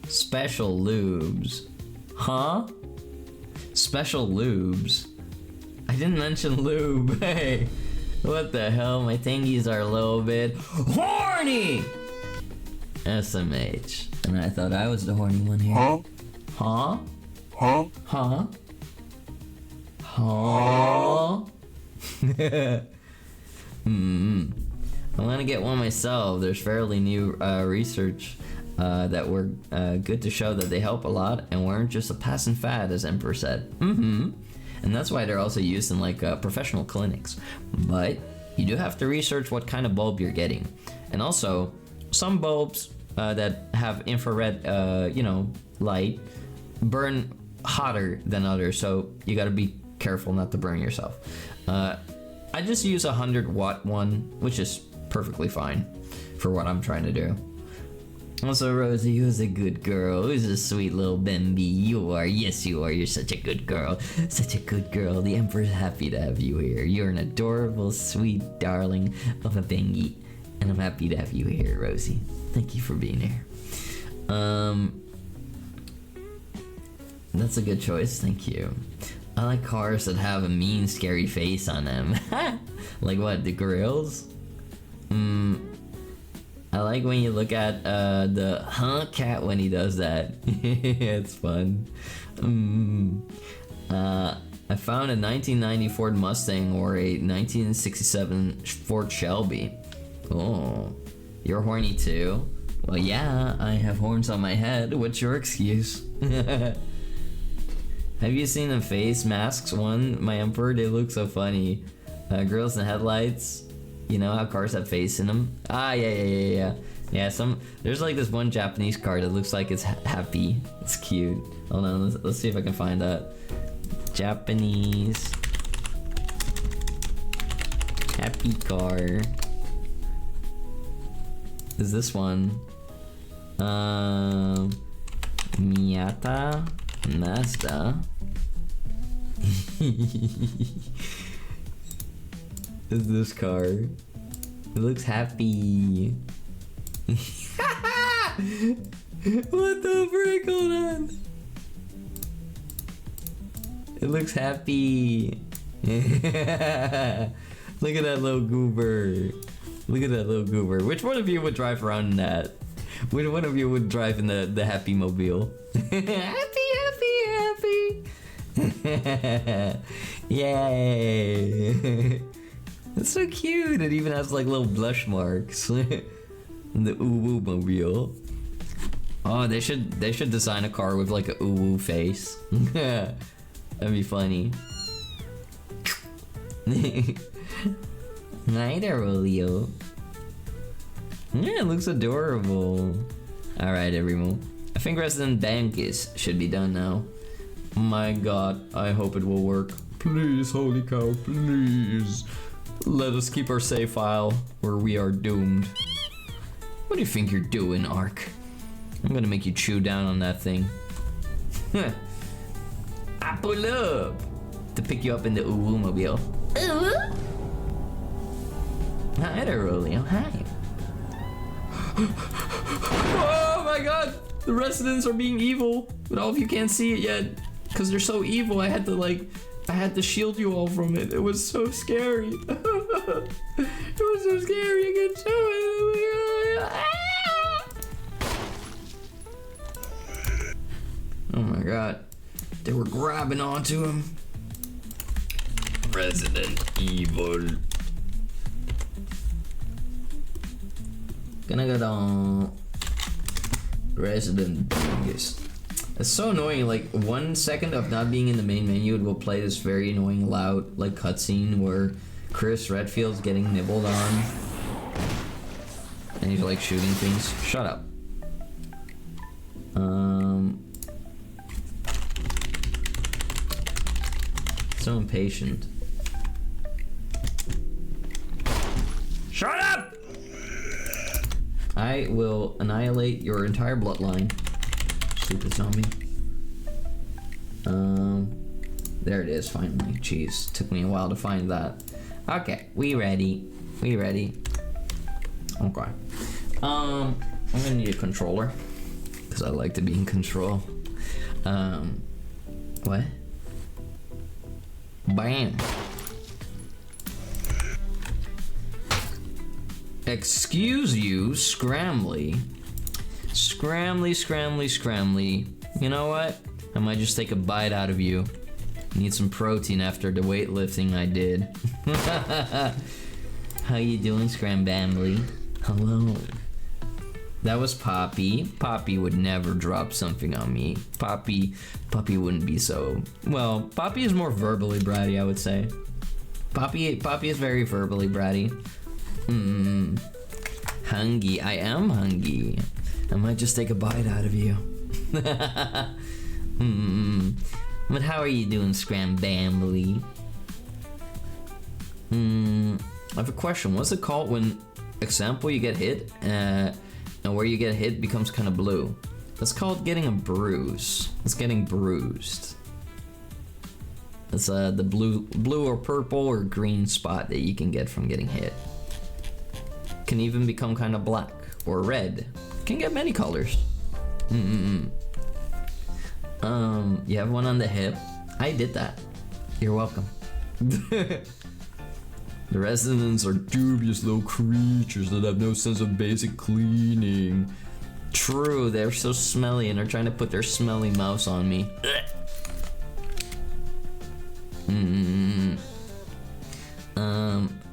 Special lubes. Huh? Special lubes? I didn't mention lube. Hey, what the hell? My tingies are a little bit horny! SMH. And I thought I was the horny one here. Huh? Huh? Huh? Huh? Huh? I want to get one myself. There's fairly new research that were good to show that they help a lot and weren't just a passing fad, as Emperor said. And that's why they're also used in like professional clinics. But you do have to research what kind of bulb you're getting. And also, some bulbs that have infrared, you know, light burn hotter than others, so you gotta be careful not to burn yourself. I just use a 100-watt one, which is perfectly fine for what I'm trying to do. Also, Rosie, who's a good girl, who's a sweet little Bambi. You are, yes you are, you're such a good girl. Such a good girl. The Emperor's happy to have you here. You're an adorable, sweet darling of a Bengi. And I'm happy to have you here, Rosie. Thank you for being here. That's a good choice, thank you. I like cars that have a mean, scary face on them. Like what, the grills? I like when you look at the cat when he does that. It's fun. I found a 1990 Ford Mustang or a 1967 Ford Shelby. Oh, you're horny too? Well, yeah, I have horns on my head. What's your excuse? Have you seen the face masks one, my Emperor? They look so funny. Girls in headlights. You know how cars have face in them? Ah, yeah. Yeah, there's like this one Japanese car that looks like it's happy. It's cute. Hold on, let's see if I can find that. Japanese. Happy car. Is this one? Miata Mazda. Is this car? It looks happy. What the frick? Hold on. It looks happy. Look at that little goober. Look at that little goober. Which one of you would drive around in that? Which one of you would drive in the Happy Mobile? Happy, happy, happy. Yay. It's so cute. It even has like little blush marks. The Uwu Mobile. Oh, they should design a car with like a Uwu face. That'd be funny. Hi there, Rolio. Yeah, it looks adorable. Alright, everyone. I think Resident Bankis should be done now. My god, I hope it will work. Please, holy cow, please. Let us keep our save file, or we are doomed. What do you think you're doing, Ark? I'm gonna make you chew down on that thing. I pull up to pick you up in the Uwu Mobile. Hi there, Rolio. Hi. Oh my god! The residents are being evil, but all of you can't see it yet because they're so evil. I had to shield you all from it. It was so scary. It was so scary. I could show it. Oh my god! They were grabbing onto him. Resident Evil. Gonna go down. Resident Dingus. It's so annoying, like 1 second of not being in the main menu, it will play this very annoying loud like cutscene where Chris Redfield's getting nibbled on. And he's like shooting things. Shut up. So impatient. Shut up! I will annihilate your entire bloodline. Stupid zombie. There it is, finally. Jeez, took me a while to find that. Okay, we ready. We ready. Okay. I'm gonna need a controller. Because I like to be in control. What? Bam. Excuse you, Scrambly. Scrambly, Scrambly, Scrambly. You know what? I might just take a bite out of you. Need some protein after the weightlifting I did. How you doing, Scrambambly? Hello. That was Poppy. Poppy would never drop something on me. Poppy wouldn't be so... Well, Poppy is more verbally bratty, I would say. Poppy is very verbally bratty. Hungry. I am hungry. I might just take a bite out of you. But how are you doing, Scrambambly? I have a question. What's it called when, example, you get hit, and where you get hit becomes kind of blue? That's called getting a bruise. It's getting bruised. It's the blue or purple or green spot that you can get from getting hit. Can even become kind of black or red. Can get many colors. You have one on the hip. I did that. You're welcome. The residents are dubious little creatures that have no sense of basic cleaning. True, they're so smelly and they're trying to put their smelly mouse on me.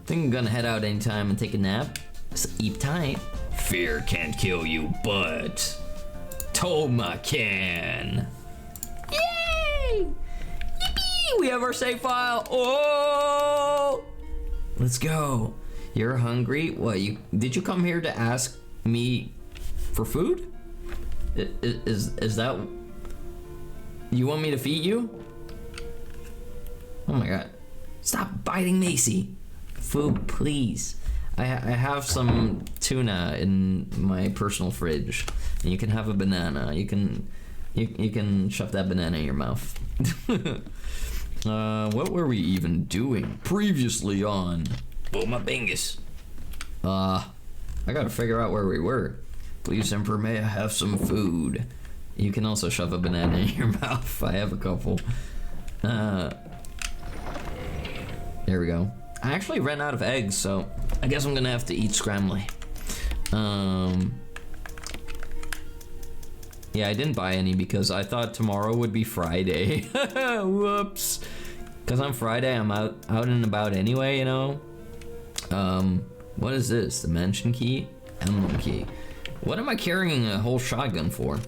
Think I'm gonna head out anytime and take a nap. Sleep tight. Fear can't kill you, but Touma can. Yay! Yippee! We have our save file. Oh! Let's go. You're hungry? What? Did you come here to ask me for food? Is that? You want me to feed you? Oh my god. Stop biting Macy. Food, please. I have some tuna in my personal fridge. And you can have a banana. You can shove that banana in your mouth. What were we even doing previously on? Oh, my bingus. I gotta figure out where we were. Please, Emperor, may I have some food? You can also shove a banana in your mouth. I have a couple. There we go. I actually ran out of eggs, so I guess I'm gonna have to eat scrambly. Yeah, I didn't buy any because I thought tomorrow would be Friday. Whoops. Because on Friday I'm out and about anyway, you know. What is this? The mansion key? Emblem key. What am I carrying a whole shotgun for?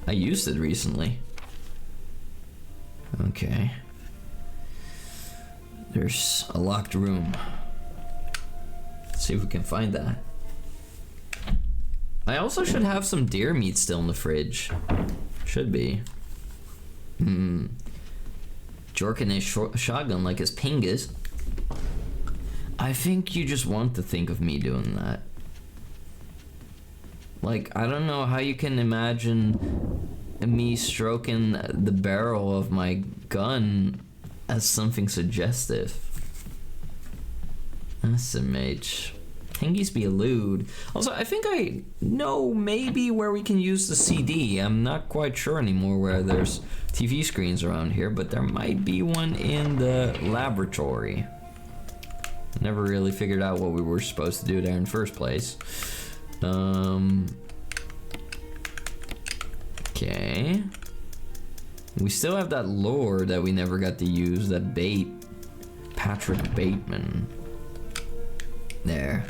I used it recently. Okay. There's a locked room. Let's see if we can find that. I also should have some deer meat still in the fridge. Should be. Jorkin is shotgun like his pingus. I think you just want to think of me doing that. Like, I don't know how you can imagine me stroking the barrel of my gun as something suggestive. SMH. Hingies be elude. Also, I think I know maybe where we can use the CD. I'm not quite sure anymore where there's TV screens around here, but there might be one in the laboratory. Never really figured out what we were supposed to do there in the first place. Okay. We still have that lore that we never got to use, that bait. Patrick Bateman. There.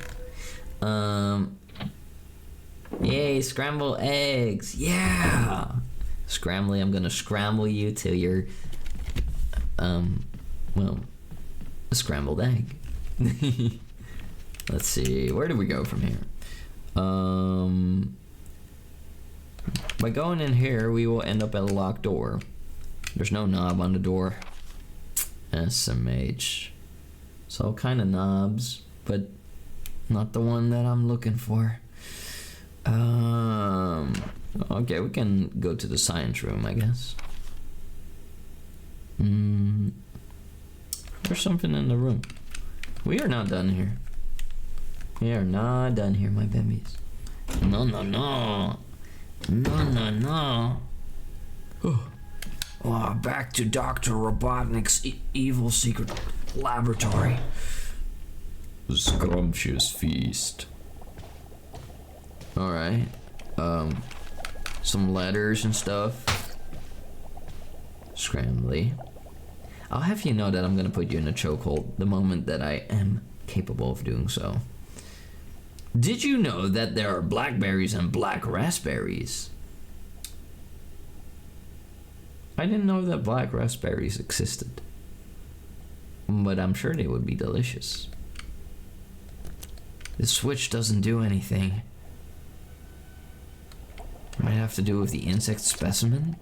Yay, scramble eggs. Yeah. Scrambly, I'm gonna scramble you till you're, well, a scrambled egg. Let's see, where do we go from here? By going in here, we will end up at a locked door. There's no knob on the door. SMH. So all kind of knobs, but not the one that I'm looking for. Okay, we can go to the science room, I guess. There's something in the room. We are not done here. We are not done here, my babies. No, no, no. No, no, no. Oh, back to Dr. Robotnik's evil secret laboratory. Scrumptious feast. Alright. Some letters and stuff. Scrambly. I'll have you know that I'm gonna put you in a chokehold the moment that I am capable of doing so. Did you know that there are blackberries and black raspberries? I didn't know that black raspberries existed. But I'm sure they would be delicious. The switch doesn't do anything. Might have to do with the insect specimen?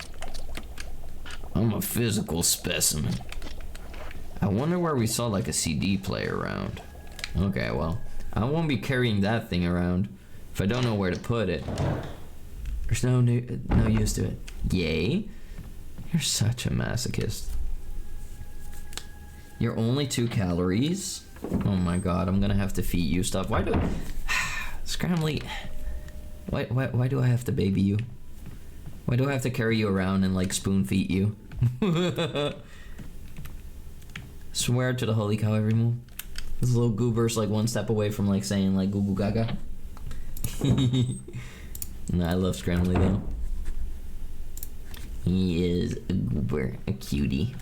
I'm a physical specimen. I wonder where we saw like a CD player around. Okay, well, I won't be carrying that thing around if I don't know where to put it. There's no use to it. Yay. You're such a masochist. You're only 2 calories? Oh my god, I'm gonna have to feed you stuff. Why do... Scrambly... Why do I have to baby you? Why do I have to carry you around and like spoon feed you? Swear to the holy cow every move. This little goober's like one step away from like saying like goo goo gaga. Nah, I love Scrambly though. He is a goober, a cutie.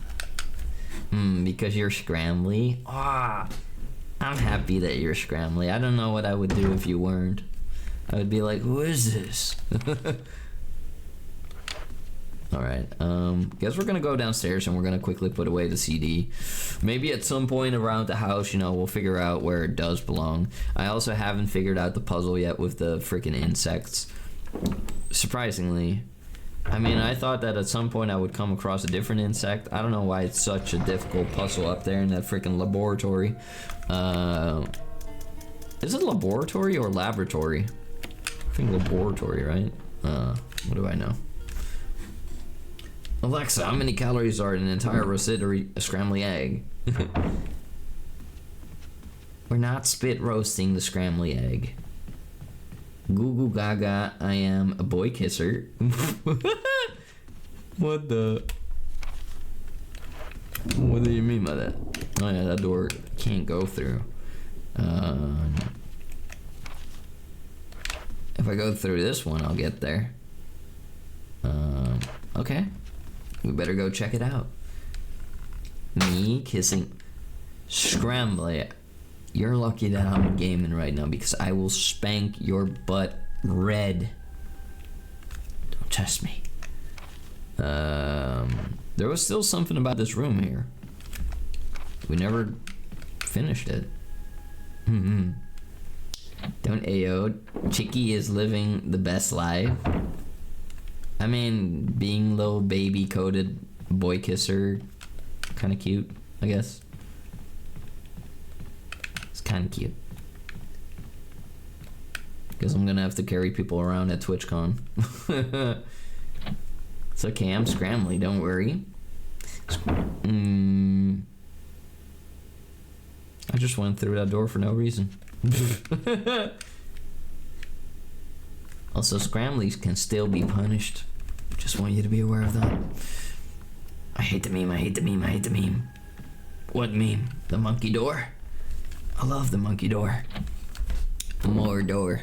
Because you're Scrambly. Ah, I'm happy that you're Scrambly. I don't know what I would do if you weren't. I would be like, who is this? Alright, guess we're gonna go downstairs and we're gonna quickly put away the CD. Maybe at some point around the house, you know, we'll figure out where it does belong. I also haven't figured out the puzzle yet with the freaking insects. Surprisingly. I mean, I thought that at some point I would come across a different insect. I don't know why it's such a difficult puzzle up there in that freaking laboratory. Is it laboratory or laboratory? I think laboratory, right? What do I know? Alexa, how many calories are in an entire rotisserie scrambled egg? We're not spit roasting the scrambled egg. Goo goo gaga, I am a boy kisser. What the? What do you mean by that? Oh yeah, that door can't go through. If I go through this one, I'll get there. Okay. We better go check it out. Me kissing Scramble. You're lucky that I'm gaming right now because I will spank your butt red. Don't test me. There was still something about this room here. We never finished it. Don't AO. Chicky is living the best life. I mean, being little baby coated boy kisser, kind of cute, I guess. It's kind of cute. Guess I'm gonna have to carry people around at TwitchCon. It's okay, I'm scrambly, don't worry. I just went through that door for no reason. Also, scramblies can still be punished. Just want you to be aware of that. I hate the meme, I hate the meme, I hate the meme. What meme? The monkey door? I love the monkey door. More door.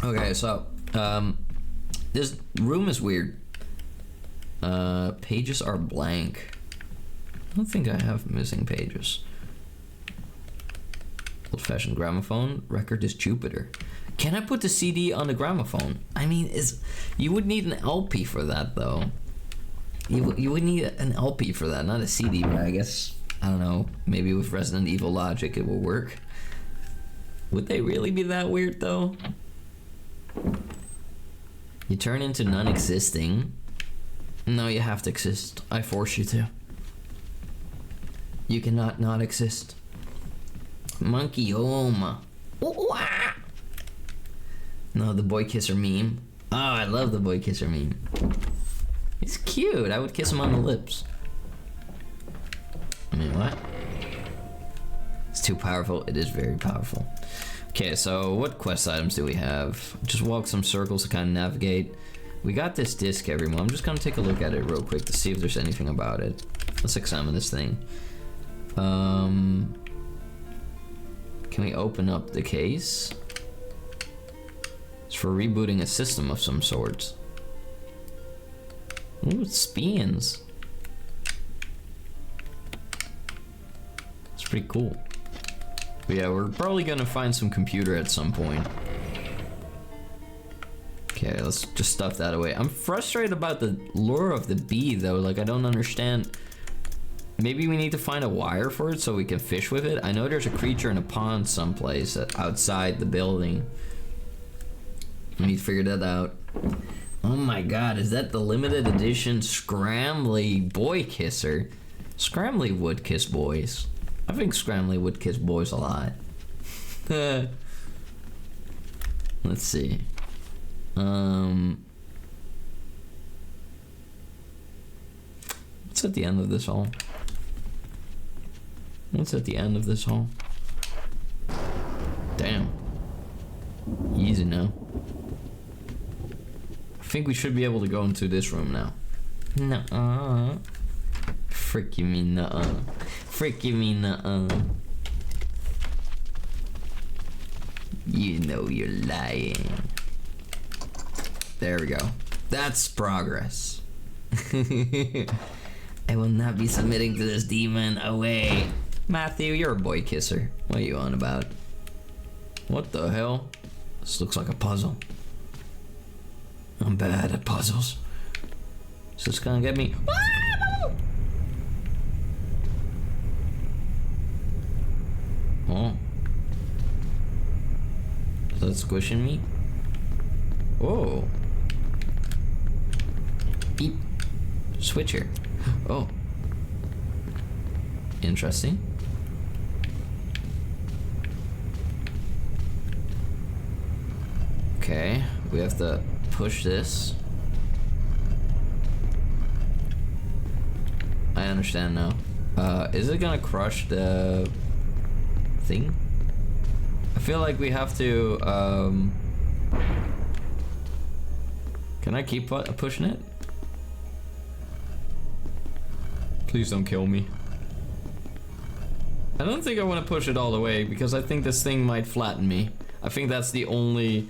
Okay, so, this room is weird. Pages are blank. I don't think I have missing pages. Old-fashioned gramophone. Record is Jupiter. Can I put the CD on the gramophone? I mean, you would need an LP for that, though. You would need an LP for that, not a CD, but I guess, I don't know, maybe with Resident Evil logic it will work. Would they really be that weird, though? You turn into non-existing. No, you have to exist. I force you to. You cannot not exist. Monkey home. Ooh, ah. No, the boy kisser meme. Oh, I love the boy kisser meme. He's cute. I would kiss him on the lips. I mean, what? It's too powerful. It is very powerful. Okay, so what quest items do we have? Just walk some circles to kind of navigate. We got this disc, everyone. I'm just gonna take a look at it real quick to see if there's anything about it. Let's examine this thing. Can we open up the case? It's for rebooting a system of some sort. Ooh, it spins. It's pretty cool. But yeah, we're probably gonna find some computer at some point. Okay, let's just stuff that away. I'm frustrated about the lure of the bee, though. Like, I don't understand. Maybe we need to find a wire for it so we can fish with it. I know there's a creature in a pond someplace outside the building. We need to figure that out. Oh my god, is that the limited edition Scrambly Boy Kisser? Scrambly would kiss boys. I think Scrambly would kiss boys a lot. Let's see. What's at the end of this hall? What's at the end of this hall? Damn. Easy now. I think we should be able to go into this room now. Nuh-uh. Frick you mean nuh-uh. Frick you mean nuh-uh. You know you're lying. There we go. That's progress. I will not be submitting to this demon. Away. Matthew, you're a boy kisser. What are you on about? What the hell? This looks like a puzzle. I'm bad at puzzles. Is this gonna get me? Oh. Is that squishing me? switcher. Oh. Interesting. Okay, we have to push this. I understand now. Is it gonna crush the thing? I feel like we have to, can I keep pushing it? Please don't kill me. I don't think I want to push it all the way because I think this thing might flatten me. I think that's the only...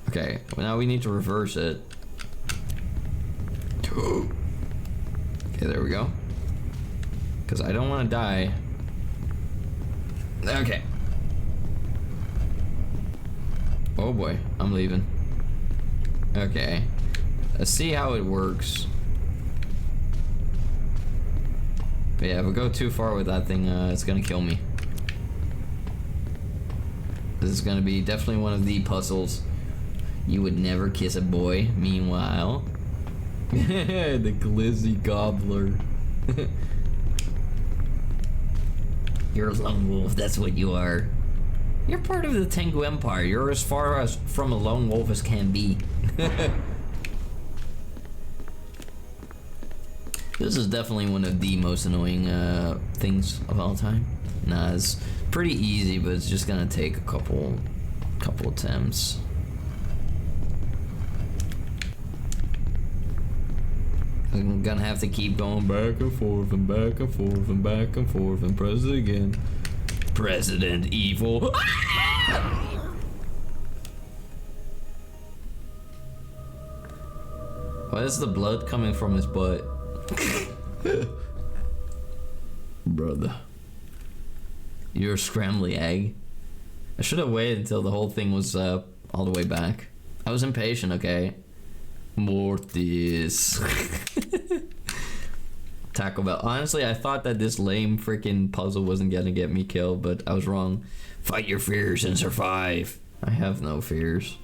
Okay, well, now we need to reverse it. Okay, there we go. Because I don't want to die. Okay. Oh boy, I'm leaving. Okay. Let's see how it works. But yeah, if we go too far with that thing, it's gonna kill me. This is gonna be definitely one of the puzzles. You would never kiss a boy, meanwhile. The glizzy gobbler. You're a lone wolf, that's what you are. You're part of the Tengu Empire. You're as far as from a lone wolf as can be. This is definitely one of the most annoying things of all time. Nah, it's pretty easy, but it's just gonna take a couple attempts. I'm gonna have to keep going back and forth and back and forth and back and forth and press it again. President Evil. Why is the blood coming from his butt? Brother. You're a scrambly egg. I should have waited until the whole thing was all the way back. I was impatient, okay? Mortis. Taco Bell. Honestly, I thought that this lame freaking puzzle wasn't gonna get me killed, but I was wrong. Fight your fears and survive. I have no fears.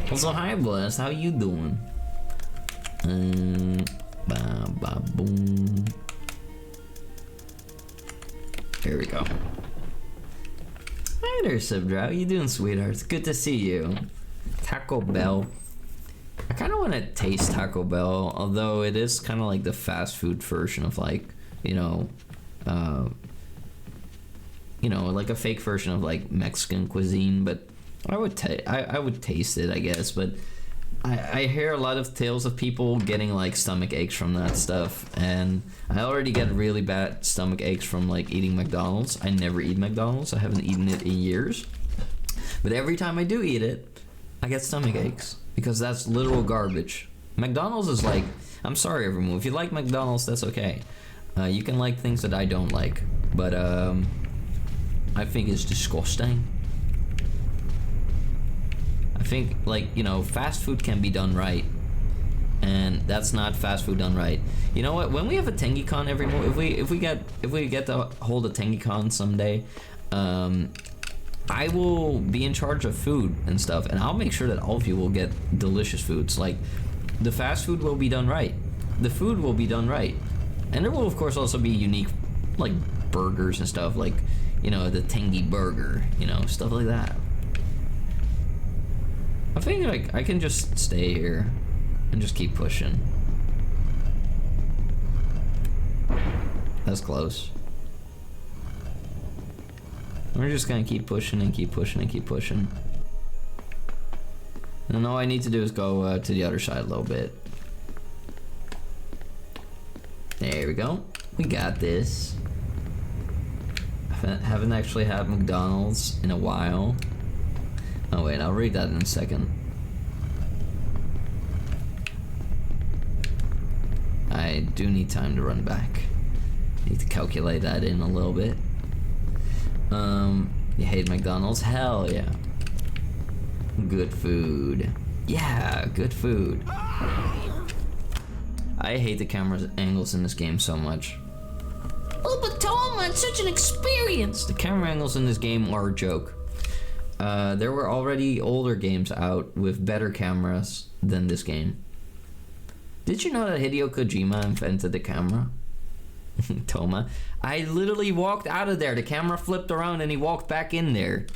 Also, hi Bless, how you doing? Ba ba boom. Here we go. Hi there, Subdrow. How you doing, sweetheart? It's good to see you. Taco Bell. I kind of want to taste Taco Bell, although it is kind of like the fast food version of, like, you know, like a fake version of like Mexican cuisine. But I would taste it, I guess. But I hear a lot of tales of people getting like stomach aches from that stuff, and I already get really bad stomach aches from like eating McDonald's. I never eat McDonald's. I haven't eaten it in years, but every time I do eat it, I get stomach aches because that's literal garbage. McDonald's is like, I'm sorry everyone, if you like McDonald's, that's okay. You can like things that I don't like, but I think it's disgusting. I think, like, you know, fast food can be done right, and that's not fast food done right. You know what? When we have a TengiCon every month, if we get to hold a TengiCon someday, I will be in charge of food and stuff, and I'll make sure that all of you will get delicious foods. Like, the fast food will be done right, the food will be done right, and there will of course also be unique, like, burgers and stuff, like, you know, the Tengi burger, you know, stuff like that. I think like I can just stay here and just keep pushing. That's close. We're just gonna keep pushing and keep pushing and keep pushing. And all I need to do is go to the other side a little bit. There we go. We got this. I haven't actually had McDonald's in a while. Oh wait, I'll read that in a second. I do need time to run back. Need to calculate that in a little bit. You hate McDonald's? Hell yeah. Good food. Yeah, good food. I hate the camera angles in this game so much. Oh, but Touma, it's such an experience! The camera angles in this game are a joke. there were already older games out with better cameras than this game. Did you know that Hideo Kojima invented the camera? Touma. I literally walked out of there. The camera flipped around and he walked back in there.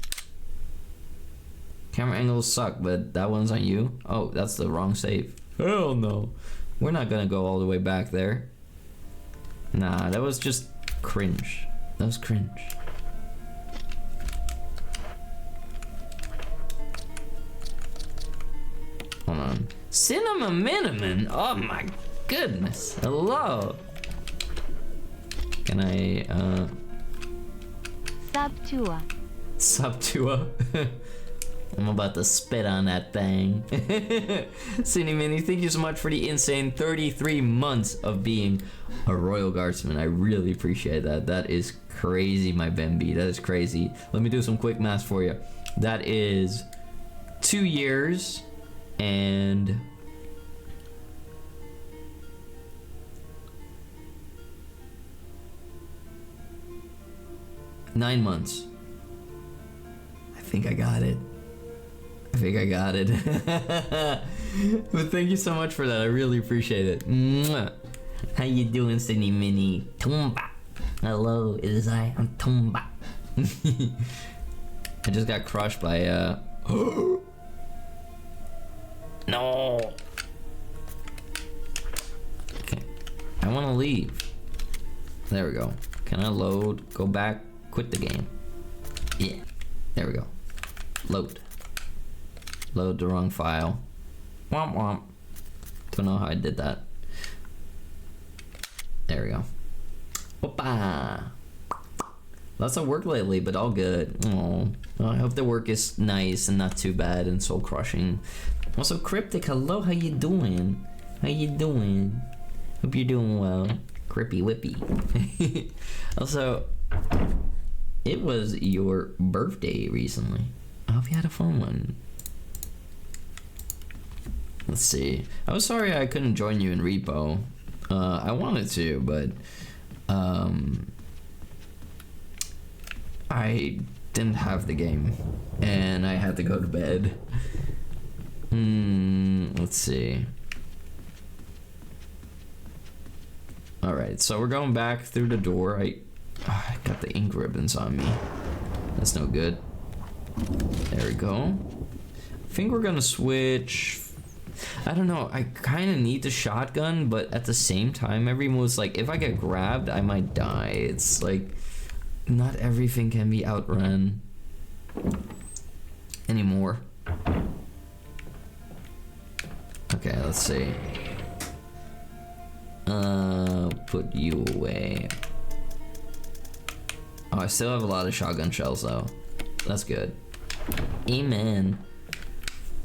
Camera angles suck, but that one's on you? Oh, that's the wrong save. Hell no. We're not gonna go all the way back there. Nah, that was just cringe. That was cringe. Hold on. Cinema Miniman? Oh my goodness. Hello. Can I, Subtua. Subtua? I'm about to spit on that thing. Cindy Mini, thank you so much for the insane 33 months of being a Royal Guardsman. I really appreciate that. That is crazy, my Bambi. That is crazy. Let me do some quick math for you. That is 2 years and... $9 months. I think I got it. I think I got it. But thank you so much for that. I really appreciate it. Mwah. How you doing, Cindy Mini? Touma. Hello, it is I. I'm Touma. I just got crushed by No. Okay. I want to leave. There we go. Can I load? Go back. Quit the game. Yeah. There we go. Load. Load the wrong file. Womp womp. Don't know how I did that. There we go. Opa. Lots of work lately, but all good. Oh, I hope the work is nice and not too bad and soul crushing. Also, Cryptic, hello, how you doing? How you doing? Hope you're doing well. Crippy whippy. Also, it was your birthday recently. I hope you had a fun one. Let's see. I was sorry I couldn't join you in repo. I wanted to, but I didn't have the game and I had to go to bed. Let's see. Alright, so we're going back through the door. I got the ink ribbons on me. That's no good. There we go. I think we're gonna switch. I don't know, I kind of need the shotgun, but at the same time, everyone's like, if I get grabbed, I might die. It's like, not everything can be outrun anymore. Okay, let's see. Put you away. Oh, I still have a lot of shotgun shells though. That's good. Amen.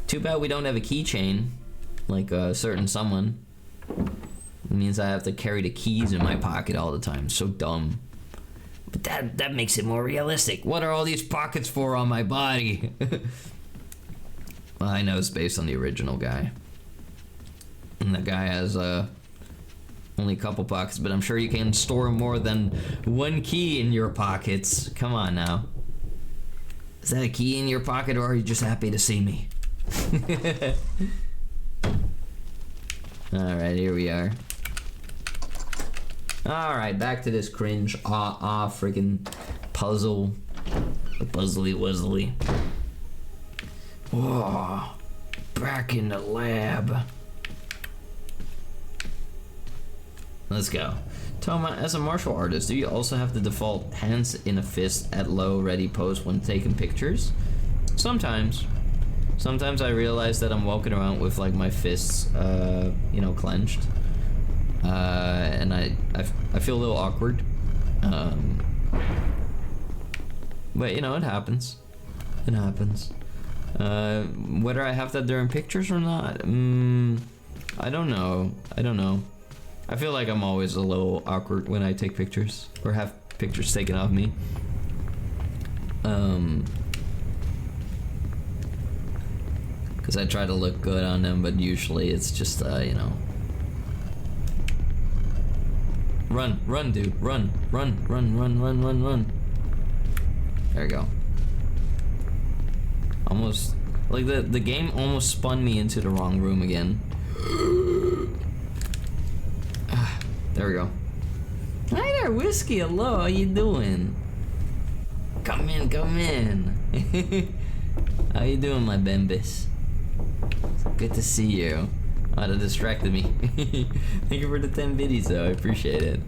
Too bad we don't have a keychain, like a certain someone. It means I have to carry the keys in my pocket all the time. So dumb. But that makes it more realistic. What are all these pockets for on my body? Well, I know it's based on the original guy. And the guy has only a couple pockets, but I'm sure you can store more than one key in your pockets. Come on now. Is that a key in your pocket, or are you just happy to see me? Alright, here we are. Alright, back to this cringe freaking puzzle. The puzzly wuzzly. Whoa. Back in the lab. Let's go. Touma, as a martial artist, do you also have the default hands in a fist at low ready pose when taking pictures? Sometimes. Sometimes I realize that I'm walking around with like my fists, you know, clenched. And I feel a little awkward. But you know, it happens. It happens. Whether I have that during pictures or not, I don't know. I don't know. I feel like I'm always a little awkward when I take pictures or have pictures taken of me. Because I try to look good on them, but usually it's just, you know. Run, run, dude, run, run, run, run, run, run, run. There we go. Almost, like the game almost spun me into the wrong room again. There we go. Hi there, Whiskey. Hello, how you doing? Come in, come in. How you doing, my Bembis? Good to see you. Oh, that distracted me. Thank you for the 10 biddies, though. I appreciate it.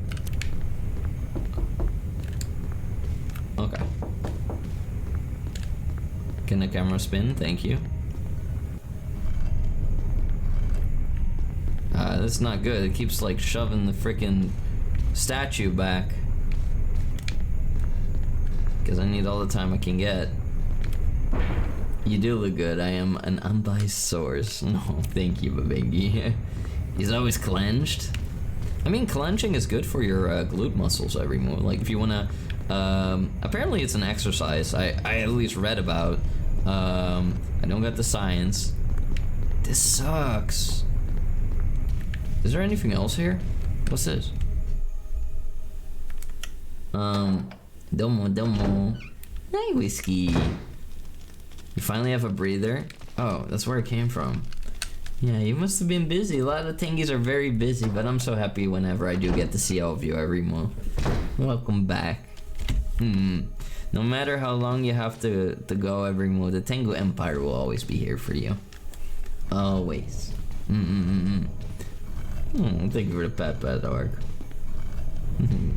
Okay. Can the camera spin? Thank you. That's not good. It keeps like shoving the freaking statue back. Because I need all the time I can get. You do look good. I am an unbiased source. No, thank you, Babengi. He's always clenched. I mean, clenching is good for your glute muscles every move. Like, if you wanna... apparently it's an exercise. I at least read about. I don't got the science. This sucks. Is there anything else here? What's this? Domo. Hi, Whiskey. You finally have a breather? Oh, that's where it came from. Yeah, you must have been busy. A lot of Tengies are very busy, but I'm so happy whenever I do get to see all of you every month. Welcome back. No matter how long you have to go every month, the Tengu Empire will always be here for you. Always. Thank you for the pat dog.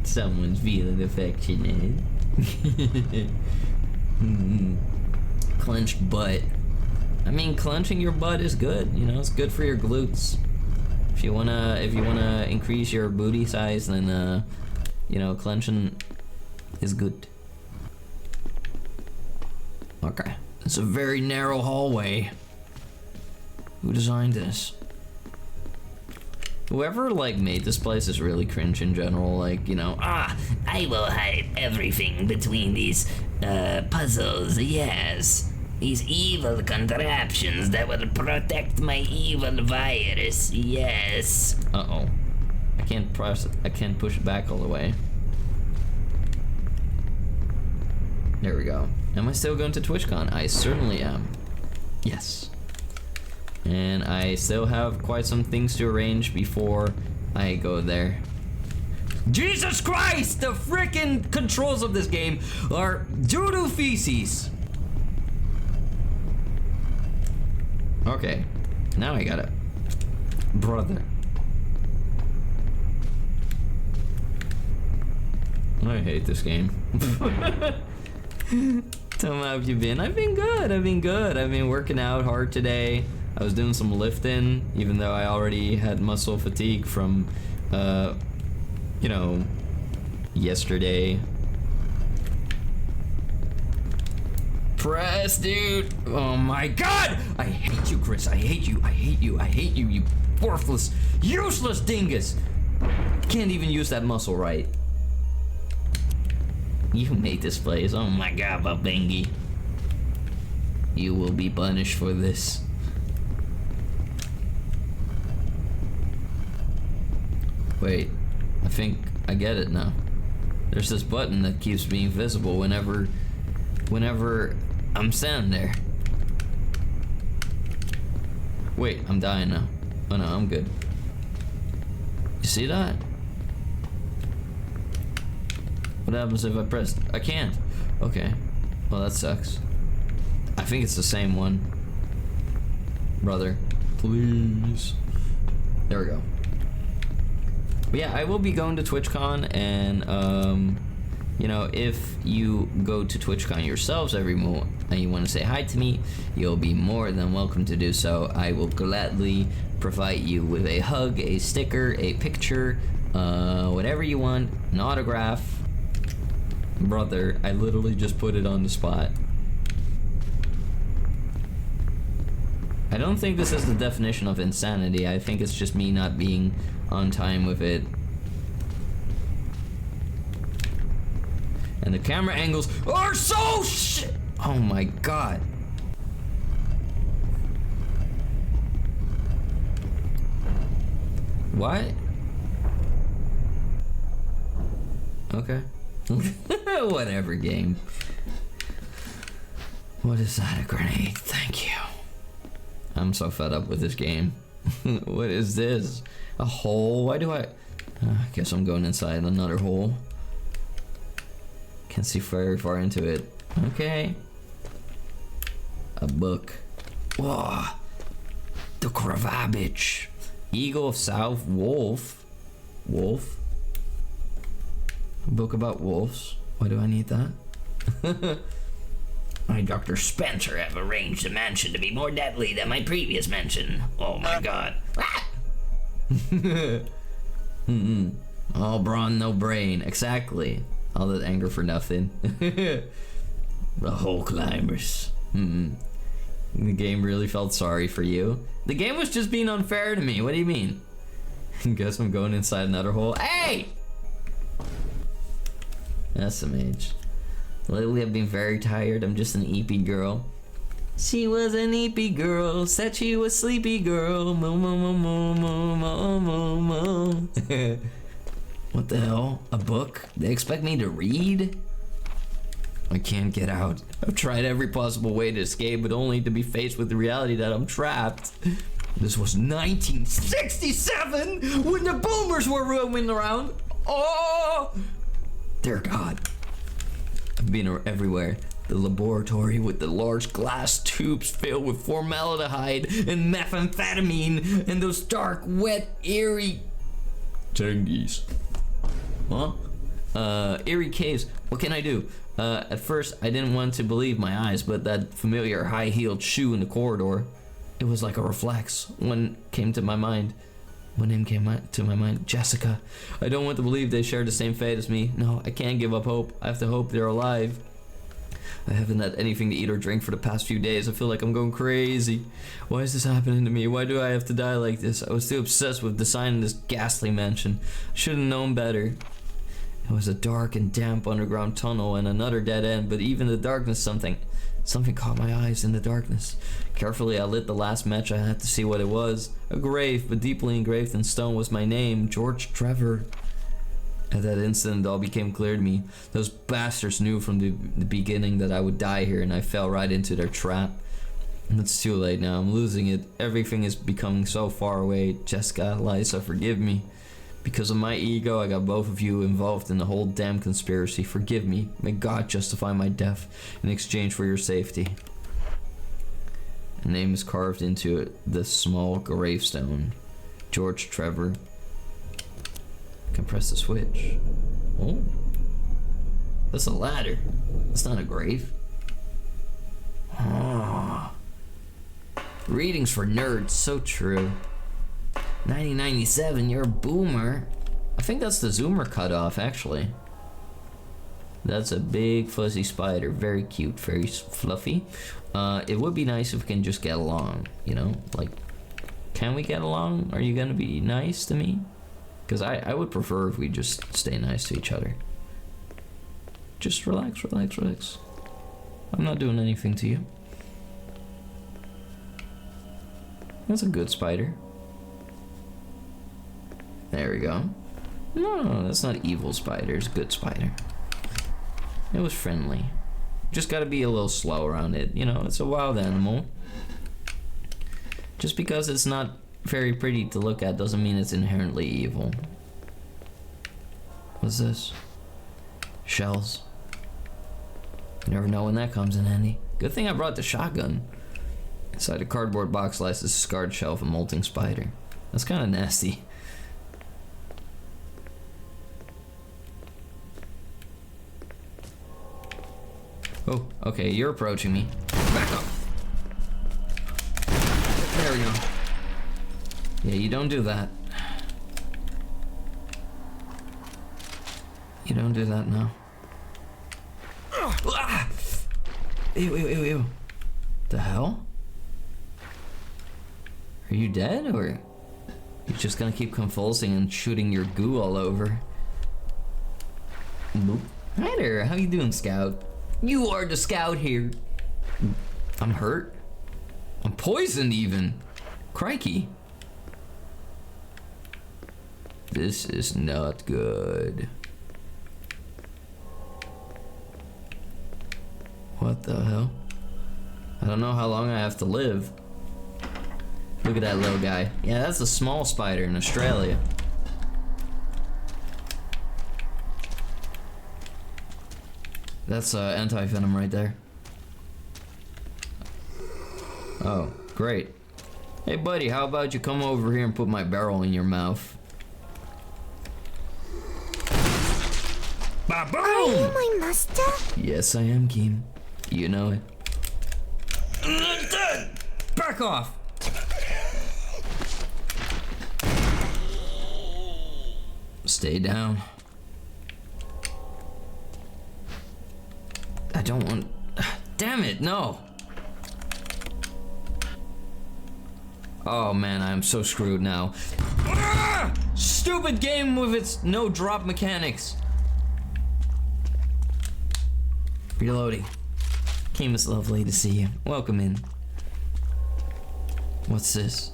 Someone's feeling affectionate. Clenched butt. I mean, clenching your butt is good. You know, it's good for your glutes. If you wanna increase your booty size, then you know, clenching is good. Okay, it's a very narrow hallway. Who designed this? Whoever like made this place is really cringe in general. Like, you know, I will hide everything between these puzzles. Yes, these evil contraptions that will protect my evil virus. Yes. Uh-oh. I can't push it back all the way. There we go. Am I still going to TwitchCon? I certainly am. Yes. And I still have quite some things to arrange before I go there. Jesus Christ! The frickin' controls of this game are doo-doo feces! Okay. Now I got it. Brother. I hate this game. Tell me, how have you been? I've been good. I've been working out hard today. I was doing some lifting, even though I already had muscle fatigue from, you know, yesterday. Press, dude. Oh my god! I hate you, Chris. I hate you, you worthless, useless dingus. Can't even use that muscle right. You made this place. Oh my god, Babengi. You will be punished for this. Wait, I think I get it now. There's this button that keeps being visible whenever I'm standing there. Wait, I'm dying now. Oh no, I'm good. You see that? What happens if I press? I can't. Okay. Well, that sucks. I think it's the same one. Brother, please. There we go. But yeah, I will be going to TwitchCon, and you know, if you go to TwitchCon yourselves every month and you want to say hi to me, you'll be more than welcome to do so. I will gladly provide you with a hug, a sticker, a picture, whatever you want, an autograph. Brother, I literally just put it on the spot. I don't think this is the definition of insanity. I think it's just me not being on time with it. And the camera angles are so shit. Oh my god. What? Okay. Whatever, game. What is that? A grenade? Thank you. I'm so fed up with this game. What is this? A hole? Why do I guess I'm going inside another hole. Can't see very far into it. Okay. A book. Whoa. The Kravabich. Eagle of South. Wolf. Wolf? A book about wolves. Why do I need that? I, Dr. Spencer, have arranged the mansion to be more deadly than my previous mansion. Oh my god. All brawn, no brain. Exactly. All that anger for nothing. The whole climbers. The game really felt sorry for you. The game was just being unfair to me. What do you mean? Guess I'm going inside another hole. Hey! SMH. Lately I've been very tired. I'm just an eepy girl. She was an eepy girl. Said she was sleepy girl. Moo moo moo moo moo moo moo moo. What the hell? A book? They expect me to read? I can't get out. I've tried every possible way to escape, but only to be faced with the reality that I'm trapped. This was 1967 when the boomers were roaming around. Oh! Dear God. I've been everywhere. The laboratory with the large glass tubes filled with formaldehyde and methamphetamine and those dark, wet, eerie... Tengies. Huh? Eerie caves. What can I do? At first, I didn't want to believe my eyes, but that familiar high-heeled shoe in the corridor, it was like a reflex. One name came to my mind. Jessica. I don't want to believe they share the same fate as me. No, I can't give up hope. I have to hope they're alive. I haven't had anything to eat or drink for the past few days. I feel like I'm going crazy. Why is this happening to me? Why do I have to die like this? I was too obsessed with designing this ghastly mansion. Should have known better. It was a dark and damp underground tunnel and another dead end, but even the darkness, something caught my eyes in the darkness. Carefully, I lit the last match I had to see what it was. A grave, but deeply engraved in stone was my name, George Trevor. At that instant, it all became clear to me. Those bastards knew from the beginning that I would die here, and I fell right into their trap. It's too late now. I'm losing it. Everything is becoming so far away. Jessica, Liza, forgive me. Because of my ego, I got both of you involved in the whole damn conspiracy. Forgive me. May God justify my death in exchange for your safety. A name is carved into the small gravestone. George Trevor. I can press the switch. Oh. That's a ladder. That's not a grave. Oh. Readings for nerds. So true. 1997, you're a boomer. I think that's the zoomer cutoff, actually. That's a big fuzzy spider. Very cute, very fluffy. It would be nice if we can just get along, you know? Like, can we get along? Are you gonna be nice to me? Because I would prefer if we just stay nice to each other. Just relax, relax, relax. I'm not doing anything to you. That's a good spider. There we go. No, that's not evil spider. It's a good spider. It was friendly. Just gotta be a little slow around it. You know, it's a wild animal. Just because it's not very pretty to look at doesn't mean it's inherently evil. What's this? Shells. You never know when that comes in handy. Good thing I brought the shotgun. Inside a cardboard box lies a scarred shell of a molting spider. That's kind of nasty. Oh, okay, you're approaching me. Back up! There we go. Yeah, you don't do that. You don't do that now. Ah! Ew, ew, ew, ew. The hell? Are you dead, or you're just gonna keep convulsing and shooting your goo all over? Boop. Hi there, how you doing, Scout? You are the Scout here. I'm hurt. I'm poisoned even. Crikey. This is not good. What the hell? I don't know how long I have to live. Look at that little guy. Yeah, that's a small spider in Australia. That's anti-venom right there. Oh, great. Hey buddy, how about you come over here and put my barrel in your mouth? Ba-boom! Are you my master? Yes, I am, Kim. You know it. Back off! Stay down. I don't want... Damn it, no! Oh man, I am so screwed now. Ah! Stupid game with its no drop mechanics. Reloading. Kim, it's lovely to see you. Welcome in. What's this?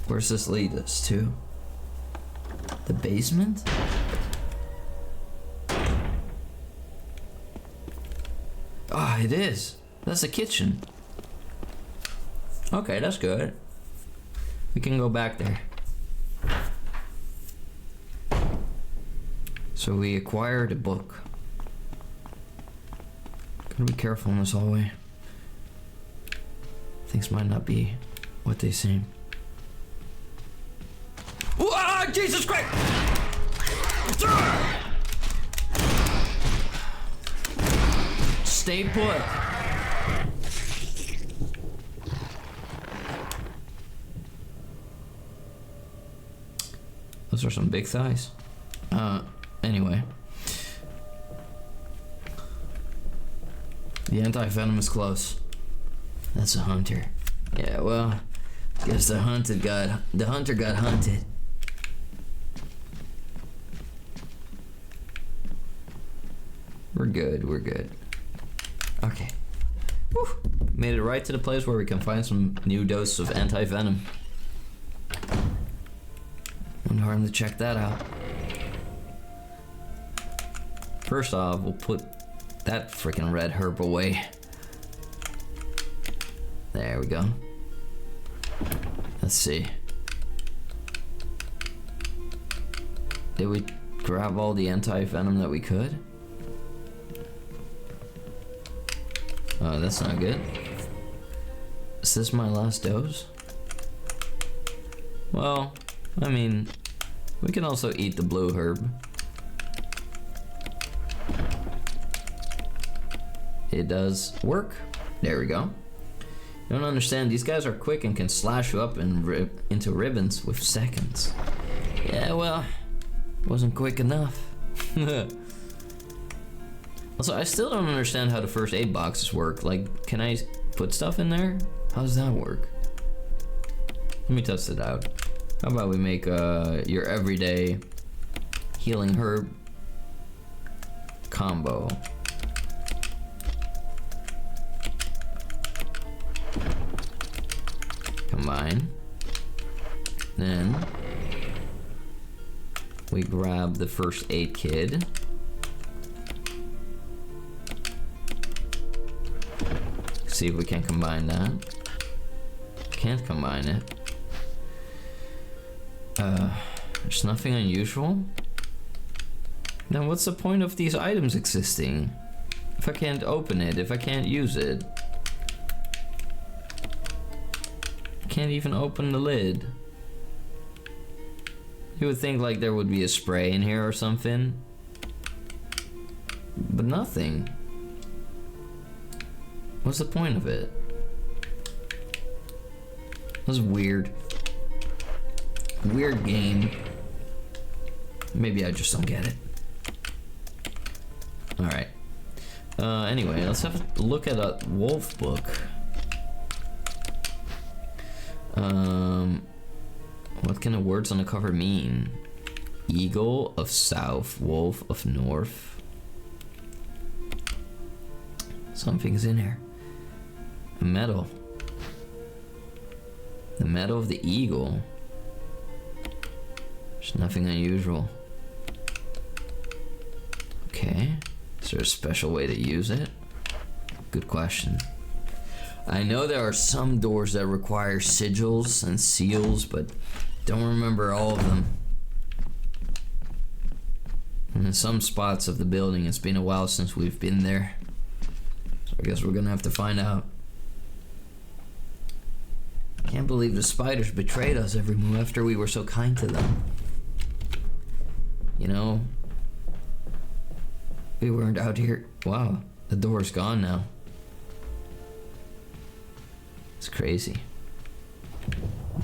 Where's this lead us to? The basement? Ah, it is. That's the kitchen. Okay, that's good. We can go back there. So we acquired a book. Gotta be careful in this hallway. Things might not be what they seem. Ah, Jesus Christ! Stay put. Those are some big thighs. Anyway. The anti-venom is close. That's a hunter. Yeah, well, guess the hunter got hunted. We're good, we're good. Okay. Whew. Made it right to the place where we can find some new dose of anti-venom. Wouldn't harm to check that out. First off, we'll put that freaking red herb away. There we go. Let's see. Did we grab all the anti-venom that we could? Oh, that's not good. Is this my last dose? Well, I mean, we can also eat the blue herb. It does work. There we go. You don't understand, these guys are quick and can slash you up and into ribbons with seconds. Yeah, well, wasn't quick enough. Also, I still don't understand how the first aid boxes work. Like, can I put stuff in there? How does that work? Let me test it out. How about we make your everyday healing herb combo. Combine. Then we grab the first aid kit. See if we can combine that. Can't combine it. There's nothing unusual. Then what's the point of these items existing? If I can't open it, if I can't use it. I can't even open the lid. You would think like there would be a spray in here or something. But nothing. What's the point of it? That's weird. Weird game. Maybe I just don't get it. Alright. Anyway, let's have a look at a wolf book. What can the words on the cover mean? Eagle of south, wolf of north. Something's in here. A medal. The medal of the eagle. There's nothing unusual. Okay. Is there a special way to use it? Good question. I know there are some doors that require sigils and seals, but don't remember all of them. And in some spots of the building, it's been a while since we've been there. So I guess we're gonna have to find out. I can't believe the spiders betrayed us every move after we were so kind to them. You know, we weren't out here. Wow, the door's gone now. It's crazy. The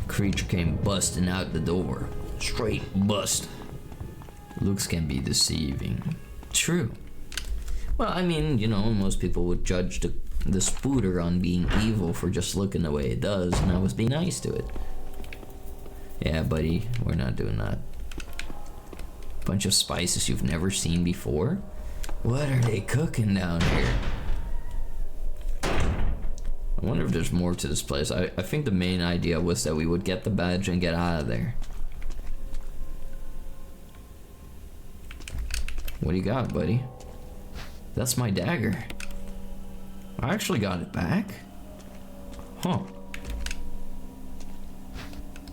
creature came busting out the door. Straight bust. Looks can be deceiving. True. Well, I mean, you know, most people would judge the spooter on being evil for just looking the way it does, and I was being nice to it. Yeah, buddy, we're not doing that. Bunch of spices you've never seen before? What are they cooking down here? I wonder if there's more to this place. I think the main idea was that we would get the badge and get out of there. What do you got, buddy? That's my dagger. I actually got it back? Huh.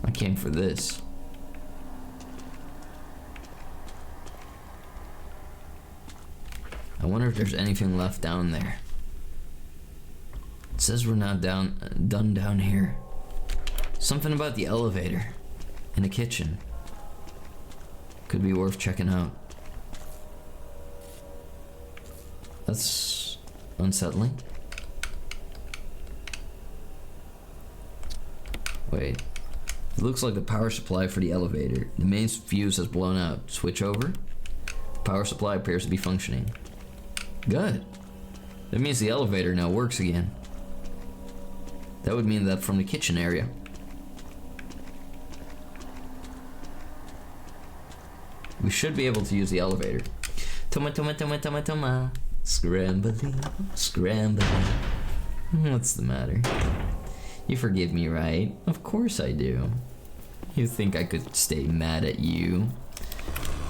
I came for this. I wonder if there's anything left down there. It says we're not done down here. Something about the elevator in the kitchen. Could be worth checking out. That's unsettling. Wait. It looks like the power supply for the elevator. The main fuse has blown out. Switch over. Power supply appears to be functioning. Good. That means the elevator now works again. That would mean that from the kitchen area. We should be able to use the elevator. Touma. Scrambling, scrambling. What's the matter? You forgive me, right? Of course I do. You think I could stay mad at you?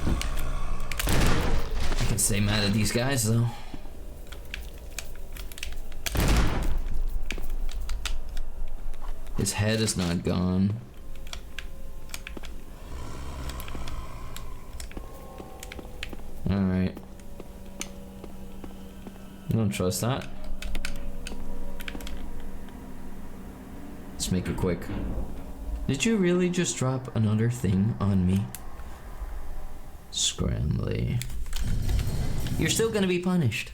I can stay mad at these guys, though. His head is not gone. Alright. I don't trust that. Let's make it quick. Did you really just drop another thing on me? Scrambly. You're still gonna be punished.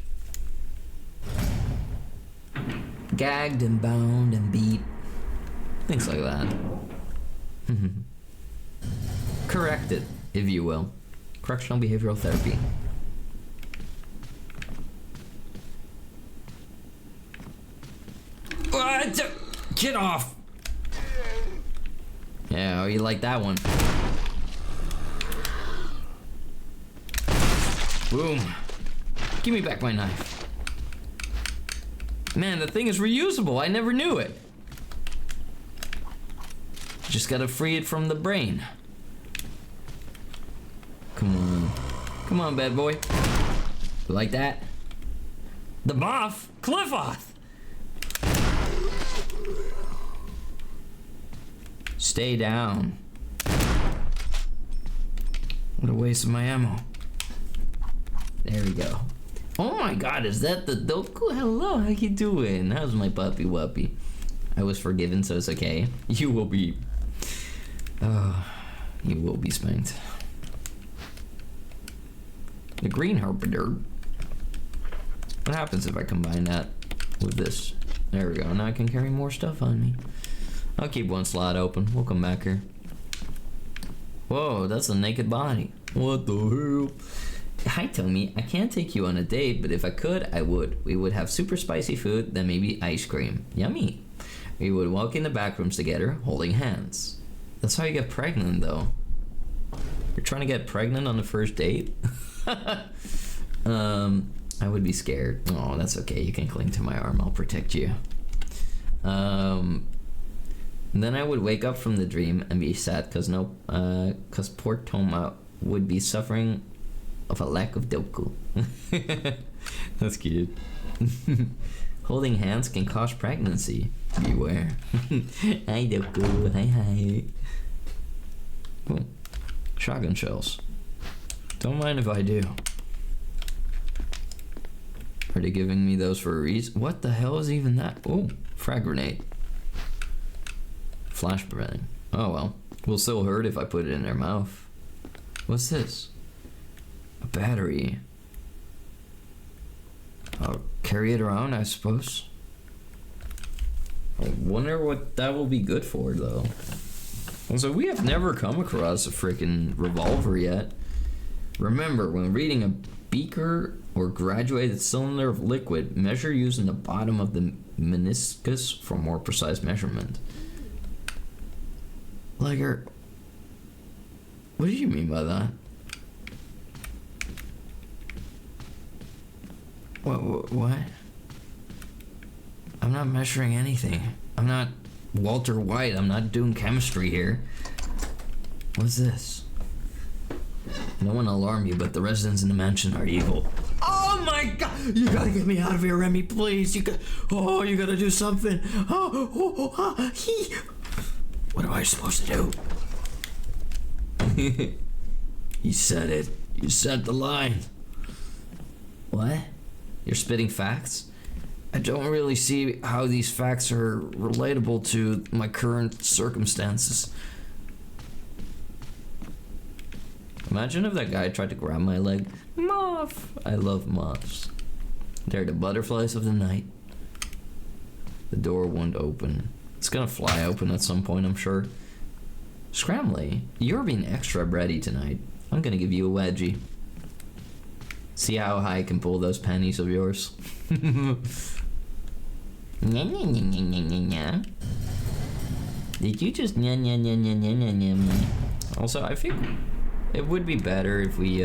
Gagged and bound and beat. Things like that. Corrected, if you will. Correctional behavioral therapy. Get off! Yeah, oh, you like that one. Boom. Give me back my knife. Man, the thing is reusable. I never knew it. Just gotta free it from the brain. Come on. Come on, bad boy. You like that? The Moth? Cliffoth! Stay down. What a waste of my ammo. There we go. Oh my god, is that the Doku? Hello, how you doing? How's my puppy wuppy? I was forgiven, so it's okay. You will be... you will be spanked. The green harbinger. What happens if I combine that with this? There we go. Now I can carry more stuff on me. I'll keep one slot open. We'll come back here. Whoa, that's a naked body. What the hell? Hi, Tommy. I can't take you on a date, but if I could, I would. We would have super spicy food, then maybe ice cream. Yummy. We would walk in the back rooms together, holding hands. That's how you get pregnant, though. You're trying to get pregnant on the first date? I would be scared. Oh, that's okay. You can cling to my arm. I'll protect you. Then I would wake up from the dream and be sad because poor Touma would be suffering of a lack of Doku. That's cute. Holding hands can cause pregnancy. Beware. Hi, Doku. Hi. Oh, shotgun shells. Don't mind if I do. Are they giving me those for a reason? What the hell is even that? Oh, frag grenade. Flashbang. Oh well. Will still hurt if I put it in their mouth. What's this? A battery. I'll carry it around, I suppose. I wonder what that will be good for, though. Also, we have never come across a freaking revolver yet. Remember, when reading a beaker or graduated cylinder of liquid, measure using the bottom of the meniscus for more precise measurement. Like, what do you mean by that? What? I'm not measuring anything. I'm not Walter White. I'm not doing chemistry here. What's this? I don't want to alarm you, but the residents in the mansion are evil. Oh my god! You gotta get me out of here, Remy, please. You gotta do something. What am I supposed to do? You said it. You said the line. What? You're spitting facts? I don't really see how these facts are relatable to my current circumstances. Imagine if that guy tried to grab my leg. Moth! I love moths. They're the butterflies of the night. The door won't open. It's gonna fly open at some point, I'm sure. Scrambley, you're being extra bratty tonight. I'm gonna give you a wedgie. See how high I can pull those panties of yours? Did you just me? Also, I think it would be better if we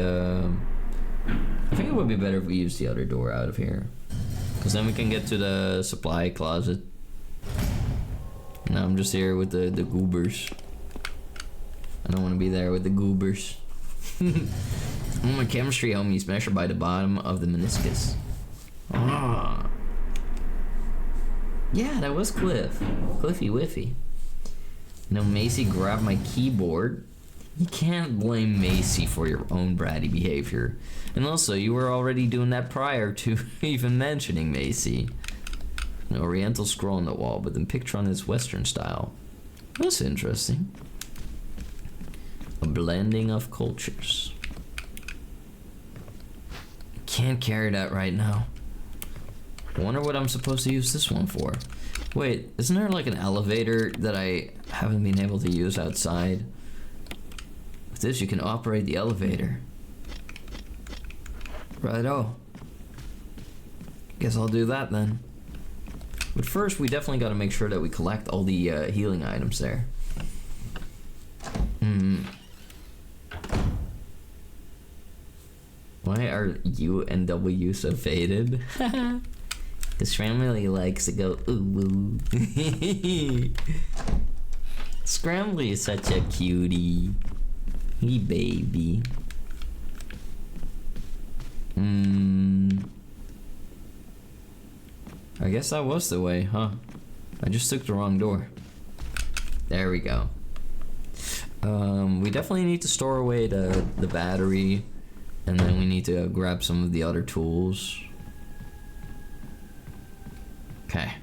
use the other door out of here. Cause then we can get to the supply closet. Now I'm just here with the goobers. I don't want to be there with the goobers. All my chemistry homies measure by the bottom of the meniscus. Ah. Yeah, that was Cliffy Whiffy. No, Macy grabbed my keyboard. You can't blame Macy for your own bratty behavior. And also, you were already doing that prior to even mentioning Macy. An oriental scroll on the wall, but then picture on its western style. That's interesting. A blending of cultures. Can't carry that right now. I wonder what I'm supposed to use this one for. Wait, isn't there like an elevator that I haven't been able to use outside? With this, you can operate the elevator. Righto. Guess I'll do that then. But first, we definitely got to make sure that we collect all the healing items there. Why are U and W so faded? Because Scrambly likes to go ooh woo. Scrambly is such a cutie. He baby. I guess that was the way, huh? I just took the wrong door. There we go. We definitely need to store away the battery. And then we need to grab some of the other tools. Okay.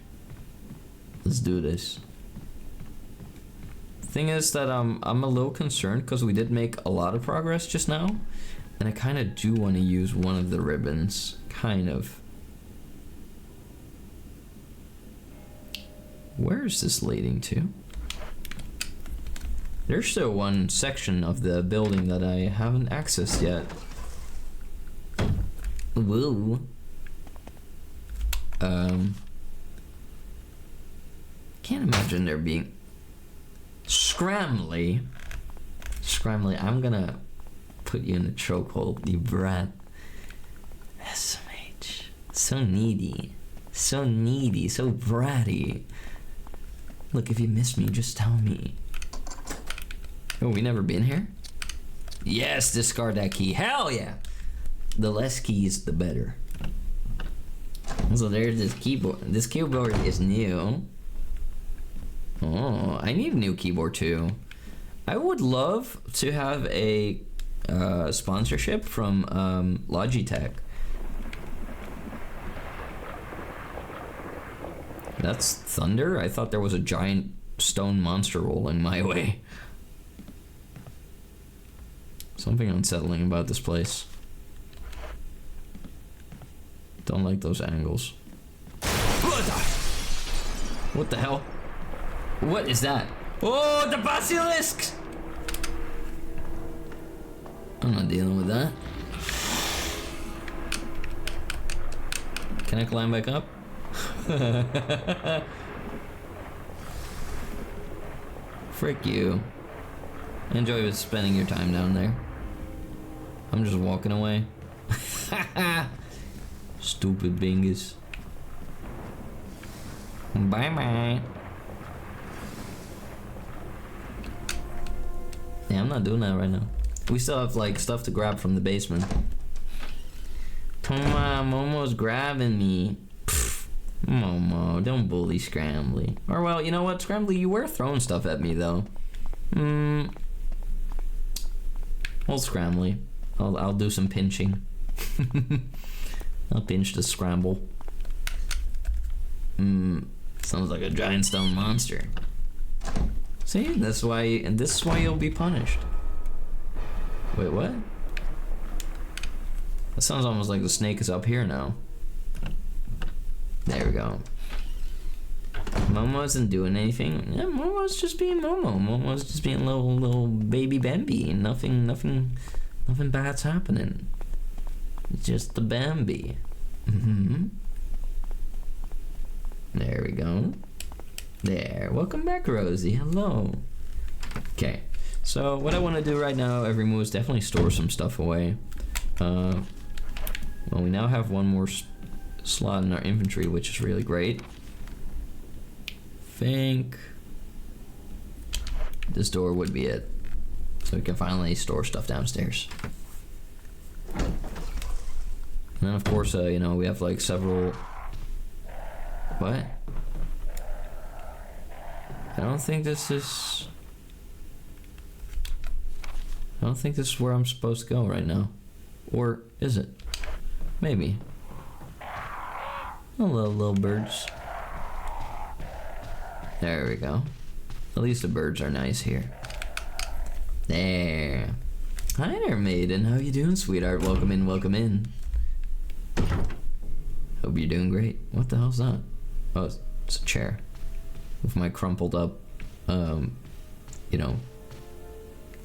Let's do this. Thing is that I'm a little concerned because we did make a lot of progress just now. And I kind of do want to use one of the ribbons. Kind of. Where is this leading to? There's still one section of the building that I haven't accessed yet. Woo. Can't imagine there being Scrambly, I'm gonna put you in a chokehold, you brat. SMH. So needy, so bratty. Look, if you miss me, just tell me. Oh, we never been here? Yes, discard that key. Hell yeah! The less keys, the better. So there's this keyboard. This keyboard is new. Oh, I need a new keyboard too. I would love to have a sponsorship from Logitech. That's thunder? I thought there was a giant stone monster rolling my way. Something unsettling about this place. Don't like those angles. What the hell? What is that? Oh, the basilisk! I'm not dealing with that. Can I climb back up? Frick you. Enjoy spending your time down there. I'm just walking away. Stupid bingus. Bye bye. Yeah, I'm not doing that right now. We still have like stuff to grab from the basement. Touma, Momo's grabbing me. Pfft, Momo, don't bully Scrambly. Or well, you know what, Scrambly, you were throwing stuff at me though. Old Scrambly. I'll do some pinching. I'll pinch the Scramble. Sounds like a giant stone monster. See, this is why you'll be punished. Wait, what? That sounds almost like the snake is up here now. There we go. Momo isn't doing anything. Yeah, Momo's just being Momo. Momo's just being little baby Bambi. Nothing bad's happening. It's just the Bambi. There we go. There. Welcome back, Rosie. Hello. Okay. So what I want to do right now, every move, is definitely store some stuff away. Well, we now have one more slot in our inventory, which is really great. Think this door would be it, so we can finally store stuff downstairs. And then of course, you know, we have like several. What? I don't think this is where I'm supposed to go right now. Or is it? Maybe. Hello, little birds. There we go. At least the birds are nice here. There. Hi there, maiden. How you doing, sweetheart? Welcome in, welcome in. Hope you're doing great. What the hell's that? Oh, it's a chair. With my crumpled up, you know,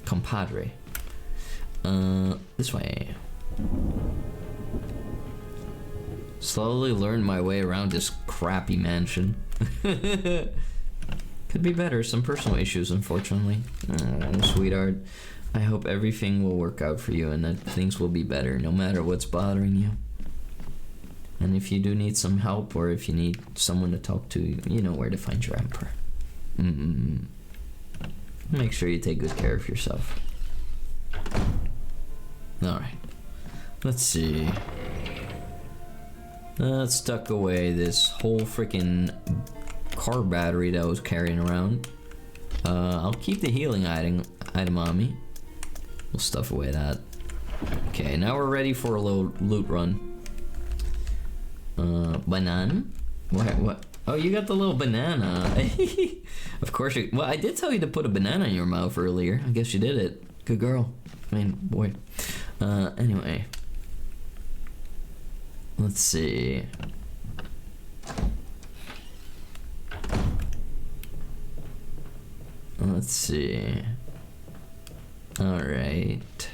compadre. This way. Slowly learn my way around this crappy mansion. Could be better. Some personal issues, unfortunately. Oh, sweetheart. I hope everything will work out for you and that things will be better no matter what's bothering you. And if you do need some help or if you need someone to talk to, you know where to find your emperor. Make sure you take good care of yourself. Alright. Let's see. Let's tuck away this whole freaking car battery that I was carrying around. I'll keep the healing item on me. We'll stuff away that. Okay, now we're ready for a little loot run. Banana? What? Oh, you got the little banana. Of course you... Well, I did tell you to put a banana in your mouth earlier. I guess you did it. Good girl. I mean, boy. Anyway. Let's see. Let's see. Alright.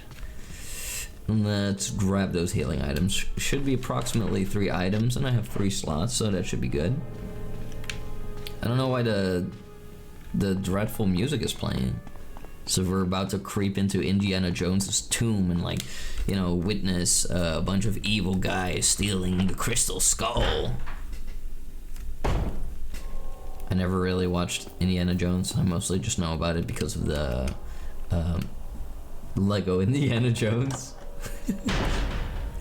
Let's grab those healing items. Should be approximately 3 items, and I have 3 slots, so that should be good. I don't know why the dreadful music is playing. So we're about to creep into Indiana Jones's tomb and, like, you know, witness a bunch of evil guys stealing the crystal skull. I never really watched Indiana Jones. I mostly just know about it because of the Lego Indiana Jones.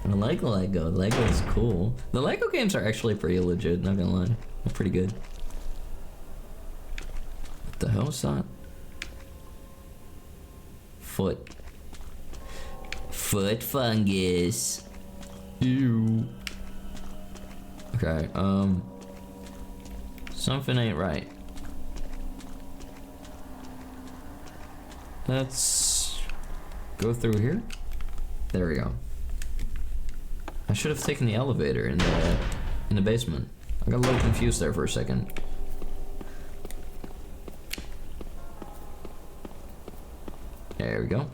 I like Lego. Lego is cool. The Lego games are actually pretty legit, not gonna lie. They're pretty good. What the hell is that? Foot. Foot fungus. Ew. Okay, something ain't right. Let's go through here. There we go. I should have taken the elevator in the basement. I got a little confused there for a second. There we go.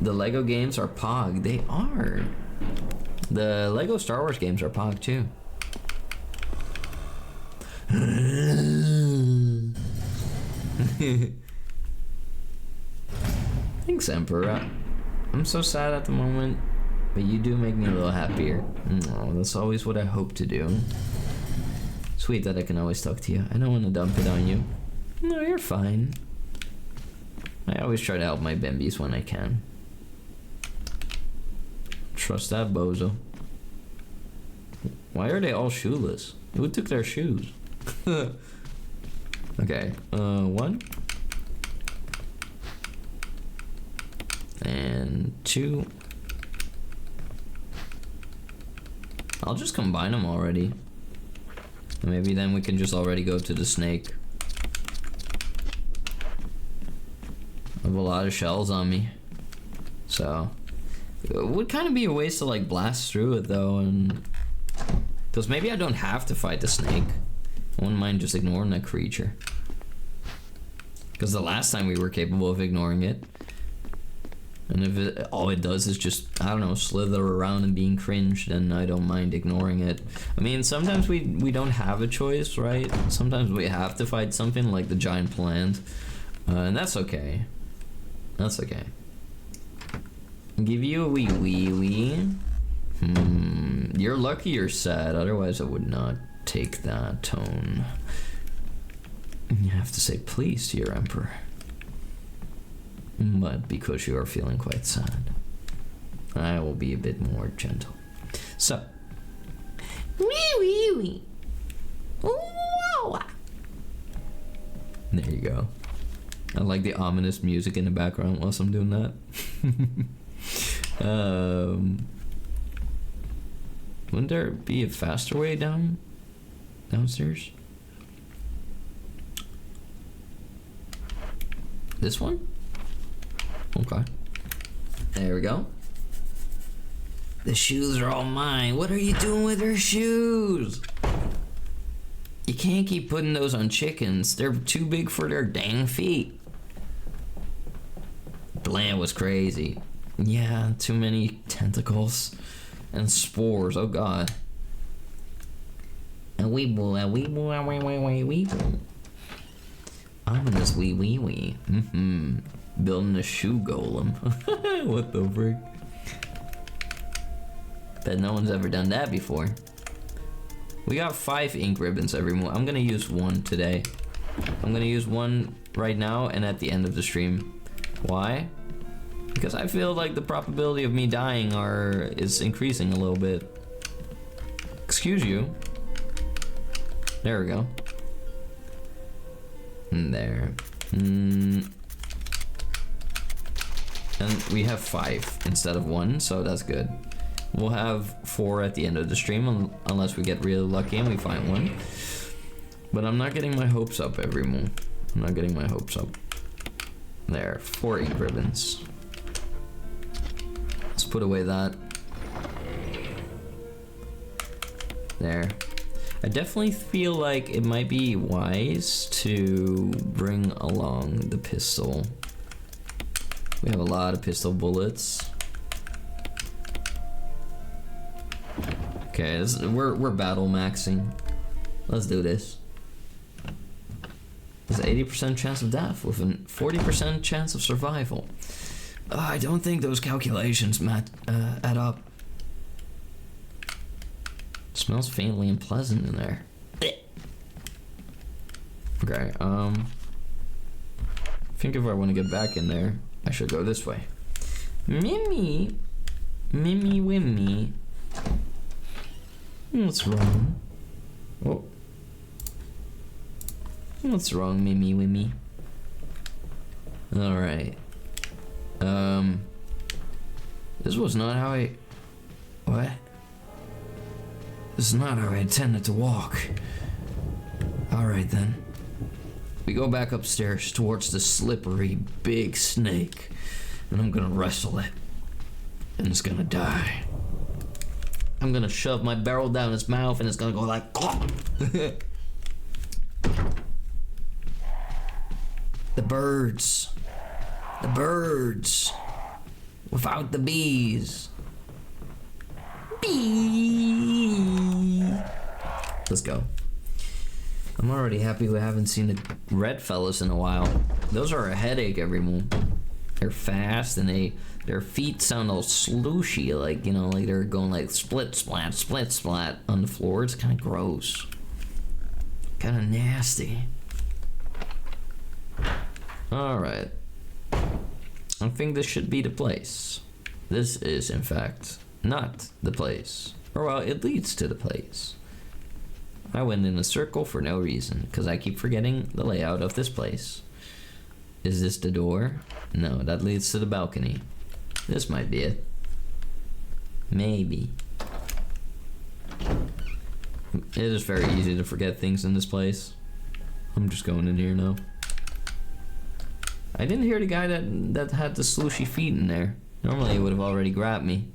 The Lego games are Pog. They are. The Lego Star Wars games are Pog too. Thanks, Emperor. I'm so sad at the moment, but you do make me a little happier. Oh, that's always what I hope to do. Sweet that I can always talk to you. I don't want to dump it on you. No, you're fine. I always try to help my bimbies when I can. Trust that bozo. Why are they all shoeless? Who took their shoes? Okay, 1 and 2. I'll just combine them already. Maybe then we can just already go to the snake. I have a lot of shells on me, so it would kind of be a waste to like blast through it though, and because maybe I don't have to fight the snake. I wouldn't mind just ignoring that creature. Because the last time we were capable of ignoring it. And if all it does is just, I don't know, slither around and being cringe, then I don't mind ignoring it. I mean, sometimes we don't have a choice, right? Sometimes we have to fight something like the giant plant. And that's okay. That's okay. Give you a wee. You're lucky you're sad, otherwise I would not take that tone. You have to say please to your emperor. But because you are feeling quite sad, I will be a bit more gentle. So, wee. Wow. There you go. I like the ominous music in the background whilst I'm doing that. Wouldn't there be a faster way downstairs? This one? Okay. There we go. The shoes are all mine. What are you doing with your shoes? You can't keep putting those on chickens. They're too big for their dang feet. Bland was crazy. Yeah, too many tentacles and spores. Oh god. A weeble. Ominous wee. Building a shoe golem. What the frick? Bet no one's ever done that before. We got 5 ink ribbons every month. I'm gonna use 1 today. I'm gonna use 1 right now and at the end of the stream. Why? Because I feel like the probability of me dying is increasing a little bit. Excuse you. There we go. And there. And we have 5 instead of 1, so that's good. We'll have 4 at the end of the stream unless we get really lucky and we find 1. But I'm not getting my hopes up every month. I'm not getting my hopes up. There, 4 ink ribbons. Let's put away that. There. I definitely feel like it might be wise to bring along the pistol. We have a lot of pistol bullets. Okay, we're battle maxing. Let's do this. There's an 80% chance of death with a 40% chance of survival. I don't think those calculations add up. It smells faintly unpleasant in there. Okay, I think if I want to get back in there, I should go this way. Mimi! Mimmy Wimmy. What's wrong? Oh. What's wrong, Mimmy Wimmy? Alright. This was not how I... What? This is not how I intended to walk. Alright then. We go back upstairs towards the slippery big snake. And I'm gonna wrestle it. And it's gonna die. I'm gonna shove my barrel down its mouth and it's gonna go like... The birds. The birds. Without the bees. Bee. Let's go. I'm already happy we haven't seen the red fellas in a while. Those are a headache every morning. They're fast and their feet sound all slooshy, like, you know, like they're going like split splat on the floor. It's kind of gross. Kind of nasty. Alright. I think this should be the place. This is, in fact, not the place. Or, well, it leads to the place. I went in a circle for no reason, because I keep forgetting the layout of this place. Is this the door? No, that leads to the balcony. This might be it. Maybe. It is very easy to forget things in this place. I'm just going in here now. I didn't hear the guy that had the slooshy feet in there. Normally he would have already grabbed me.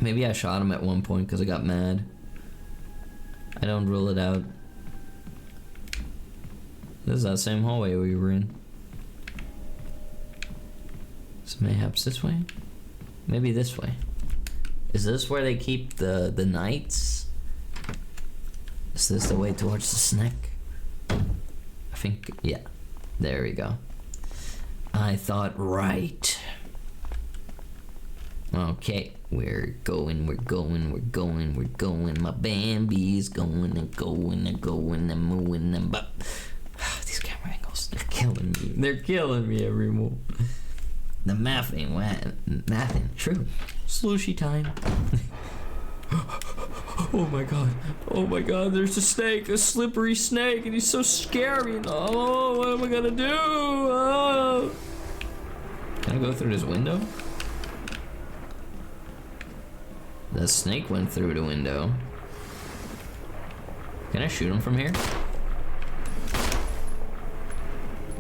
Maybe I shot him at one point because I got mad. I don't rule it out. This is that same hallway we were in. So mayhaps this way? Maybe this way. Is this where they keep the knights? Is this the way towards the snake? I think, yeah. There we go. I thought right. Okay, we're going. My Bambi's going and going and going and moving and but these camera angles, they're killing me. They're killing me every move. The math ain't true. Slooshy time. Oh my god, there's a snake, a slippery snake, and he's so scary. Oh, what am I gonna do? Oh. Can I go through this window? The snake went through the window. Can I shoot him from here?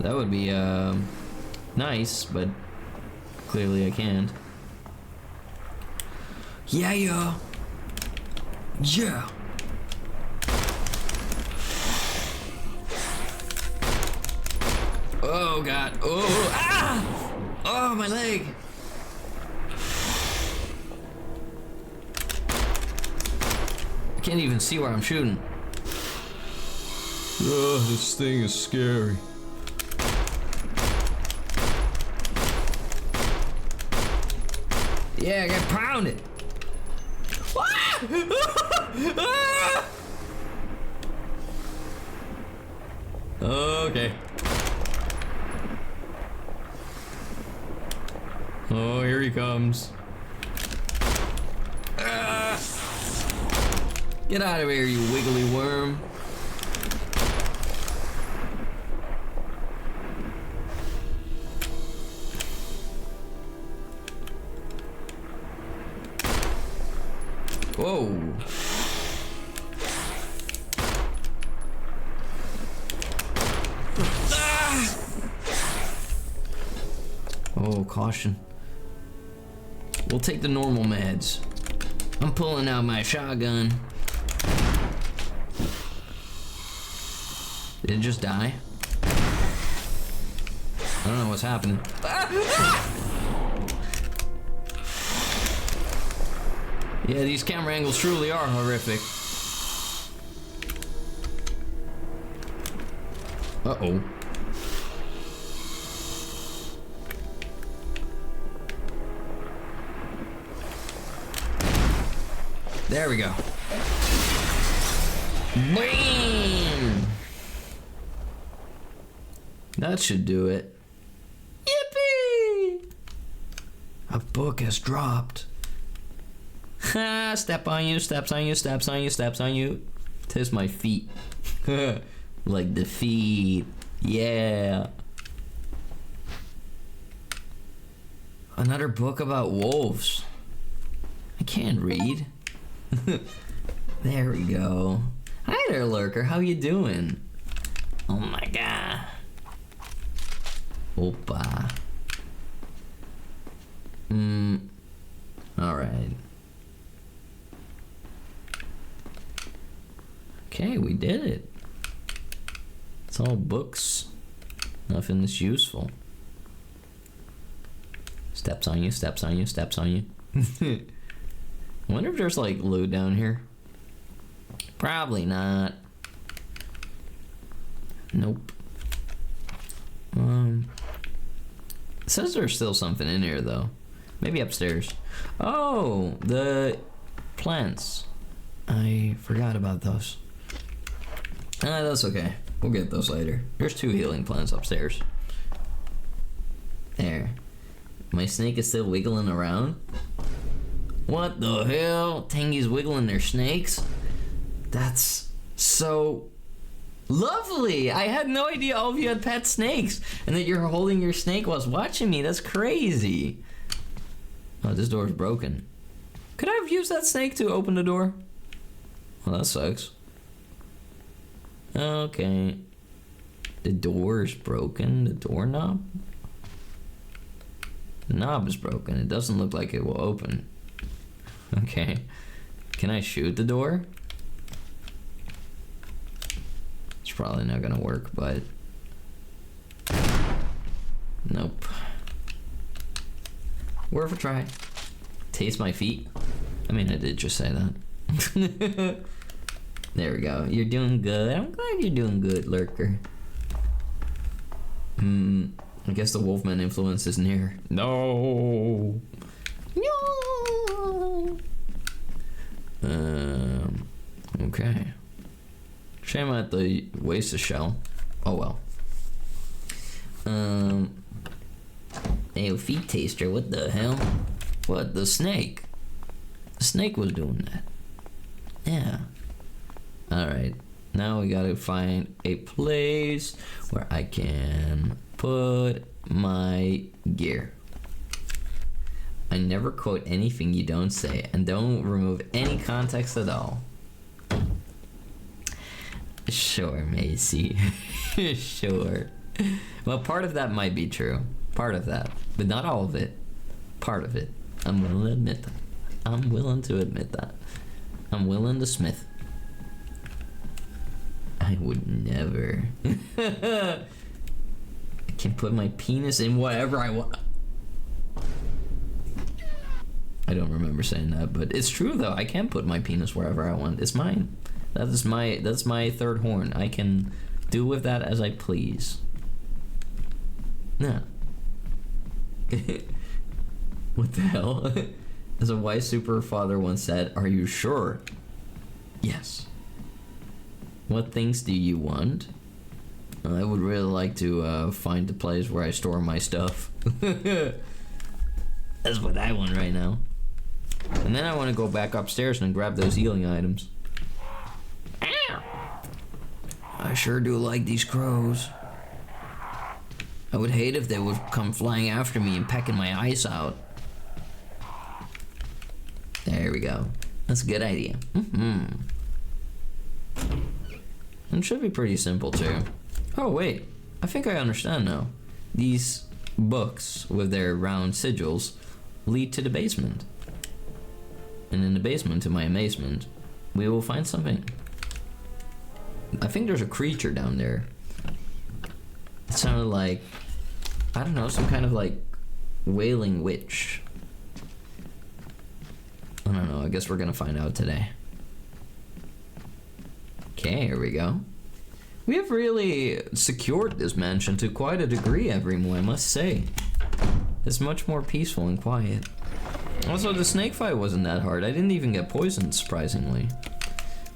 That would be nice, but clearly I can't. Yeah. Yeah. Oh god. Oh. Ah! Oh, my leg. I can't even see where I'm shooting. Oh, this thing is scary. Yeah, I got pounded. Okay. Oh, here he comes. Get out of here, you wiggly worm. Whoa. Oh, caution. We'll take the normal meds. I'm pulling out my shotgun. Did it just die? I don't know what's happening. Yeah, these camera angles truly are horrific. Uh-oh. There we go. Bam! That should do it. Yippee! A book has dropped. Ha! Step on you, steps on you, steps on you, steps on you. Tis my feet. Like the feet. Yeah. Another book about wolves. I can't read. There we go. Hi there, lurker. How you doing? Oh my god. Opa. Alright. Okay, we did it. It's all books. Nothing that's useful. Steps on you, steps on you, steps on you. I wonder if there's like loot down here. Probably not. Nope. It says there's still something in here though. Maybe upstairs. Oh, the plants. I forgot about those. That's okay. We'll get those later. There's 2 healing plants upstairs. There. My snake is still wiggling around. What the hell? Tangy's wiggling their snakes? That's so lovely. I had no idea all of you had pet snakes and that you're holding your snake whilst watching me. That's crazy. Oh, this door is broken. Could I have used that snake to open the door? Well, that sucks. Okay. The door is broken. The doorknob? The knob is broken. It doesn't look like it will open. Okay. Can I shoot the door? It's probably not gonna work, but... Nope. Worth a try. Taste my feet? I mean, I did just say that. There we go. You're doing good. I'm glad you're doing good, lurker. I guess the Wolfman influence is near. No. No. Okay. Shame I had to waste a shell. Oh well. Hey, feet taster, what the hell? What, the snake? The snake was doing that. Yeah. Alright. Now we gotta find a place where I can put my gear. I never quote anything you don't say, and don't remove any context at all. Sure, Macy. Sure. Well, part of that might be true. Part of that. But not all of it. Part of it. I'm willing to admit that. I'm willing to admit that. I'm willing to smith. I would never. I can put my penis in whatever I want. I don't remember saying that, but it's true though. I can put my penis wherever I want. It's mine. That's my third horn. I can do with that as I please. Yeah. What the hell? As a wise super father once said, "Are you sure?" Yes. What things do you want? I would really like to find a place where I store my stuff. That's what I want right now. And then I want to go back upstairs and grab those healing items. I sure do like these crows. I would hate if they would come flying after me and pecking my eyes out. There we go. That's a good idea. It should be pretty simple too. Oh wait, I think I understand now. These books with their round sigils lead to the basement. And in the basement, to my amazement, we will find something. I think there's a creature down there. It sounded like, I don't know, some kind of like wailing witch. I don't know, I guess we're gonna find out today. Okay, here we go. We have really secured this mansion to quite a degree, everyone, I must say. It's much more peaceful and quiet. Also, the snake fight wasn't that hard. I didn't even get poisoned, surprisingly.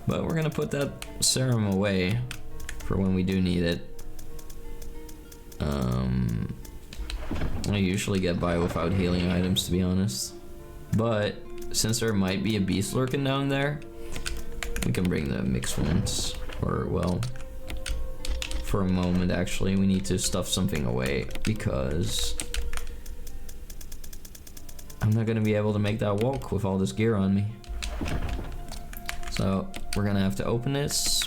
But we're gonna put that serum away for when we do need it. I usually get by without healing items, to be honest. But since there might be a beast lurking down there, we can bring the mixed ones. Or, well, for a moment actually, we need to stuff something away because I'm not gonna be able to make that walk with all this gear on me. So we're gonna have to open this.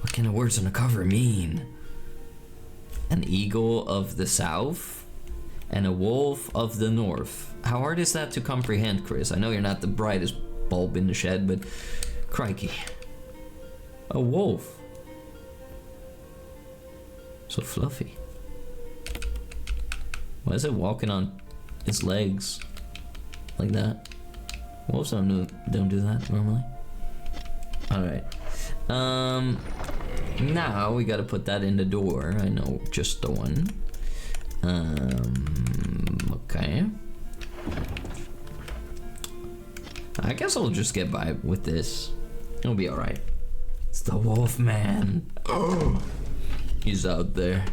What can the words on the cover mean? An eagle of the south and a wolf of the north. How hard is that to comprehend, Chris? I know you're not the brightest bulb in the shed, but crikey. A wolf. So fluffy. Why is it walking on its legs like that? Wolves don't do that normally. Alright. Now we gotta put that in the door. I know just the one. Okay. I guess I'll just get by with this. It'll be alright. It's the wolf man. Oh, he's out there.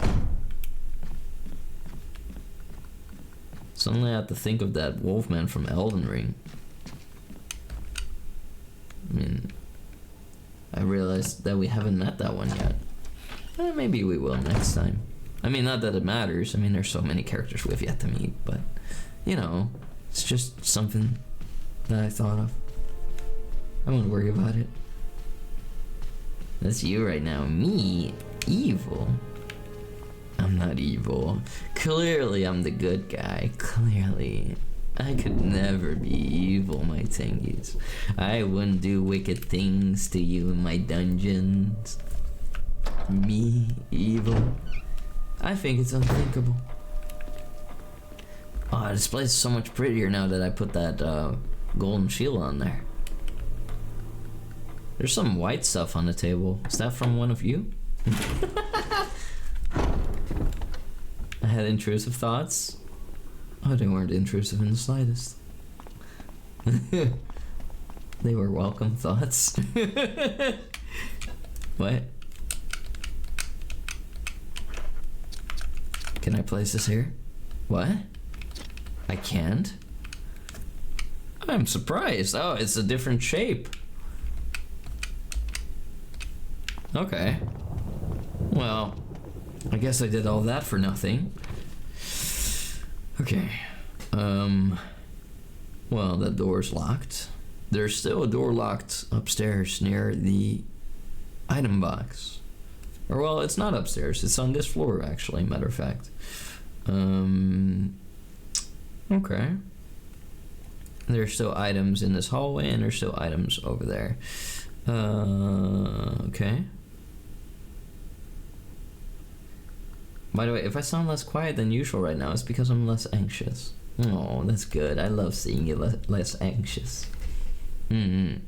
Suddenly I have to think of that wolfman from Elden Ring. I mean, I realized that we haven't met that one yet. Maybe we will next time. I mean, not that it matters. I mean, there's so many characters we've yet to meet, but, you know, it's just something that I thought of. I won't worry about it. That's you right now. Me? Evil? I'm not evil. Clearly I'm the good guy. Clearly. I could never be evil, my tingies. I wouldn't do wicked things to you in my dungeons. Me? Evil? I think it's unthinkable. Oh, this place is so much prettier now that I put that golden shield on there. There's some white stuff on the table. Is that from one of you? I had intrusive thoughts. Oh, they weren't intrusive in the slightest. They were welcome thoughts. What? Can I place this here? What? I can't? I'm surprised. Oh, it's a different shape. Okay. Well, I guess I did all that for nothing. Okay. Well, that door's locked. There's still a door locked upstairs near the item box. Or, well, it's not upstairs. It's on this floor, actually, matter of fact. Okay. There's still items in this hallway, and there's still items over there. Okay. By the way, if I sound less quiet than usual right now, it's because I'm less anxious. Oh, that's good. I love seeing you less anxious. There's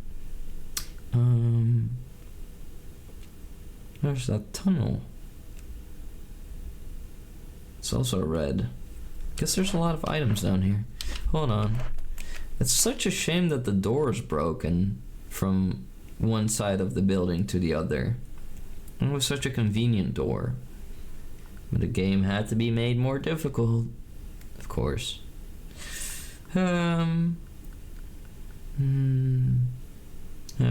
that tunnel. It's also red. Guess there's a lot of items down here. Hold on. It's such a shame that the door is broken from one side of the building to the other. It was such a convenient door. But the game had to be made more difficult. Of course. Yeah,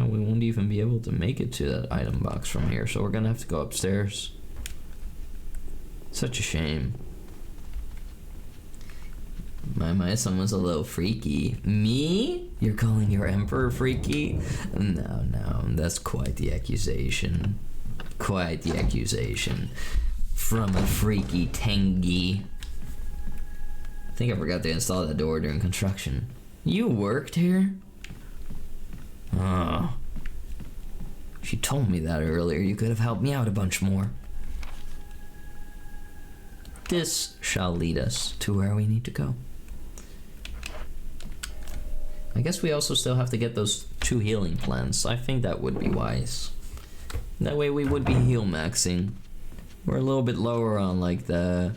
we won't even be able to make it to that item box from here, so we're gonna have to go upstairs. Such a shame. My someone's a little freaky. Me? You're calling your emperor freaky? No, that's quite the accusation. Quite the accusation. From a freaky Tengi. I think I forgot to install that door during construction. You worked here? Oh. If you told me that earlier, you could have helped me out a bunch more. This shall lead us to where we need to go. I guess we also still have to get those 2 healing plants. I think that would be wise. That way we would be heal maxing. We're a little bit lower on like the,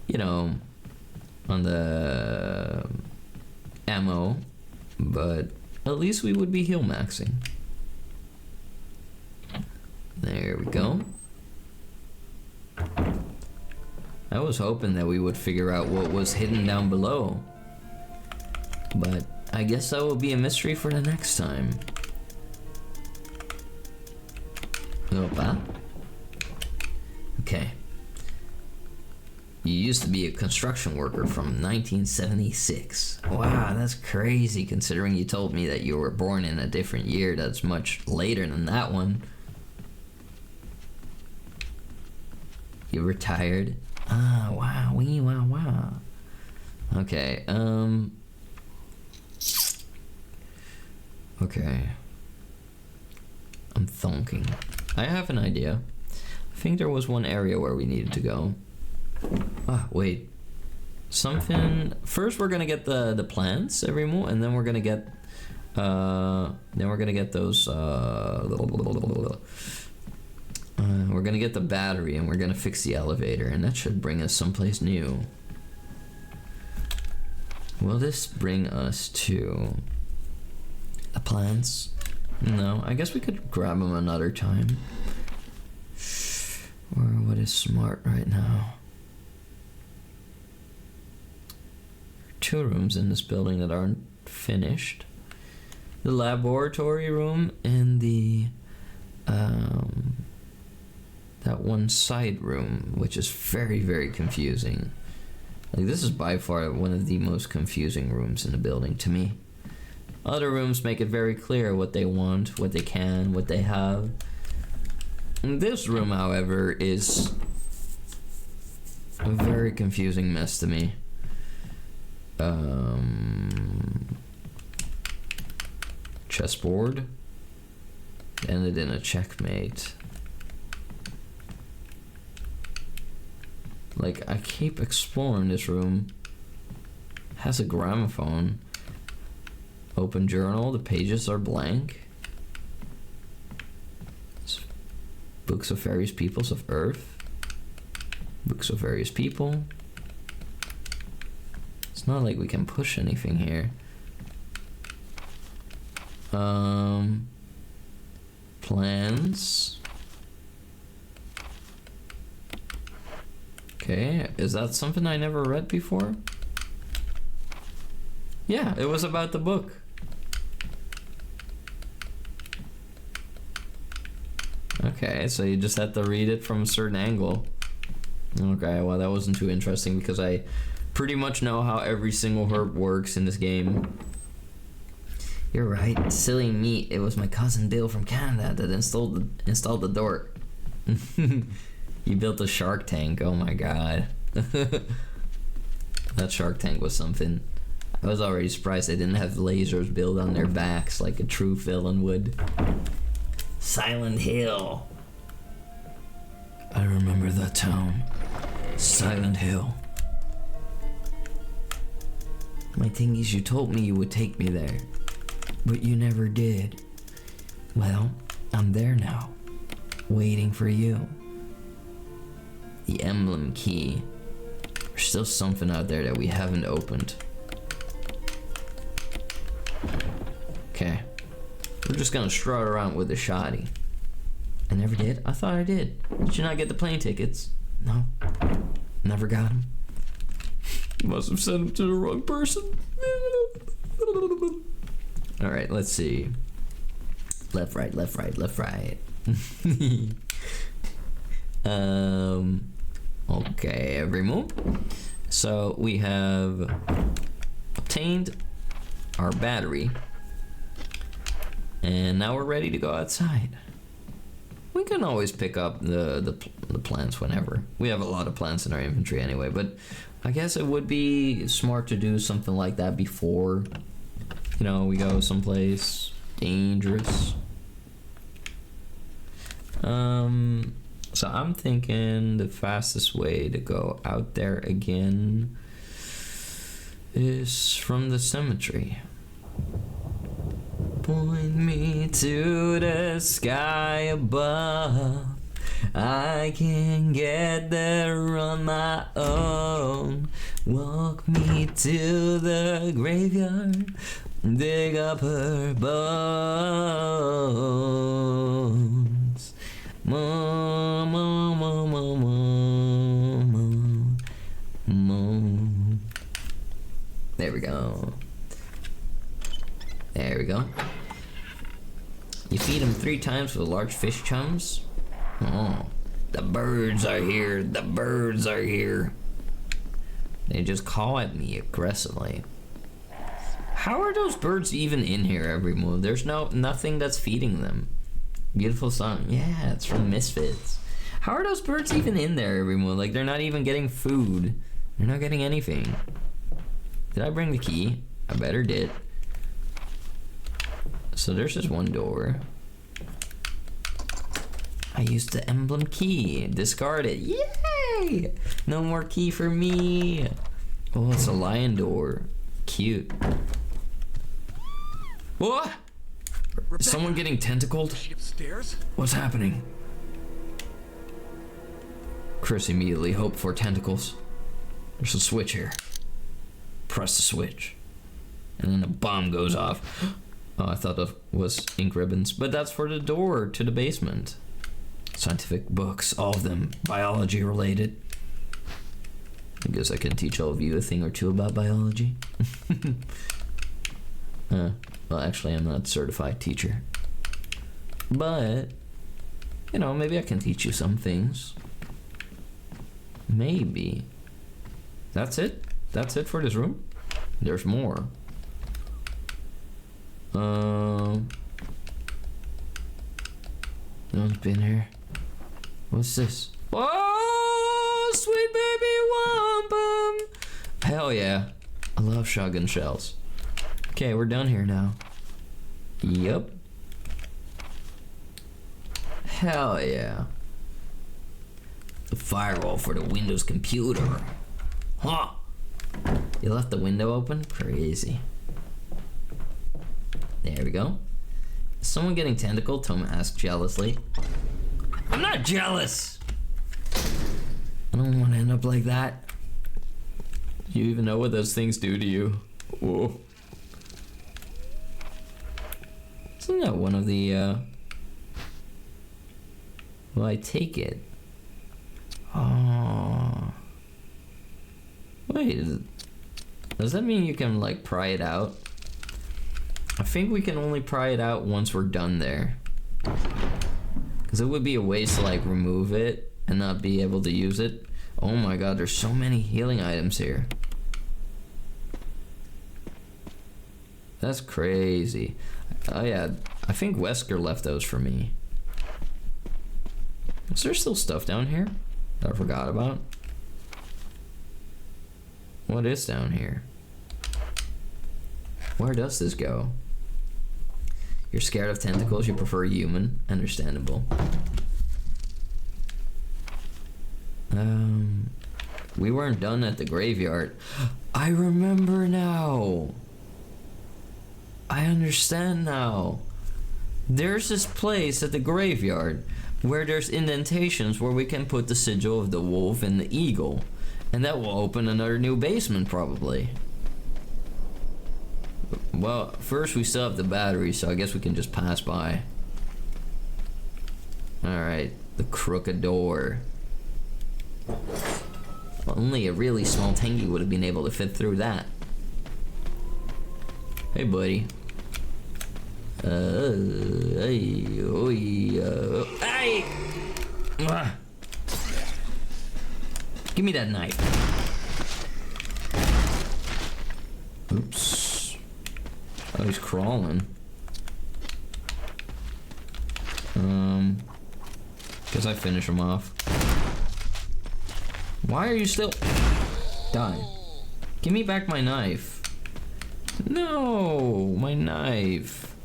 you know, on the ammo, but at least we would be heal maxing. There we go. I was hoping that we would figure out what was hidden down below. But I guess that will be a mystery for the next time. Opa. Okay. You used to be a construction worker from 1976. Wow, that's crazy considering you told me that you were born in a different year that's much later than that one. You retired? Ah, wow, wee, wow, wow. Okay, okay. I'm thonking. I have an idea. I think there was one area where we needed to go. Ah, wait. Something. First, we're gonna get the plants every mo, and then we're gonna get those. We're gonna get the battery, and we're gonna fix the elevator, and that should bring us someplace new. Will this bring us to the plants? No, I guess we could grab them another time. Or what is smart right now? 2 rooms in this building that aren't finished. The laboratory room and the that one side room, which is very, very confusing. Like, this is by far one of the most confusing rooms in the building to me. Other rooms make it very clear what they want, what they can, what they have. And this room, however, is a very confusing mess to me. Chessboard. Ended in a checkmate. Like, I keep exploring this room. Has a gramophone. Open journal, the pages are blank. Books of various peoples of Earth. Books of various people. It's not like we can push anything here. Plans. Okay, is that something I never read before? Yeah, it was about the book. Okay, so you just have to read it from a certain angle. Okay, well that wasn't too interesting because I pretty much know how every single herb works in this game. You're right, silly me. It was my cousin Bill from Canada that installed the door. You built a shark tank, oh my god. That shark tank was something. I was already surprised they didn't have lasers built on their backs like a true villain would. Silent Hill. I remember that town. Silent Hill. My thing is, you told me you would take me there, but you never did. Well, I'm there now, waiting for you. The emblem key. There's still something out there that we haven't opened. Okay. We're just gonna strut around with the shoddy. I never did? I thought I did. Did you not get the plane tickets? No. Never got them. You must have sent them to the wrong person. Alright, let's see. Left, right, left, right, left, right. Okay, every move. So we have obtained our battery. And now we're ready to go outside. We can always pick up the plants whenever. We have a lot of plants in our inventory anyway, but I guess it would be smart to do something like that before, you know, we go someplace dangerous. So I'm thinking the fastest way to go out there again is from the cemetery. Point me to the sky above. I can get there on my own. Walk me to the graveyard. Dig up her bones. Mo, mo, mo, mo, mo. You feed them 3 times with large fish chums? Oh, the birds are here, the birds are here. They just call at me aggressively. How are those birds even in here every move? There's nothing that's feeding them. Beautiful song. Yeah, it's from Misfits. How are those birds even in there every move? Like, they're not even getting food. They're not getting anything. Did I bring the key? I better did. So there's just one door. I used the emblem key. Discard it. Yay! No more key for me. Oh, it's a lion door. Cute. What? Is someone getting tentacled? Upstairs? What's happening? Chris immediately hoped for tentacles. There's a switch here. Press the switch. And then a bomb goes off. Oh, I thought that was ink ribbons. But that's for the door to the basement. Scientific books, all of them biology related. I guess I can teach all of you a thing or two about biology. Well, actually, I'm not a certified teacher. But, you know, maybe I can teach you some things. Maybe. That's it? That's it for this room? There's more. No one's been here. What's this? Oh, sweet baby wampum! Hell yeah. I love shotgun shells. Okay, we're done here now. Yup. Hell yeah. The firewall for the Windows computer. Huh? You left the window open? Crazy. There we go. Is someone getting tentacled? Touma asked jealously. I'm not jealous! I don't want to end up like that. Do you even know what those things do to you? Whoa. Isn't that one of the, Well, I take it. Oh. Wait, does that mean you can, like, pry it out? I think we can only pry it out once we're done there. Because it would be a waste to, like, remove it and not be able to use it. Oh my god, there's so many healing items here. That's crazy. Oh yeah, I think Wesker left those for me. Is there still stuff down here that I forgot about? What is down here? Where does this go? You're scared of tentacles, you prefer human. Understandable. We weren't done at the graveyard. I remember now. I understand now. There's this place at the graveyard where there's indentations where we can put the sigil of the wolf and the eagle. And that will open another new basement, probably. Well, first we still have the battery, so I guess we can just pass by. Alright, the crooked door. Only a really small Tengu would have been able to fit through that. Hey, buddy. Hey! Give me that knife. Oops. Oh, he's crawling. Guess I finish him off. Why are you still... Die. Give me back my knife. No, my knife.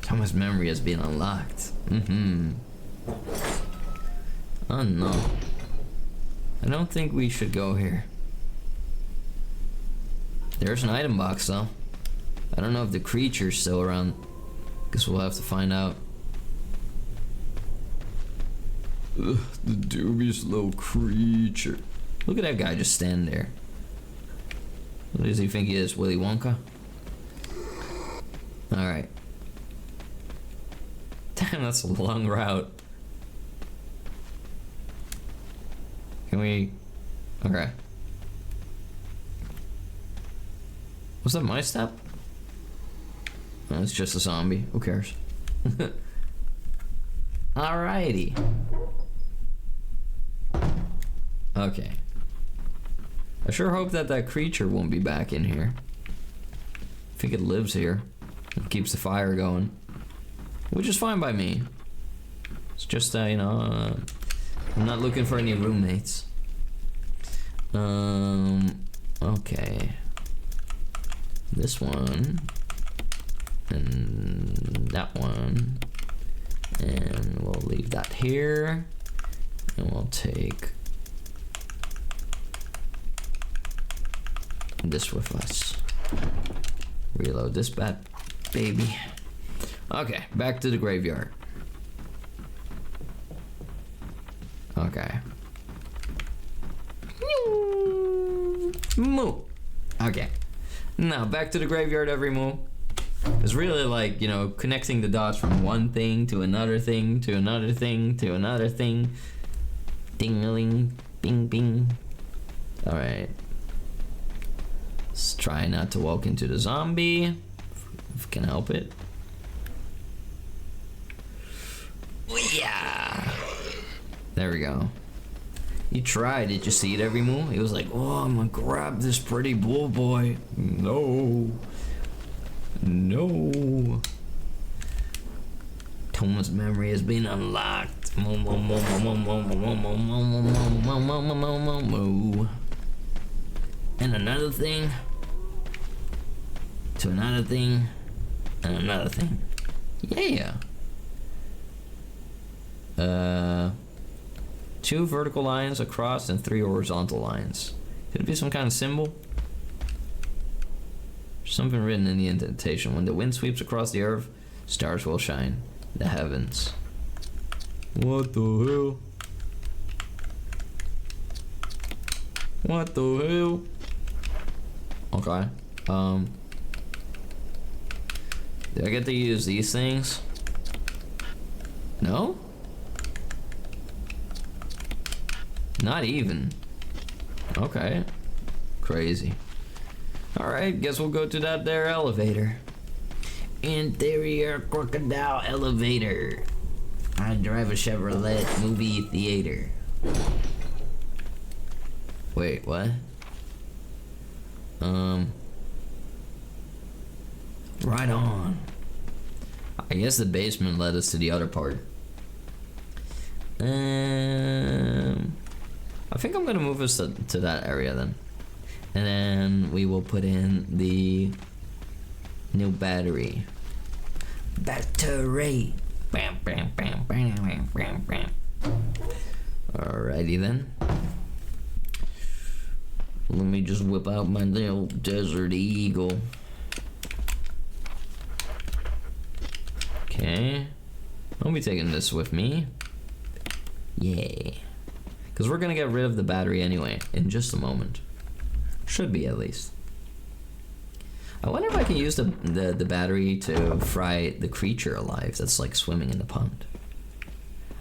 Thomas' memory has been unlocked. Oh no. I don't think we should go here. There's an item box though. I don't know if the creature's still around. Guess we'll have to find out. Ugh, the dubious little creature. Look at that guy just standing there. What does he think he is, Willy Wonka? Alright. Damn, that's a long route. Can we... Okay. Was that my step? It's just a zombie. Who cares? Alrighty. Okay. I sure hope that that creature won't be back in here. I think it lives here. It keeps the fire going. Which is fine by me. It's just, you know, I'm not looking for any roommates. Okay. This one. And that one. And we'll leave that here. And we'll take this with us. Reload this bat baby. Okay, back to the graveyard. Okay. Moo. Okay. Now back to the graveyard every moo. It's really like, you know, connecting the dots from one thing to another thing to another thing to another thing. Ding-a-ling, bing bing. Alright. Let's try not to walk into the zombie. If we can help it. Yeah. There we go. He tried. Did you see it every move? He was like, oh, I'm gonna grab this pretty bull boy. No. No. Touma's memory has been unlocked. And another thing. To another thing. And another thing. Yeah. 2 vertical lines across and 3 horizontal lines. Could it be some kind of symbol? Something written in the indentation. When the wind sweeps across the earth, stars will shine. The heavens. What the hell? What the hell? Okay. Do I get to use these things? No? Not even. Okay. Crazy. Alright, guess we'll go to that there elevator. Interior crocodile elevator. I drive a Chevrolet movie theater. Wait, what? Right on. I guess the basement led us to the other part. I think I'm gonna move us to that area then. And then we will put in the new battery. Battery. Bam, bam, bam, bam, bam, bam, bam. Alrighty then. Let me just whip out my little Desert Eagle. Okay. I'll be taking this with me. Yay. Because we're gonna get rid of the battery anyway, in just a moment. Should be, at least. I wonder if I can use the battery to fry the creature alive that's like swimming in the pond.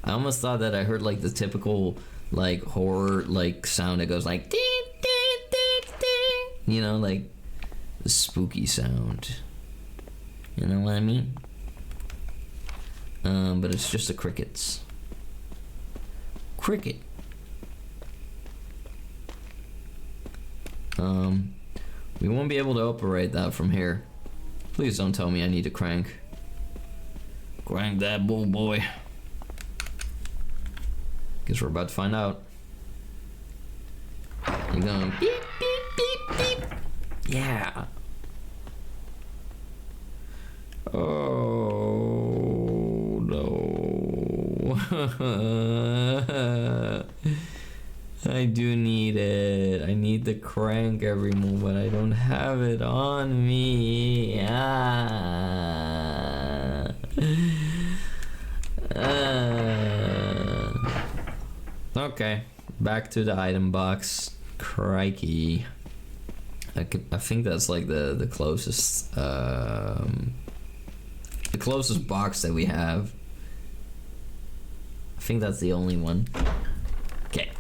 I almost thought that I heard like the typical like horror like sound that goes like ding, ding, ding, ding. You know, like the spooky sound. You know what I mean? But it's just the crickets. Cricket. We won't be able to operate that from here. Please don't tell me I need to crank. Crank that bull boy. Guess we're about to find out. You're going beep, beep, beep, beep. Yeah. Oh, no. I do need it. I need the crank every move, but I don't have it on me. Okay, back to the item box. Crikey. I think that's like the closest box that we have. I think that's the only one. Okay.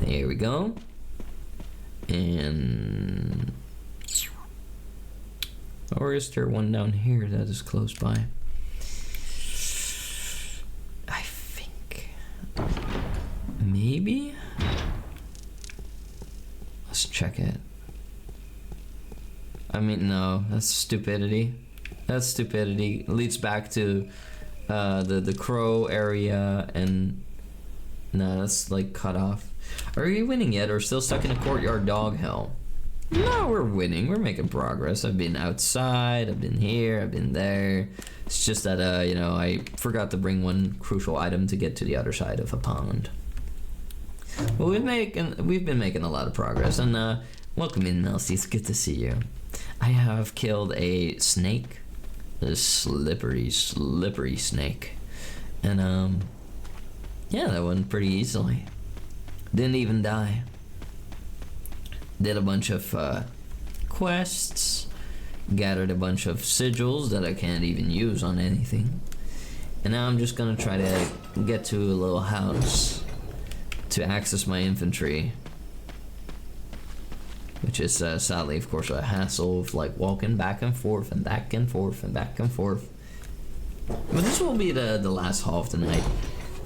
There we go. And Or is there one down here that is close by? I think... maybe? Let's check it. I mean, no, that's stupidity. That's stupidity. It leads back to the crow area, and no, that's like cut off. Are we winning yet, or still stuck in a courtyard dog hell? No, we're winning. We're making progress. I've been outside. I've been here. I've been there. It's just that you know, I forgot to bring one crucial item to get to the other side of a pond. Well, we've been making a lot of progress, and welcome in, Elsie. It's good to see you. I have killed a snake, a slippery snake, and yeah, that went pretty easily. Didn't even die. Did a bunch of quests, gathered a bunch of sigils that I can't even use on anything, and now I'm just gonna try to get to a little house to access my infantry, which is sadly, of course, a hassle of like walking back and forth and back and forth and back and forth. But this will be the last half tonight.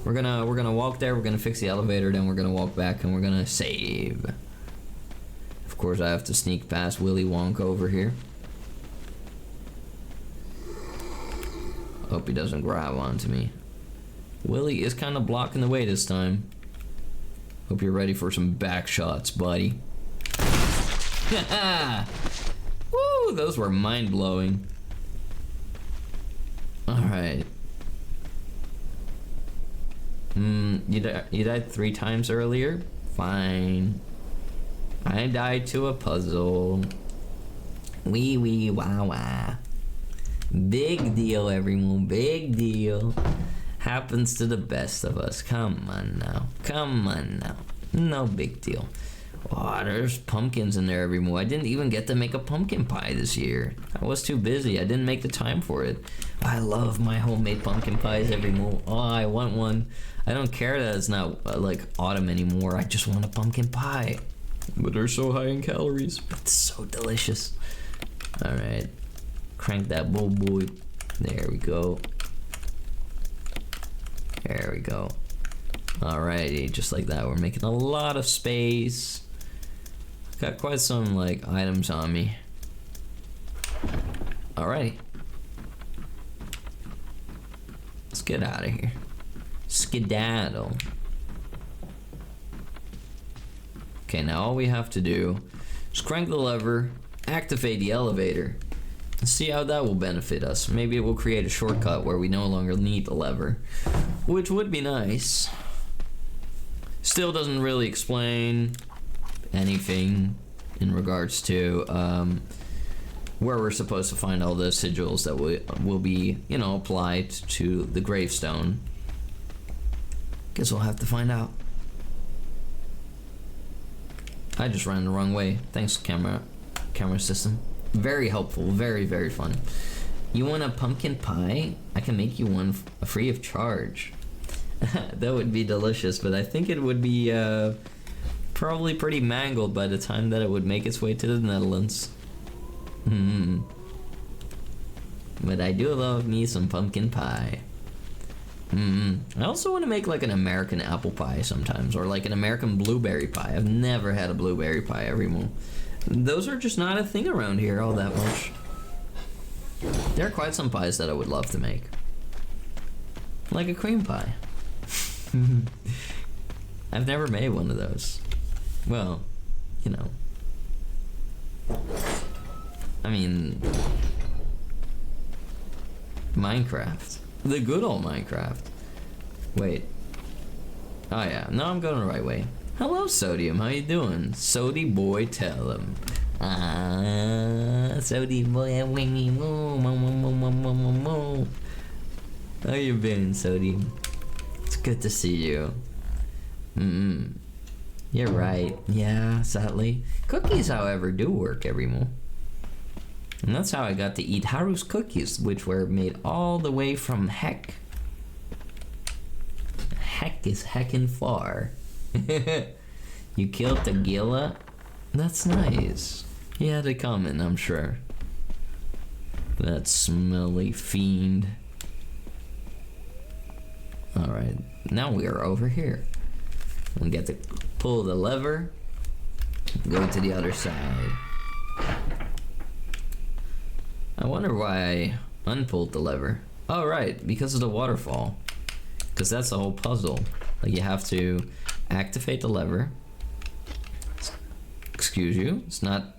We're gonna walk there. We're gonna fix the elevator. Then we're gonna walk back and we're gonna save. Of course, I have to sneak past Willy Wonka over here. Hope he doesn't grab onto me. Willy is kind of blocking the way this time. Hope you're ready for some back shots, buddy. Woo, those were mind-blowing. Alright. You died 3 times earlier? Fine. I died to a puzzle. Wee wee wah wah. Big deal, everyone. Big deal. Happens to the best of us. Come on now. Come on now. No big deal. Oh, there's pumpkins in there every I didn't even get to make a pumpkin pie this year. I was too busy. I didn't make the time for it. I love my homemade pumpkin pies every Oh, I want one. I don't care that it's not like autumn anymore. I just want a pumpkin pie. But they're so high in calories. But so delicious. Alright. Crank that bull boy. There we go. There we go. Alrighty, just like that. We're making a lot of space. Got quite some like items on me. Alrighty. Let's get out of here. Skedaddle. Okay, now all we have to do is crank the lever, activate the elevator, and see how that will benefit us. Maybe it will create a shortcut where we no longer need the lever, which would be nice. Still doesn't really explain anything in regards to where we're supposed to find all the sigils that will be, you know, applied to the gravestone. Guess we'll have to find out. I just ran the wrong way. Thanks, camera system. Very helpful. Very, very fun. You want a pumpkin pie? I can make you one free of charge. That would be delicious, but I think it would be probably pretty mangled by the time that it would make its way to the Netherlands. But I do love me some pumpkin pie. I also want to make like an American apple pie sometimes, or like an American blueberry pie. I've never had a blueberry pie every Those are just not a thing around here all that much. There are quite some pies that I would love to make. Like a cream pie. I've never made one of those. Well, you know. I mean, Minecraft. The good old Minecraft. Wait. Oh yeah, no, I'm going the right way. Hello, Sodium, how you doing? Sody boy, tell him. Sody boy, wingy moo, moo, moo, moo, moo, moo, moo. How you been, Sodium? It's good to see you. You're right. Yeah, sadly. Cookies, however, do work every month. And that's how I got to eat Haru's cookies, which were made all the way from Heck. Heck is heckin' far. You killed Tagila? That's nice. He had it coming, I'm sure. That smelly fiend. Alright, now we are over here. We get to pull the lever, go to the other side. I wonder why I unpulled the lever. Oh right, because of the waterfall. Because that's the whole puzzle. Like you have to activate the lever. Excuse you, it's not...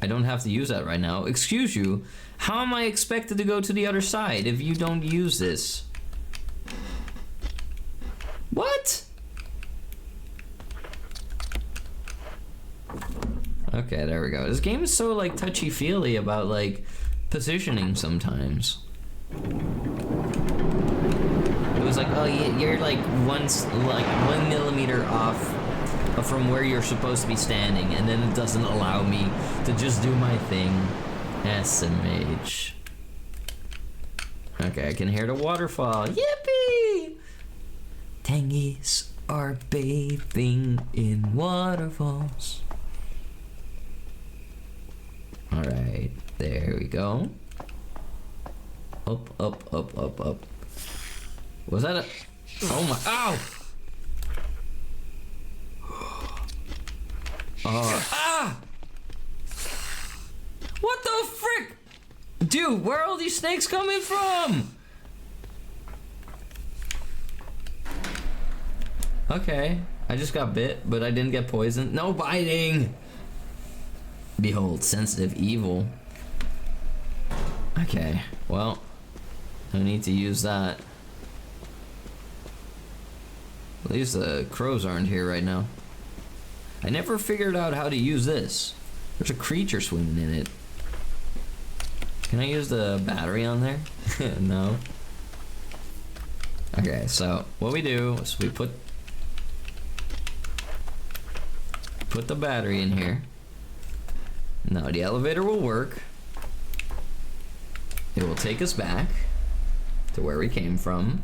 I don't have to use that right now. Excuse you, how am I expected to go to the other side if you don't use this? What? Okay, there we go. This game is so like touchy-feely about like positioning sometimes. It was like, oh, you're like 1 millimeter off from where you're supposed to be standing, and then it doesn't allow me to just do my thing. SMH. Okay, I can hear the waterfall. Yippee! Tangies are bathing in waterfalls. Alright, there we go. Up, up, up, up, up. Was that a... Oh my... Ow! Ah! What the frick? Dude, where are all these snakes coming from? Okay, I just got bit, but I didn't get poisoned. No biting! Behold, sensitive evil. Okay, well, I need to use that. At least the crows aren't here right now. I never figured out how to use this. There's a creature swimming in it. Can I use the battery on there? No. Okay, so what we do is we put the battery in here. Now the elevator will work. It will take us back to where we came from.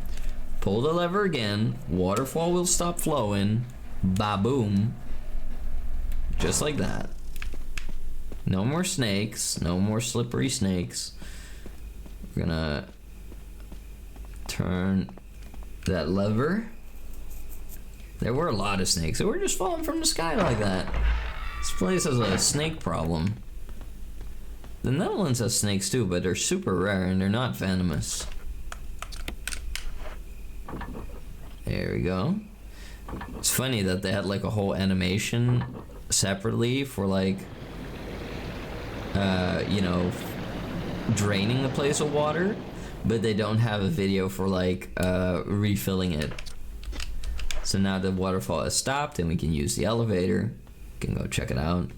Pull the lever again. Waterfall will stop flowing. Ba-boom. Just like that. No more snakes. No more slippery snakes. We're gonna turn that lever. There were a lot of snakes. They were just falling from the sky like that. This place has a snake problem. The Netherlands has snakes too, but they're super rare and they're not venomous. There we go. It's funny that they had like a whole animation separately for like, you know, draining the place of water, but they don't have a video for like refilling it. So now the waterfall has stopped and we can use the elevator. We can go check it out.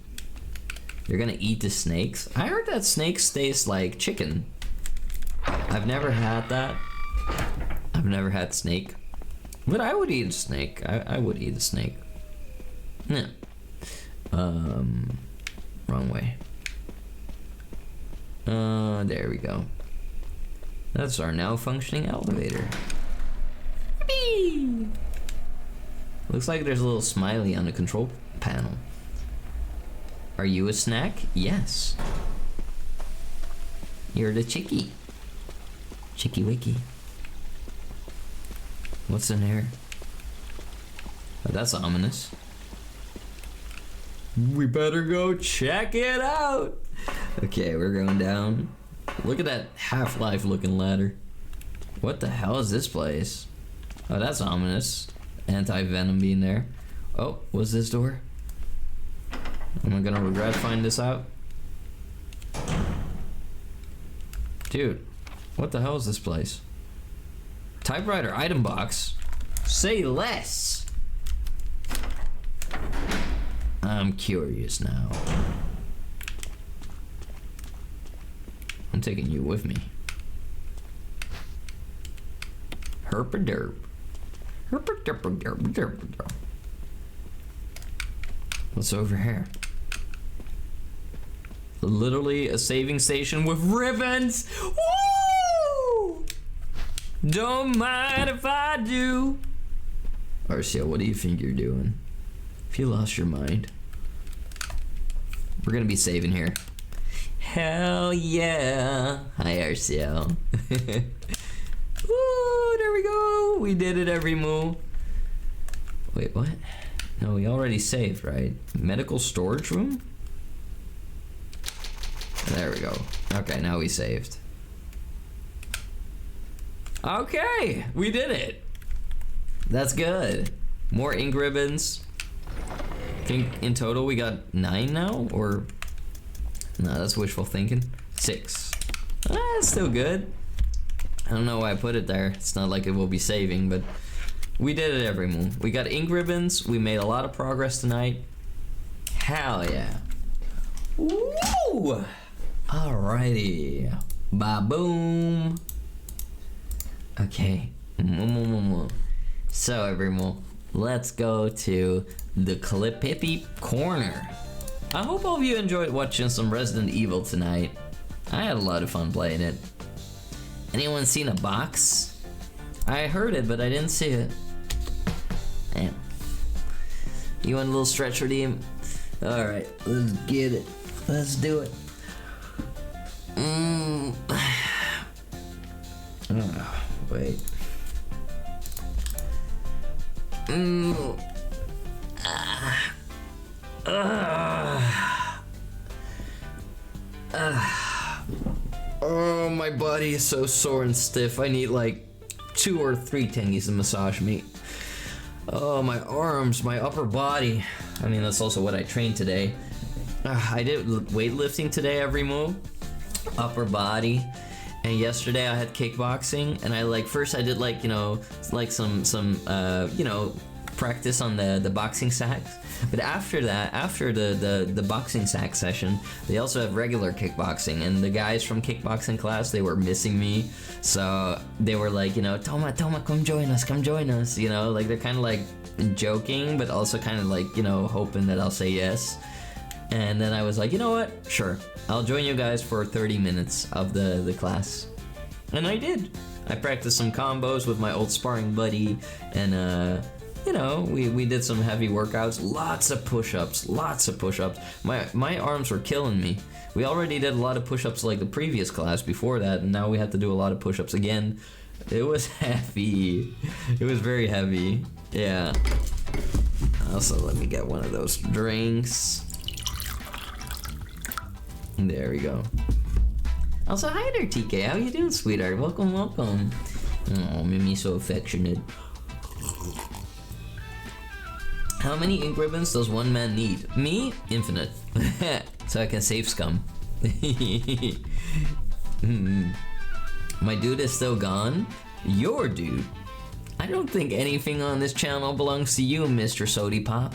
You're gonna eat the snakes? I heard that snakes taste like chicken. I've never had that. I've never had snake. But I would eat a snake. I would eat a snake. Yeah. Wrong way. There we go. That's our now functioning elevator. Yippee! Looks like there's a little smiley on the control panel. Are you a snack? Yes. You're the chickie. Chicky wicky. What's in here? Oh, that's ominous. We better go check it out. Okay, we're going down. Look at that Half-Life looking ladder. What the hell is this place? Oh, that's ominous. Anti-venom being there. Oh, what's this door? Am I gonna regret finding this out? Dude, what the hell is this place? Typewriter item box? Say less! I'm curious now. I'm taking you with me. Herp-a-derp. Herp-a-derp-a-derp-a-derp-a-derp. What's over here? Literally a saving station with ribbons! Woo! Don't mind if I do. Arcia, what do you think you're doing? If you lost your mind. We're gonna be saving here. Hell yeah. Hi, RCL. Woo, there we go. We did it, every move. Wait, what? No, we already saved, right? Medical storage room? There we go. Okay, now we saved. Okay, we did it. That's good. More ink ribbons. I think in total we got 9 now, or no, that's wishful thinking. 6. That's still good. I don't know why I put it there. It's not like it will be saving, but we did it, every move. We got ink ribbons. We made a lot of progress tonight. Hell yeah. Woo! Alrighty. Ba-boom. Okay. So, everyone, let's go to the Clippy Corner. I hope all of you enjoyed watching some Resident Evil tonight. I had a lot of fun playing it. Anyone seen a box? I heard it, but I didn't see it. Damn. You want a little stretch redeem? Alright, let's get it. Let's do it. Wait. Oh, my body is so sore and stiff. I need like 2 or 3 tengies to massage me. Oh, my arms, my upper body. I mean, that's also what I trained today. I did weightlifting today, every move. Upper body. And yesterday I had kickboxing, and first I did some practice on the boxing sacks. But after that, after the boxing sack session, they also have regular kickboxing, and the guys from kickboxing class, they were missing me, so they were like, Touma, come join us, like they're kind of like joking, but also kind of like, hoping that I'll say yes. And then I was like, you know what, sure, I'll join you guys for 30 minutes of the class. And I did. I practiced some combos with my old sparring buddy, and we did some heavy workouts, lots of push-ups. My arms were killing me. We already did a lot of push-ups like the previous class before that, and now we had to do a lot of push-ups again. It was heavy. It was very heavy. Yeah. Also, let me get one of those drinks. There we go. Also, hi there, TK. How you doing, sweetheart? Welcome. Oh, made me so affectionate. How many ink ribbons does one man need? Me? Infinite. So I can save scum. My dude is still gone? Your dude? I don't think anything on this channel belongs to you, Mr. Sody Pop.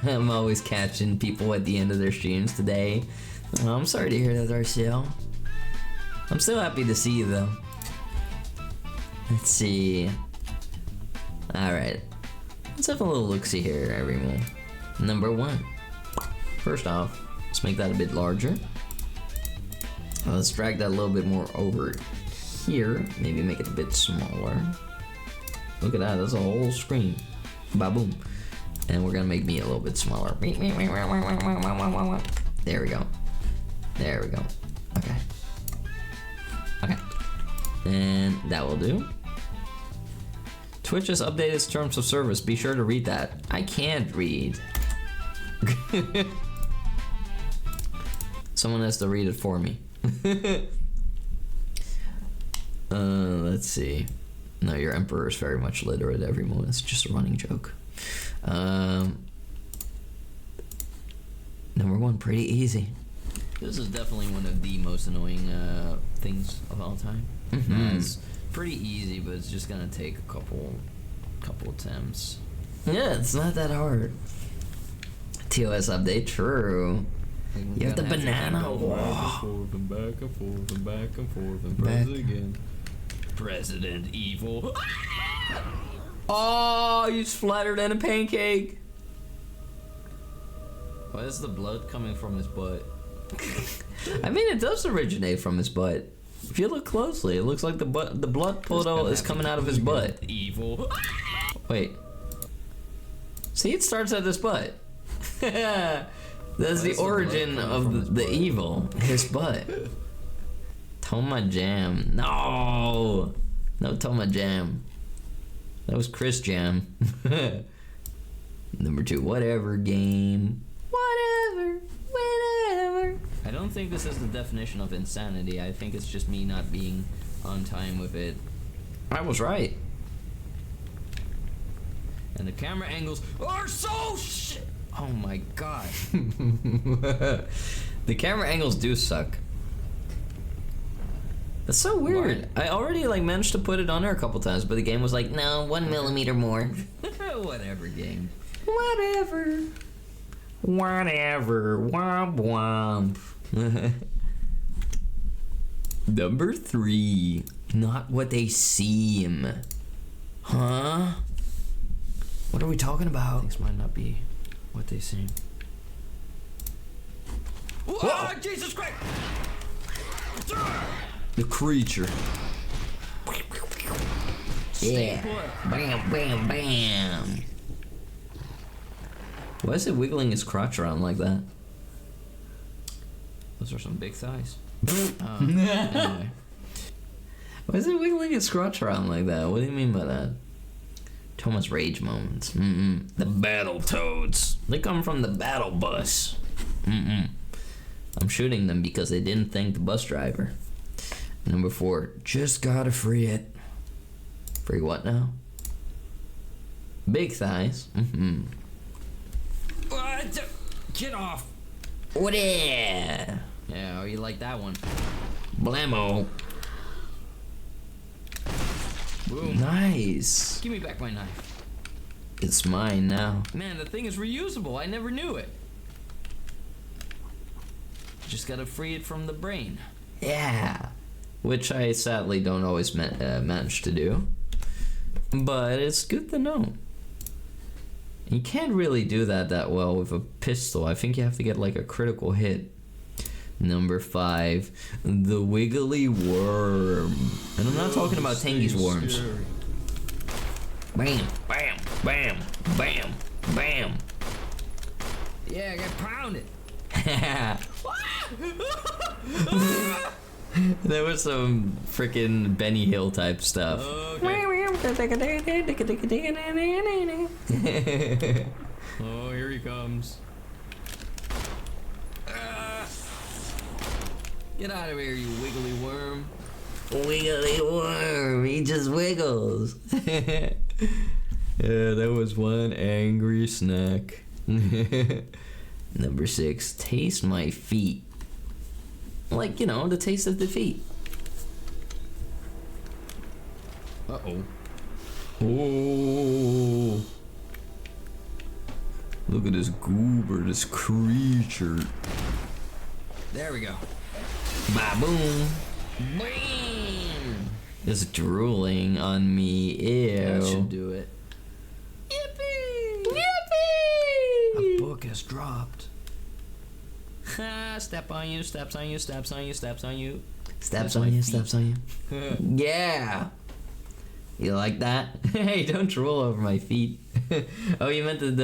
I'm always catching people at the end of their streams today. Oh, I'm sorry to hear that, RCL. I'm still happy to see you, though. Let's see. Alright. Let's have a little look-see here, everyone. Number 1. First off, let's make that a bit larger. Let's drag that a little bit more over here. Maybe make it a bit smaller. Look at that, that's a whole screen. Ba-boom. And we're gonna make me a little bit smaller. There we go. There we go. Okay. Okay. And that will do. Twitch has updated its terms of service. Be sure to read that. I can't read. Someone has to read it for me. Let's see. No, your emperor is very much literate, everyone. It's just a running joke. Number 1, pretty easy. This is definitely one of the most annoying things of all time. It's pretty easy, but it's just gonna take a couple attempts. Yeah, it's not that hard. TOS update, true. You have the banana. Back and forth and back and forth and back and forth and press again. Resident Evil. Oh, you splattered in a pancake. Why is the blood coming from his butt? I mean, it does originate from his butt. If you look closely, it looks like the blood puddle is coming out of his butt. Evil. Wait. See, it starts at his butt. That's the Why is the blood origin coming of from his the butt? evil. His butt. Touma Jam. No! No Touma Jam. That was Chris Jam. Number 2, whatever game. Whatever. Whatever. I don't think this is the definition of insanity. I think it's just me not being on time with it. I was right. And the camera angles are so shit. Oh my god. The camera angles do suck. That's so weird. I already like managed to put it on there a couple times, but the game was like, no, 1 millimeter more. Whatever game. Whatever. Whatever. Womp womp. Number 3. Not what they seem. Huh? What are we talking about? Things might not be what they seem. Oh, Jesus Christ! The creature. Yeah. Bam, bam, bam. Why is it wiggling his crotch around like that? Those are some big thighs. Anyway. Why is it wiggling his crotch around like that? What do you mean by that? Thomas rage moments. The battle toads. They come from the battle bus. I'm shooting them because they didn't thank the bus driver. Number 4, just gotta free it. Free what now? Big thighs. Get off. What yeah? Yeah, oh, you like that one. Blammo. Boom. Nice. Give me back my knife. It's mine now. Man, the thing is reusable. I never knew it. Just gotta free it from the brain. Yeah. Which I sadly don't always manage to do. But it's good to know. You can't really do that well with a pistol. I think you have to get like a critical hit. Number 5, the wiggly worm. And I'm not talking about Tengi's worms. Scary. Bam, bam, bam, bam, bam. Yeah, I got pounded. There was some freaking Benny Hill type stuff. Okay. Oh, here he comes. Get out of here, you wiggly worm. Wiggly worm, he just wiggles. Yeah, that was one angry snack. Number 6, taste my feet. Like, you know, the taste of defeat. Uh-oh. Oh. Look at this goober, this creature. There we go. Ba-boom. Bam. It's drooling on me. Ew. That should do it. Yippee! A Yippee! book has dropped. Step on you, steps on you, steps on you, steps on you. Steps Steps on on you, my steps on you. Yeah. You like that? Hey, don't drool over my feet. Oh, you meant the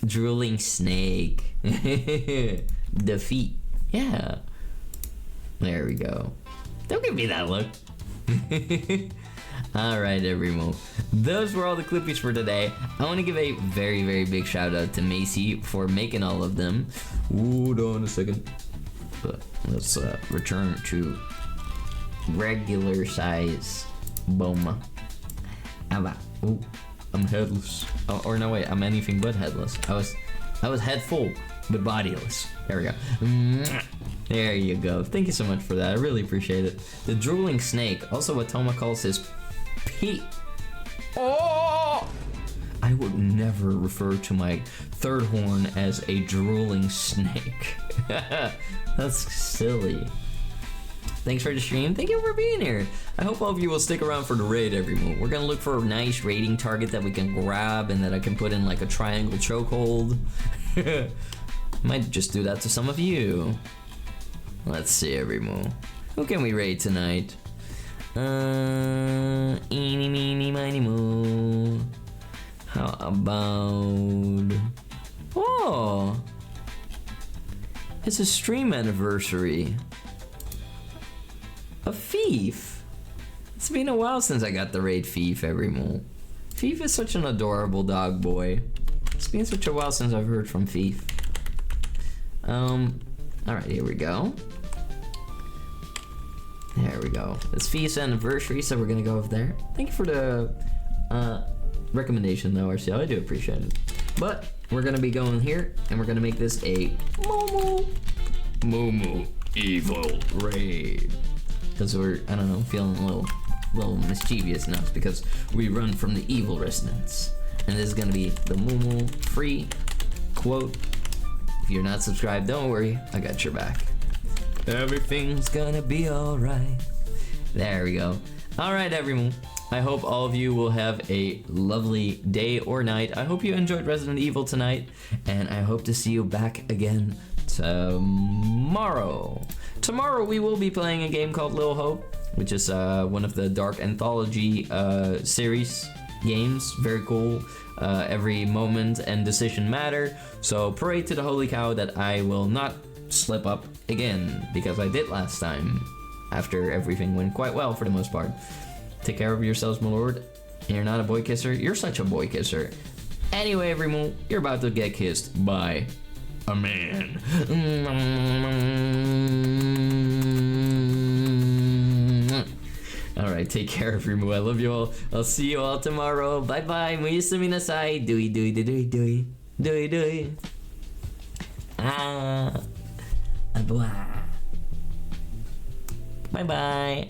drooling snake. The feet. Yeah. There we go. Don't give me that look. Alright, everyone. Those were all the clippies for today. I want to give a very, very big shout out to Macy for making all of them. Hold on a second. But let's return to regular size Boma. Ooh, I'm headless. Oh, or no, wait, I'm anything but headless. I was head full, but bodiless. There we go. There you go. Thank you so much for that. I really appreciate it. The drooling snake, also what Touma calls his pee. Oh! I would never refer to my third horn as a drooling snake. That's silly. Thanks for the stream. Thank you for being here. I hope all of you will stick around for the raid, everyone. We're gonna look for a nice raiding target that we can grab and that I can put in like a triangle chokehold. Might just do that to some of you. Let's see, everyone. Who can we raid tonight? Eeny, meeny, miny, moo. How about... Oh! It's a stream anniversary. A Fief. It's been a while since I got the raid Fief every month. Fief is such an adorable dog boy. It's been such a while since I've heard from Fief. Alright, here we go. There we go. It's Fief's anniversary, so we're gonna go over there. Thank you for the recommendation though, RCL. I do appreciate it. But we're gonna be going here, and we're gonna make this a Momo evil raid. Because we're, I don't know, feeling a little mischievous now. It's because we run from the evil residents. And this is gonna be the Momo free quote. If you're not subscribed, don't worry, I got your back. Everything's gonna be alright. There we go. Alright, everyone. I hope all of you will have a lovely day or night. I hope you enjoyed Resident Evil tonight, and I hope to see you back again tomorrow. Tomorrow we will be playing a game called Little Hope, which is one of the Dark Anthology series games. Very cool. Every moment and decision matter. So pray to the Holy Cow that I will not slip up again, because I did last time, after everything went quite well for the most part. Take care of yourselves, my lord. You're not a boy kisser. You're such a boy kisser. Anyway, everyone, you're about to get kissed by a man. Alright, take care, everyone. I love you all. I'll see you all tomorrow. Bye bye. Muyusu minasai. Dui dui dui dui dui dui. Bye bye.